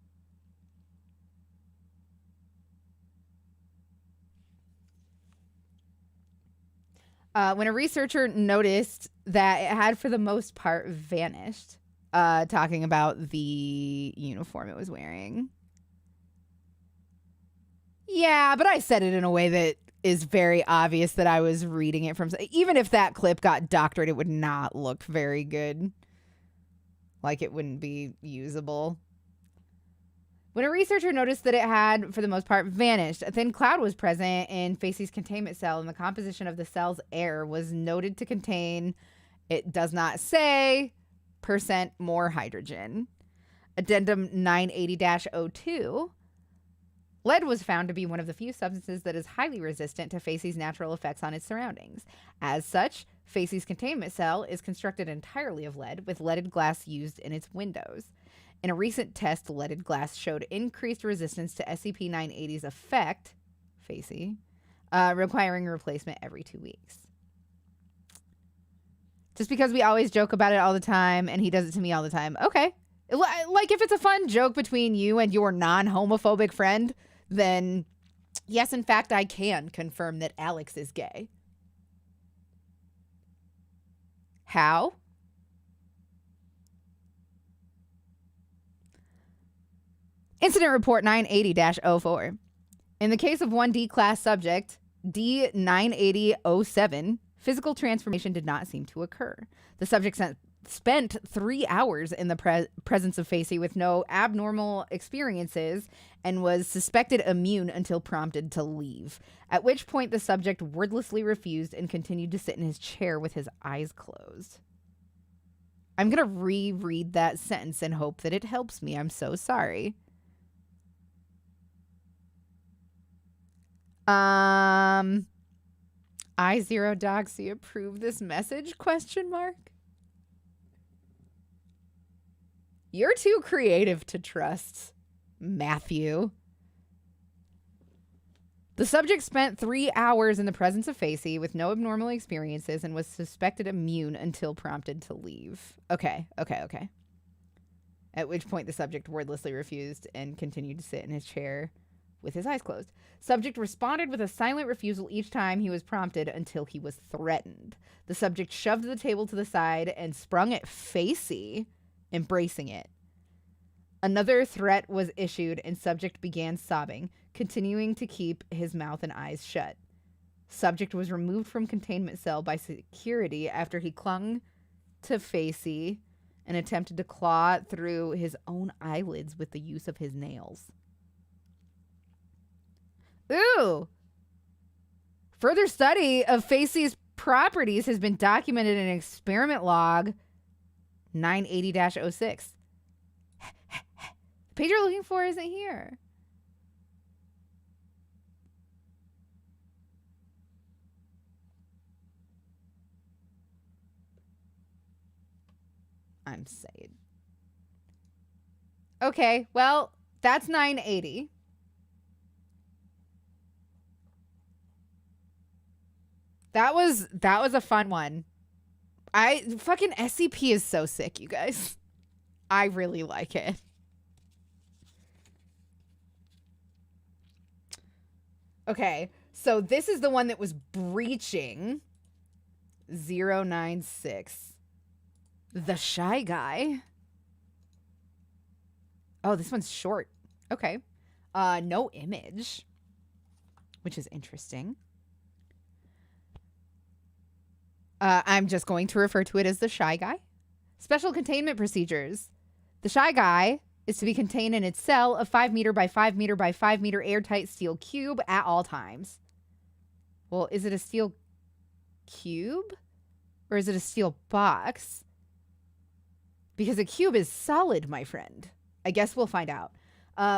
When a researcher noticed that it had, for the most part, vanished, talking about the uniform it was wearing. Yeah, but I said it in a way that is very obvious that I was reading it from... Even if that clip got doctored, it would not look very good. Like, it wouldn't be usable. When a researcher noticed that it had, for the most part, vanished, a thin cloud was present in Facey's containment cell, and the composition of the cell's air was noted to contain, it does not say, % more hydrogen. Addendum 980-02. Lead was found to be one of the few substances that is highly resistant to Facey's natural effects on its surroundings. As such, Facey's containment cell is constructed entirely of lead, with leaded glass used in its windows. In a recent test, leaded glass showed increased resistance to SCP-980's effect, Facey, requiring replacement every 2 weeks. Just because we always joke about it all the time, and he does it to me all the time. Okay. Like, if it's a fun joke between you and your non-homophobic friend, then yes, in fact, I can confirm that Alex is gay. How? Incident Report 980-04. In the case of one D-class subject, D980-07, physical transformation did not seem to occur. The subject spent 3 hours in the presence of Facey with no abnormal experiences and was suspected immune until prompted to leave, at which point the subject wordlessly refused and continued to sit in his chair with his eyes closed. I'm going to reread that sentence and hope that it helps me. I'm so sorry. I Zero Doxy approve this message? Question mark. You're too creative to trust, Matthew. The subject spent 3 hours in the presence of Facey with no abnormal experiences and was suspected immune until prompted to leave. Okay. At which point the subject wordlessly refused and continued to sit in his chair with his eyes closed. Subject responded with a silent refusal each time he was prompted until he was threatened. The subject shoved the table to the side and sprung at Facey, embracing it. Another threat was issued and subject began sobbing, continuing to keep his mouth and eyes shut. Subject was removed from containment cell by security after he clung to Facey and attempted to claw through his own eyelids with the use of his nails. Ooh! Further study of Facey's properties has been documented in experiment log 980-06. The page you're looking for isn't here. I'm saying. Okay, well, that's 980. That was a fun one. Fucking SCP is so sick, you guys. I really like it. Okay, so this is the one that was breaching 096. The Shy Guy. Oh, this one's short. Okay. No image, which is interesting. I'm just going to refer to it as the Shy Guy. Special containment procedures. The Shy Guy is to be contained in its cell of 5 meter by 5 meter by 5 meter airtight steel cube at all times. Well, is it a steel cube or is it a steel box? Because a cube is solid, my friend. I guess we'll find out.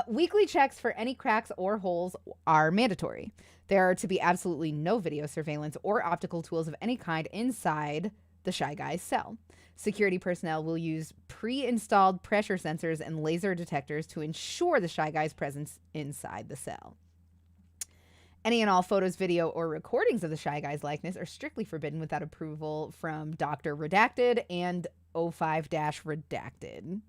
Weekly checks for any cracks or holes are mandatory. There are to be absolutely no video surveillance or optical tools of any kind inside the Shy Guy's cell. Security personnel will use pre-installed pressure sensors and laser detectors to ensure the Shy Guy's presence inside the cell. Any and all photos, video, or recordings of the Shy Guy's likeness are strictly forbidden without approval from Dr. Redacted and 05-Redacted.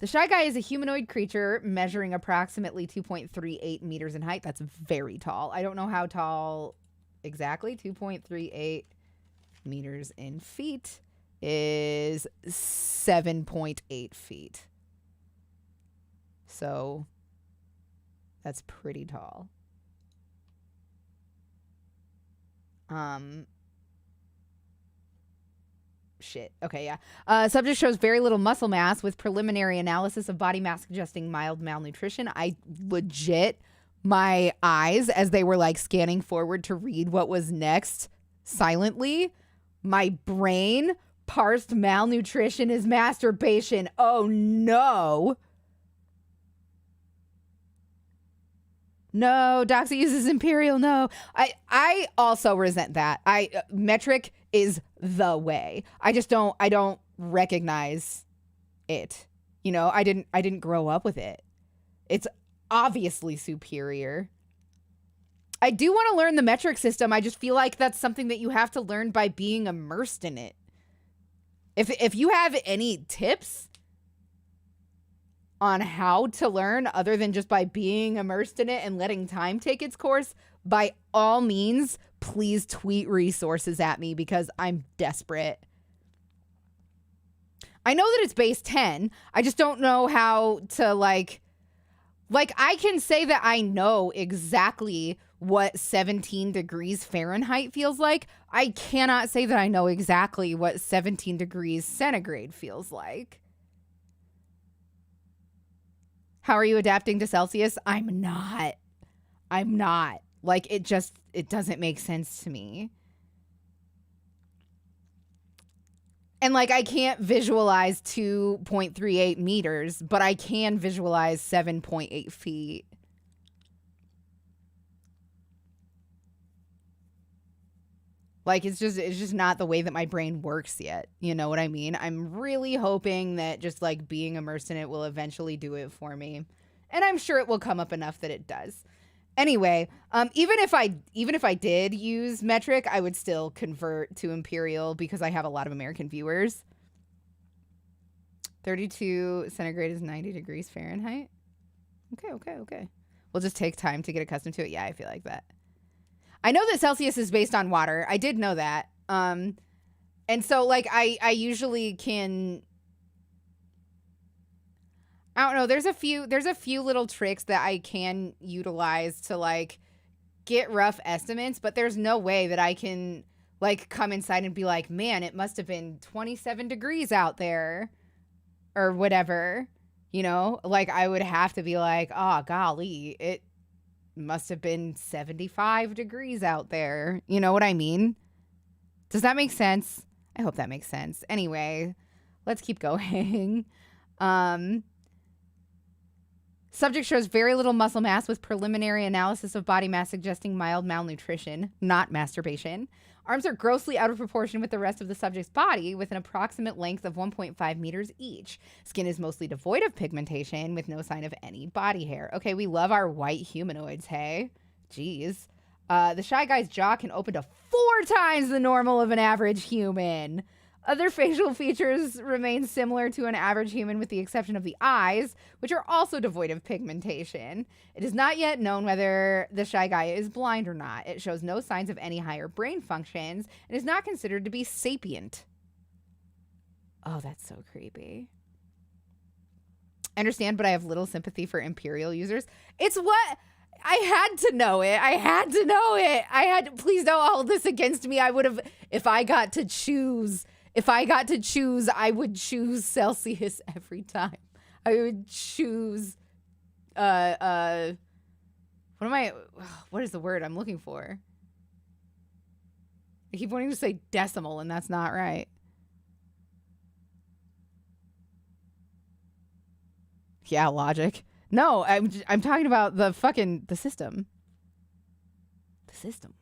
The Shy Guy is a humanoid creature measuring approximately 2.38 meters in height. That's very tall. I don't know how tall exactly. 2.38 meters in feet is 7.8 feet. So that's pretty tall. Shit. Okay, yeah. Subject shows very little muscle mass with preliminary analysis of body mass suggesting mild malnutrition. I legit, my eyes, as they were like scanning forward to read what was next silently, my brain parsed malnutrition is masturbation. Oh no. No, Doxy uses Imperial. No, I also resent that. Metric is the way. I don't recognize it. You know, I didn't grow up with it. It's obviously superior. I do want to learn the metric system. I just feel like that's something that you have to learn by being immersed in it. If you have any tips on how to learn other than just by being immersed in it and letting time take its course, by all means, please tweet resources at me because I'm desperate. I know that it's base 10. I just don't know how to like I can say that I know exactly what 17 degrees Fahrenheit feels like. I cannot say that I know exactly what 17 degrees centigrade feels like. How are you adapting to Celsius? I'm not. Like, it doesn't make sense to me. And, like, I can't visualize 2.38 meters, but I can visualize 7.8 feet. Like, it's just not the way that my brain works yet. You know what I mean? I'm really hoping that just like being immersed in it will eventually do it for me. And I'm sure it will come up enough that it does. Anyway, even if I did use metric, I would still convert to imperial because I have a lot of American viewers. 32 centigrade is 90 degrees Fahrenheit. Okay. We'll just take time to get accustomed to it. Yeah, I feel like that. I know that Celsius is based on water. I did know that. And so like I usually can, I don't know, there's a few little tricks that I can utilize to like get rough estimates, but there's no way that I can like come inside and be like, man, it must have been 27 degrees out there or whatever, you know? Like I would have to be like, oh golly, it must have been 75 degrees out there. You know what I mean? Does that make sense? I hope that makes sense. Anyway, let's keep going. Subject shows very little muscle mass with preliminary analysis of body mass suggesting mild malnutrition, not masturbation. Arms are grossly out of proportion with the rest of the subject's body with an approximate length of 1.5 meters each. Skin is mostly devoid of pigmentation with no sign of any body hair. Okay, we love our white humanoids, hey? Jeez. The shy guy's jaw can open to 4 times the normal of an average human. Other facial features remain similar to an average human with the exception of the eyes, which are also devoid of pigmentation. It is not yet known whether the shy guy is blind or not. It shows no signs of any higher brain functions and is not considered to be sapient. Oh, that's so creepy. I understand, but I have little sympathy for Imperial users. It's what... I had to know it. Please don't hold this against me. I would have... If I got to choose, I would choose Celsius every time. I would choose, what is the word I'm looking for? I keep wanting to say decimal, and that's not right. Yeah, logic. No, I'm talking about the system. The system.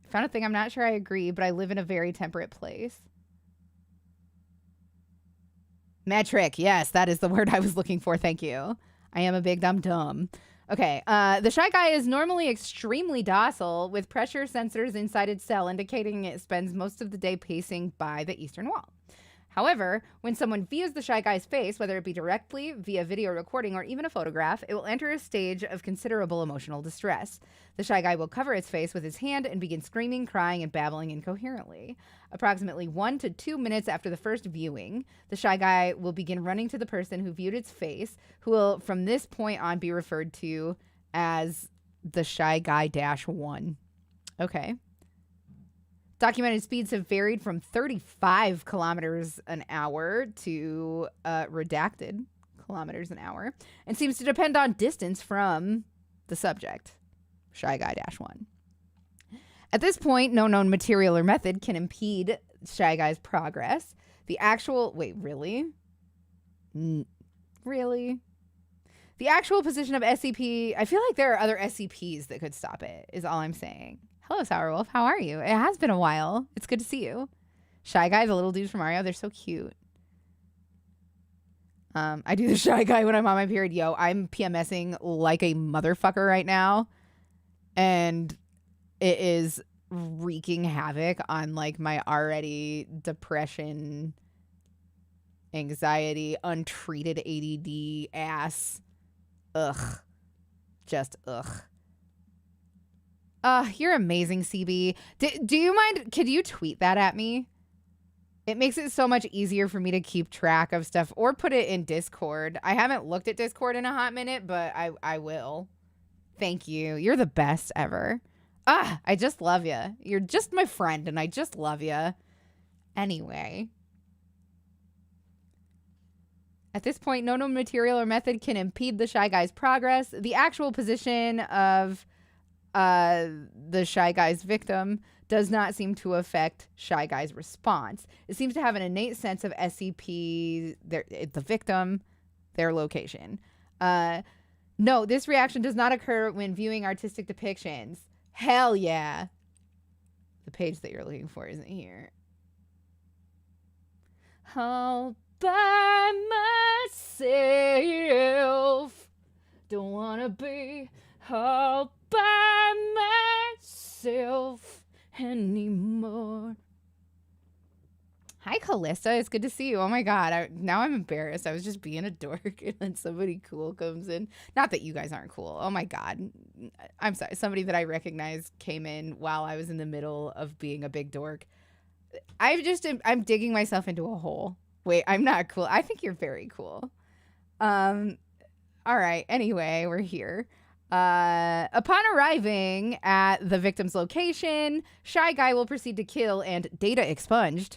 I found a thing. I'm not sure I agree, but I live in a very temperate place. Metric. Yes, that is the word I was looking for. Thank you. I am a big dumb. Okay. The shy guy is normally extremely docile with pressure sensors inside its cell indicating it spends most of the day pacing by the eastern wall. However, when someone views the shy guy's face, whether it be directly, via video recording, or even a photograph, it will enter a stage of considerable emotional distress. The shy guy will cover its face with his hand and begin screaming, crying, and babbling incoherently. Approximately 1 to 2 minutes after the first viewing, the shy guy will begin running to the person who viewed its face, who will from this point on be referred to as the shy guy -1. Okay. Documented speeds have varied from 35 kilometers an hour to redacted kilometers an hour and seems to depend on distance from the subject. Shy guy -1. At this point, no known material or method can impede shy guy's progress. The actual... Wait, really? Really? The actual position of SCP... I feel like there are other SCPs that could stop it, is all I'm saying. Hello, Sourwolf. How are you? It has been a while. It's good to see you. Shy Guy, the little dudes from Mario, they're so cute. I do the Shy Guy when I'm on my period. Yo, I'm PMSing like a motherfucker right now. And it is wreaking havoc on like my already depression, anxiety, untreated ADD ass. Ugh. Just ugh. You're amazing, CB. Do you mind? Could you tweet that at me? It makes it so much easier for me to keep track of stuff or put it in Discord. I haven't looked at Discord in a hot minute, but I will. Thank you. You're the best ever. I just love you. You're just my friend and I just love you. Anyway. At this point, no known material or method can impede the Shy Guy's progress. The actual position of the Shy Guy's victim does not seem to affect Shy Guy's response. It seems to have an innate sense of SCP, the victim, their location. No, this reaction does not occur when viewing artistic depictions. Hell yeah. the page that you're looking for isn't here. All by myself. Don't wanna be all by myself anymore. Hi, Callista. It's good to see you. Oh my god. Now I'm embarrassed. I was just being a dork and then somebody cool comes in. Not that you guys aren't cool. Oh my god. I'm sorry. Somebody that I recognize came in while I was in the middle of being a big dork. I'm digging myself into a hole. Wait, I'm not cool. I think you're very cool. All right. Anyway, we're here. Upon arriving at the victim's location, Shy Guy will proceed to kill and data expunged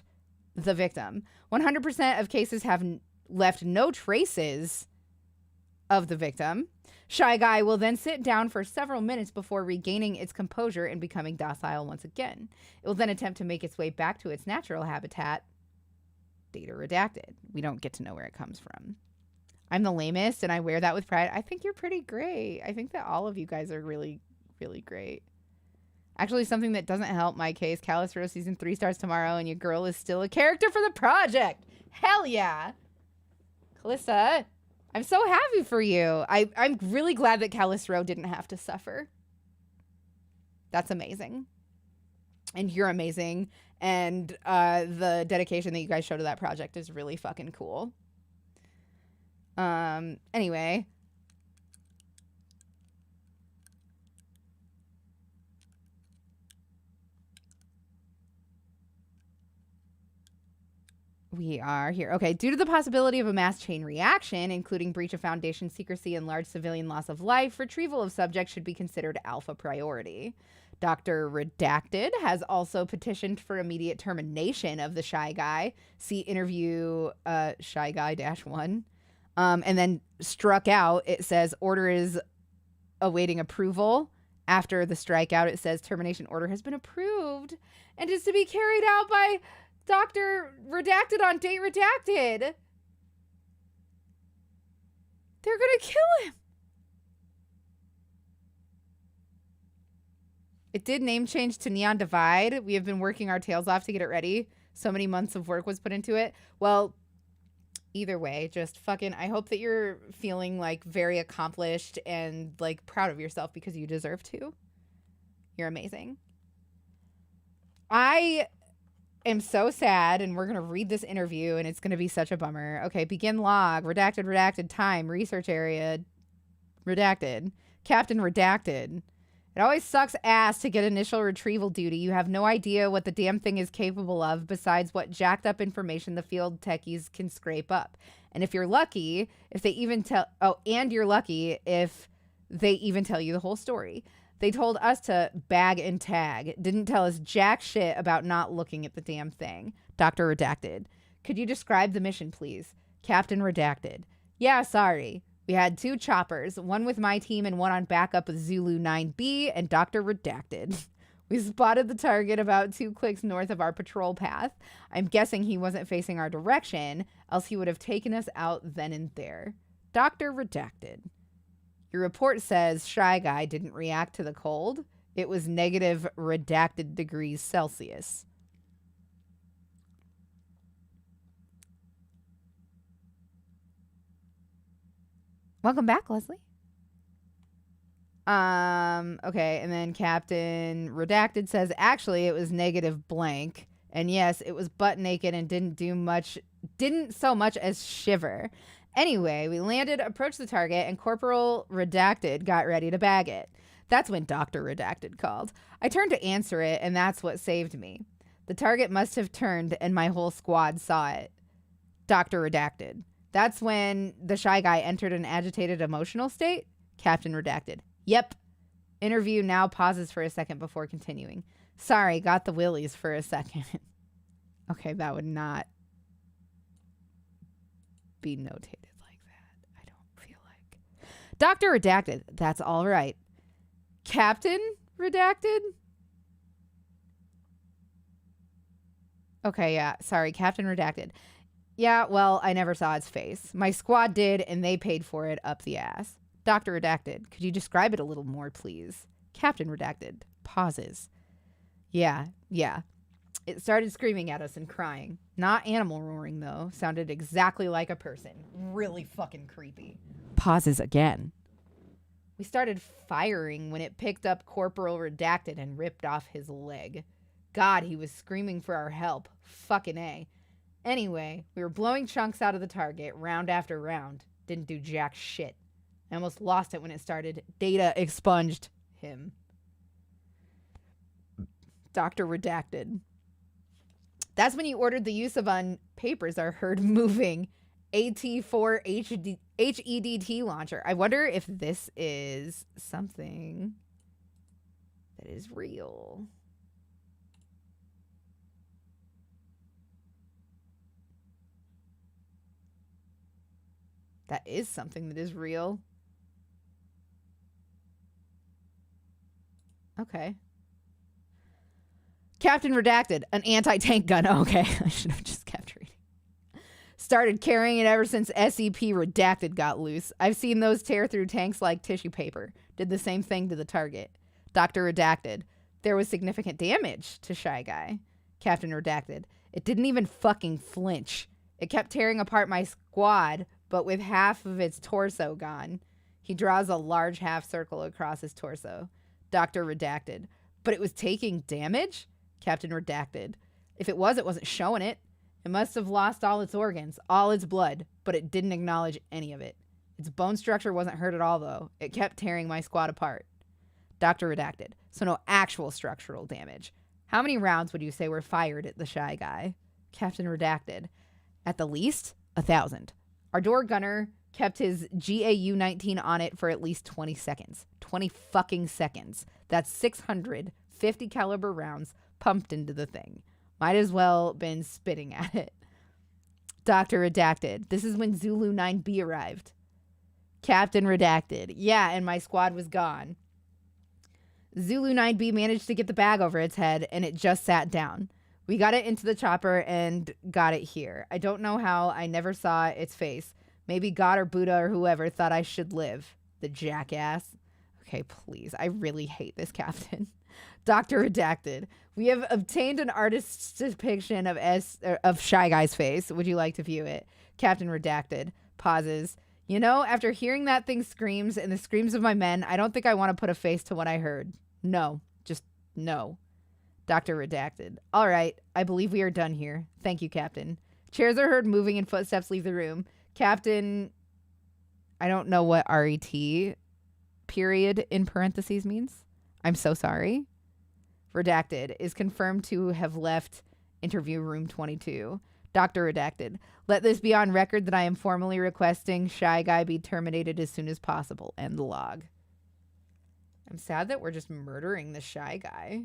the victim. 100% of cases have left no traces of the victim. Shy Guy will then sit down for several minutes before regaining its composure and becoming docile once again. It will then attempt to make its way back to its natural habitat. Data redacted. We don't get to know where it comes from. I'm the lamest and I wear that with pride. I think you're pretty great. I think that all of you guys are really, really great. Actually, something that doesn't help my case, Callus Rose season 3 starts tomorrow and your girl is still a character for the project. Hell yeah. Calista, I'm so happy for you. I'm really glad that Callus Rowe didn't have to suffer. That's amazing. And you're amazing. And the dedication that you guys show to that project is really fucking cool. Anyway. We are here. Okay. Due to the possibility of a mass chain reaction, including breach of Foundation secrecy and large civilian loss of life, retrieval of subjects should be considered alpha priority. Dr. Redacted has also petitioned for immediate termination of the Shy Guy. See interview Shy Guy-1. And then struck out, it says order is awaiting approval. After the strikeout, it says termination order has been approved and is to be carried out by Dr. Redacted on date redacted. They're gonna kill him. It did name change to Neon Divide. We have been working our tails off to get it ready. So many months of work was put into it. Well, either way, just fucking, I hope that you're feeling like very accomplished and like proud of yourself because you deserve to. You're amazing. I am so sad, and we're going to read this interview, and it's going to be such a bummer. Okay, begin log, redacted, time, research area, redacted, Captain Redacted. It always sucks ass to get initial retrieval duty. You have no idea what the damn thing is capable of besides what jacked up information the field techies can scrape up. And if you're lucky, if they even tell, and you're lucky if they even tell you the whole story. They told us to bag and tag. Didn't tell us jack shit about not looking at the damn thing. Dr. Redacted. Could you describe the mission, please? Captain Redacted. Yeah, sorry. We had 2 choppers, one with my team and one on backup with Zulu 9B and Dr. Redacted. We spotted the target about 2 clicks north of our patrol path. I'm guessing he wasn't facing our direction, else he would have taken us out then and there. Dr. Redacted. Your report says Shy Guy didn't react to the cold. It was negative redacted degrees Celsius. Welcome back, Leslie. Okay, and then Captain Redacted says, actually, it was negative blank. And yes, it was butt naked and didn't so much as shiver. Anyway, we landed, approached the target, and Corporal Redacted got ready to bag it. That's when Dr. Redacted called. I turned to answer it, and that's what saved me. The target must have turned, and my whole squad saw it. Dr. Redacted. That's when the Shy Guy entered an agitated emotional state? Captain Redacted. Yep. Interview now pauses for a second before continuing. Sorry, got the willies for a second. Okay, that would not be notated like that. I don't feel like. Dr. Redacted. That's all right. Captain Redacted? Okay, yeah. Sorry, Captain Redacted. Yeah, well, I never saw its face. My squad did, and they paid for it up the ass. Dr. Redacted. Could you describe it a little more, please? Captain Redacted. Pauses. Yeah. It started screaming at us and crying. Not animal roaring, though. Sounded exactly like a person. Really fucking creepy. Pauses again. We started firing when it picked up Corporal Redacted and ripped off his leg. God, he was screaming for our help. Fucking A. Anyway, we were blowing chunks out of the target, round after round. Didn't do jack shit. I almost lost it when it started. Data expunged him. Dr. Redacted. That's when you ordered the use of papers are heard moving AT4 HEDT launcher. I wonder if this is something that is real. That is something that is real. Okay. Captain Redacted, an anti-tank gun. Okay, I should have just kept reading. Started carrying it ever since SEP Redacted got loose. I've seen those tear through tanks like tissue paper. Did the same thing to the target. Dr. Redacted. There was significant damage to Shy Guy. Captain Redacted. It didn't even fucking flinch. It kept tearing apart my squad, but with half of its torso gone. He draws a large half circle across his torso. Dr. Redacted. But it was taking damage? Captain Redacted. If it was, it wasn't showing it. It must have lost all its organs, all its blood, but it didn't acknowledge any of it. Its bone structure wasn't hurt at all, though. It kept tearing my squad apart. Dr. Redacted. So no actual structural damage. How many rounds would you say were fired at the Shy Guy? Captain Redacted. At the least, 1,000. Our door gunner kept his GAU-19 on it for at least 20 seconds. 20 fucking seconds. That's 650 caliber rounds pumped into the thing. Might as well been spitting at it. Dr. Redacted. This is when Zulu 9B arrived. Captain Redacted. Yeah, and my squad was gone. Zulu 9B managed to get the bag over its head, and it just sat down. We got it into the chopper and got it here. I don't know how. I never saw its face. Maybe God or Buddha or whoever thought I should live. The jackass. Okay, please. I really hate this captain. Dr. Redacted. We have obtained an artist's depiction of Shy Guy's face. Would you like to view it? Captain Redacted. Pauses. You know, after hearing that thing screams and the screams of my men, I don't think I want to put a face to what I heard. No. Just no. Dr. Redacted. All right. I believe we are done here. Thank you, Captain. Chairs are heard moving and footsteps leave the room. Captain, I don't know what RET period in parentheses means. I'm so sorry. Redacted is confirmed to have left interview room 22. Dr. Redacted. Let this be on record that I am formally requesting Shy Guy be terminated as soon as possible. End the log. I'm sad that we're just murdering the Shy Guy.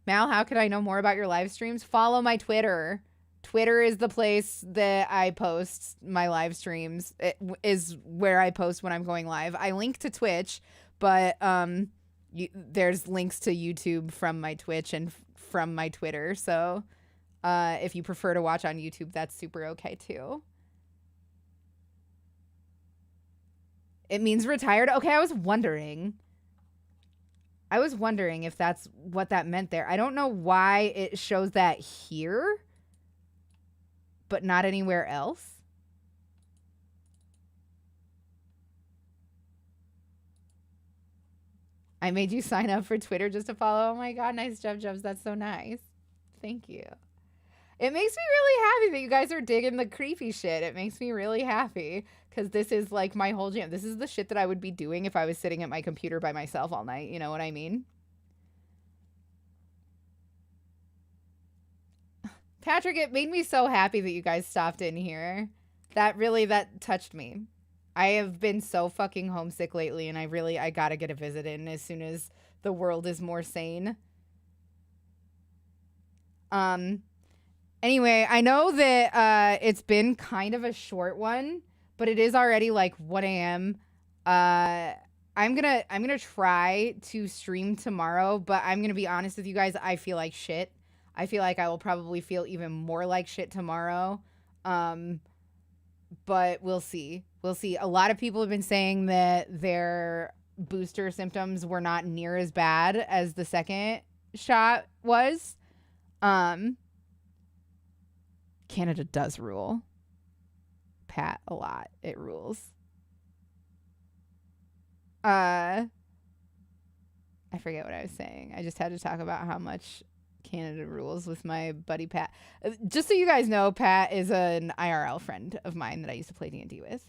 Mal, how could I know more about your live streams? Follow my Twitter. Twitter is the place that I post my live streams. It is where I post when I'm going live. I link to Twitch, but there's links to YouTube from my Twitch and from my Twitter. So if you prefer to watch on YouTube, that's super okay too. It means retired. Okay, I was wondering if that's what that meant there. I don't know why it shows that here, but not anywhere else. I made you sign up for Twitter just to follow. Oh my God, nice job, Jubs. That's so nice. Thank you. It makes me really happy that you guys are digging the creepy shit. It makes me really happy because this is like my whole jam. This is the shit that I would be doing if I was sitting at my computer by myself all night. You know what I mean? Patrick, it made me so happy that you guys stopped in here. That touched me. I have been so fucking homesick lately, and I gotta get a visit in as soon as the world is more sane. Anyway, I know that it's been kind of a short one, but it is already like 1 a.m. I'm gonna try to stream tomorrow, but I'm gonna be honest with you guys, I feel like shit. I feel like I will probably feel even more like shit tomorrow. But we'll see. We'll see. A lot of people have been saying that they're booster symptoms were not near as bad as the second shot was. Canada does rule. Pat, a lot. It rules. I forget what I was saying. I just had to talk about how much Canada rules with my buddy Pat. Just so you guys know, Pat is an IRL friend of mine that I used to play D&D with.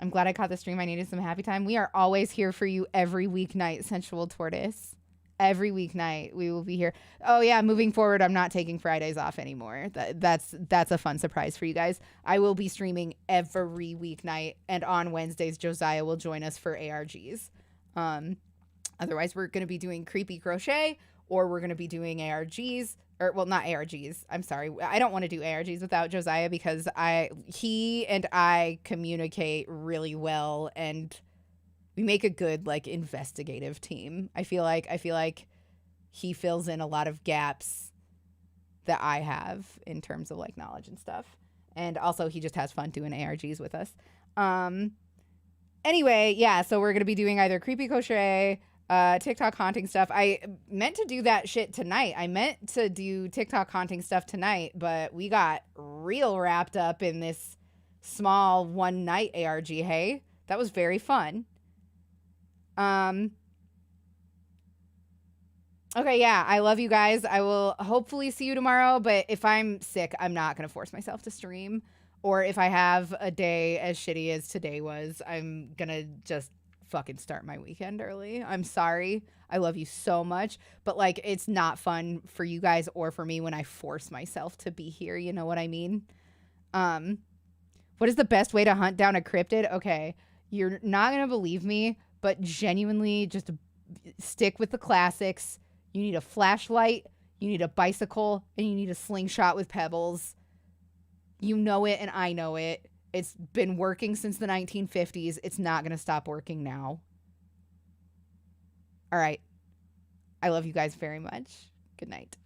I'm glad I caught the stream. I needed some happy time. We are always here for you every weeknight, Sensual Tortoise. Every weeknight we will be here. Oh yeah, moving forward, I'm not taking Fridays off anymore. That's a fun surprise for you guys. I will be streaming every weeknight, and on Wednesdays, Josiah will join us for ARGs. Otherwise, we're going to be doing Creepy Crochet, or we're going to be doing ARGs. Or, well, not ARGs. I'm sorry. I don't want to do ARGs without Josiah because he and I communicate really well, and we make a good, like, investigative team. I feel like he fills in a lot of gaps that I have in terms of, like, knowledge and stuff. And also, he just has fun doing ARGs with us. Anyway, yeah, so we're going to be doing either Creepy Crochet, TikTok haunting stuff. I meant to do that shit tonight. I meant to do TikTok haunting stuff tonight, but we got real wrapped up in this small one night ARG. Hey, that was very fun. Okay, yeah, I love you guys. I will hopefully see you tomorrow, but if I'm sick, I'm not going to force myself to stream. Or if I have a day as shitty as today was, I'm going to just fucking start my weekend early. I'm sorry. I love you so much, but like it's not fun for you guys or for me when I force myself to be here, you know what I mean? What is the best way to hunt down a cryptid? Okay, you're not going to believe me, but genuinely just stick with the classics. You need a flashlight, you need a bicycle, and you need a slingshot with pebbles. You know it and I know it. It's been working since the 1950s. It's not going to stop working now. All right. I love you guys very much. Good night.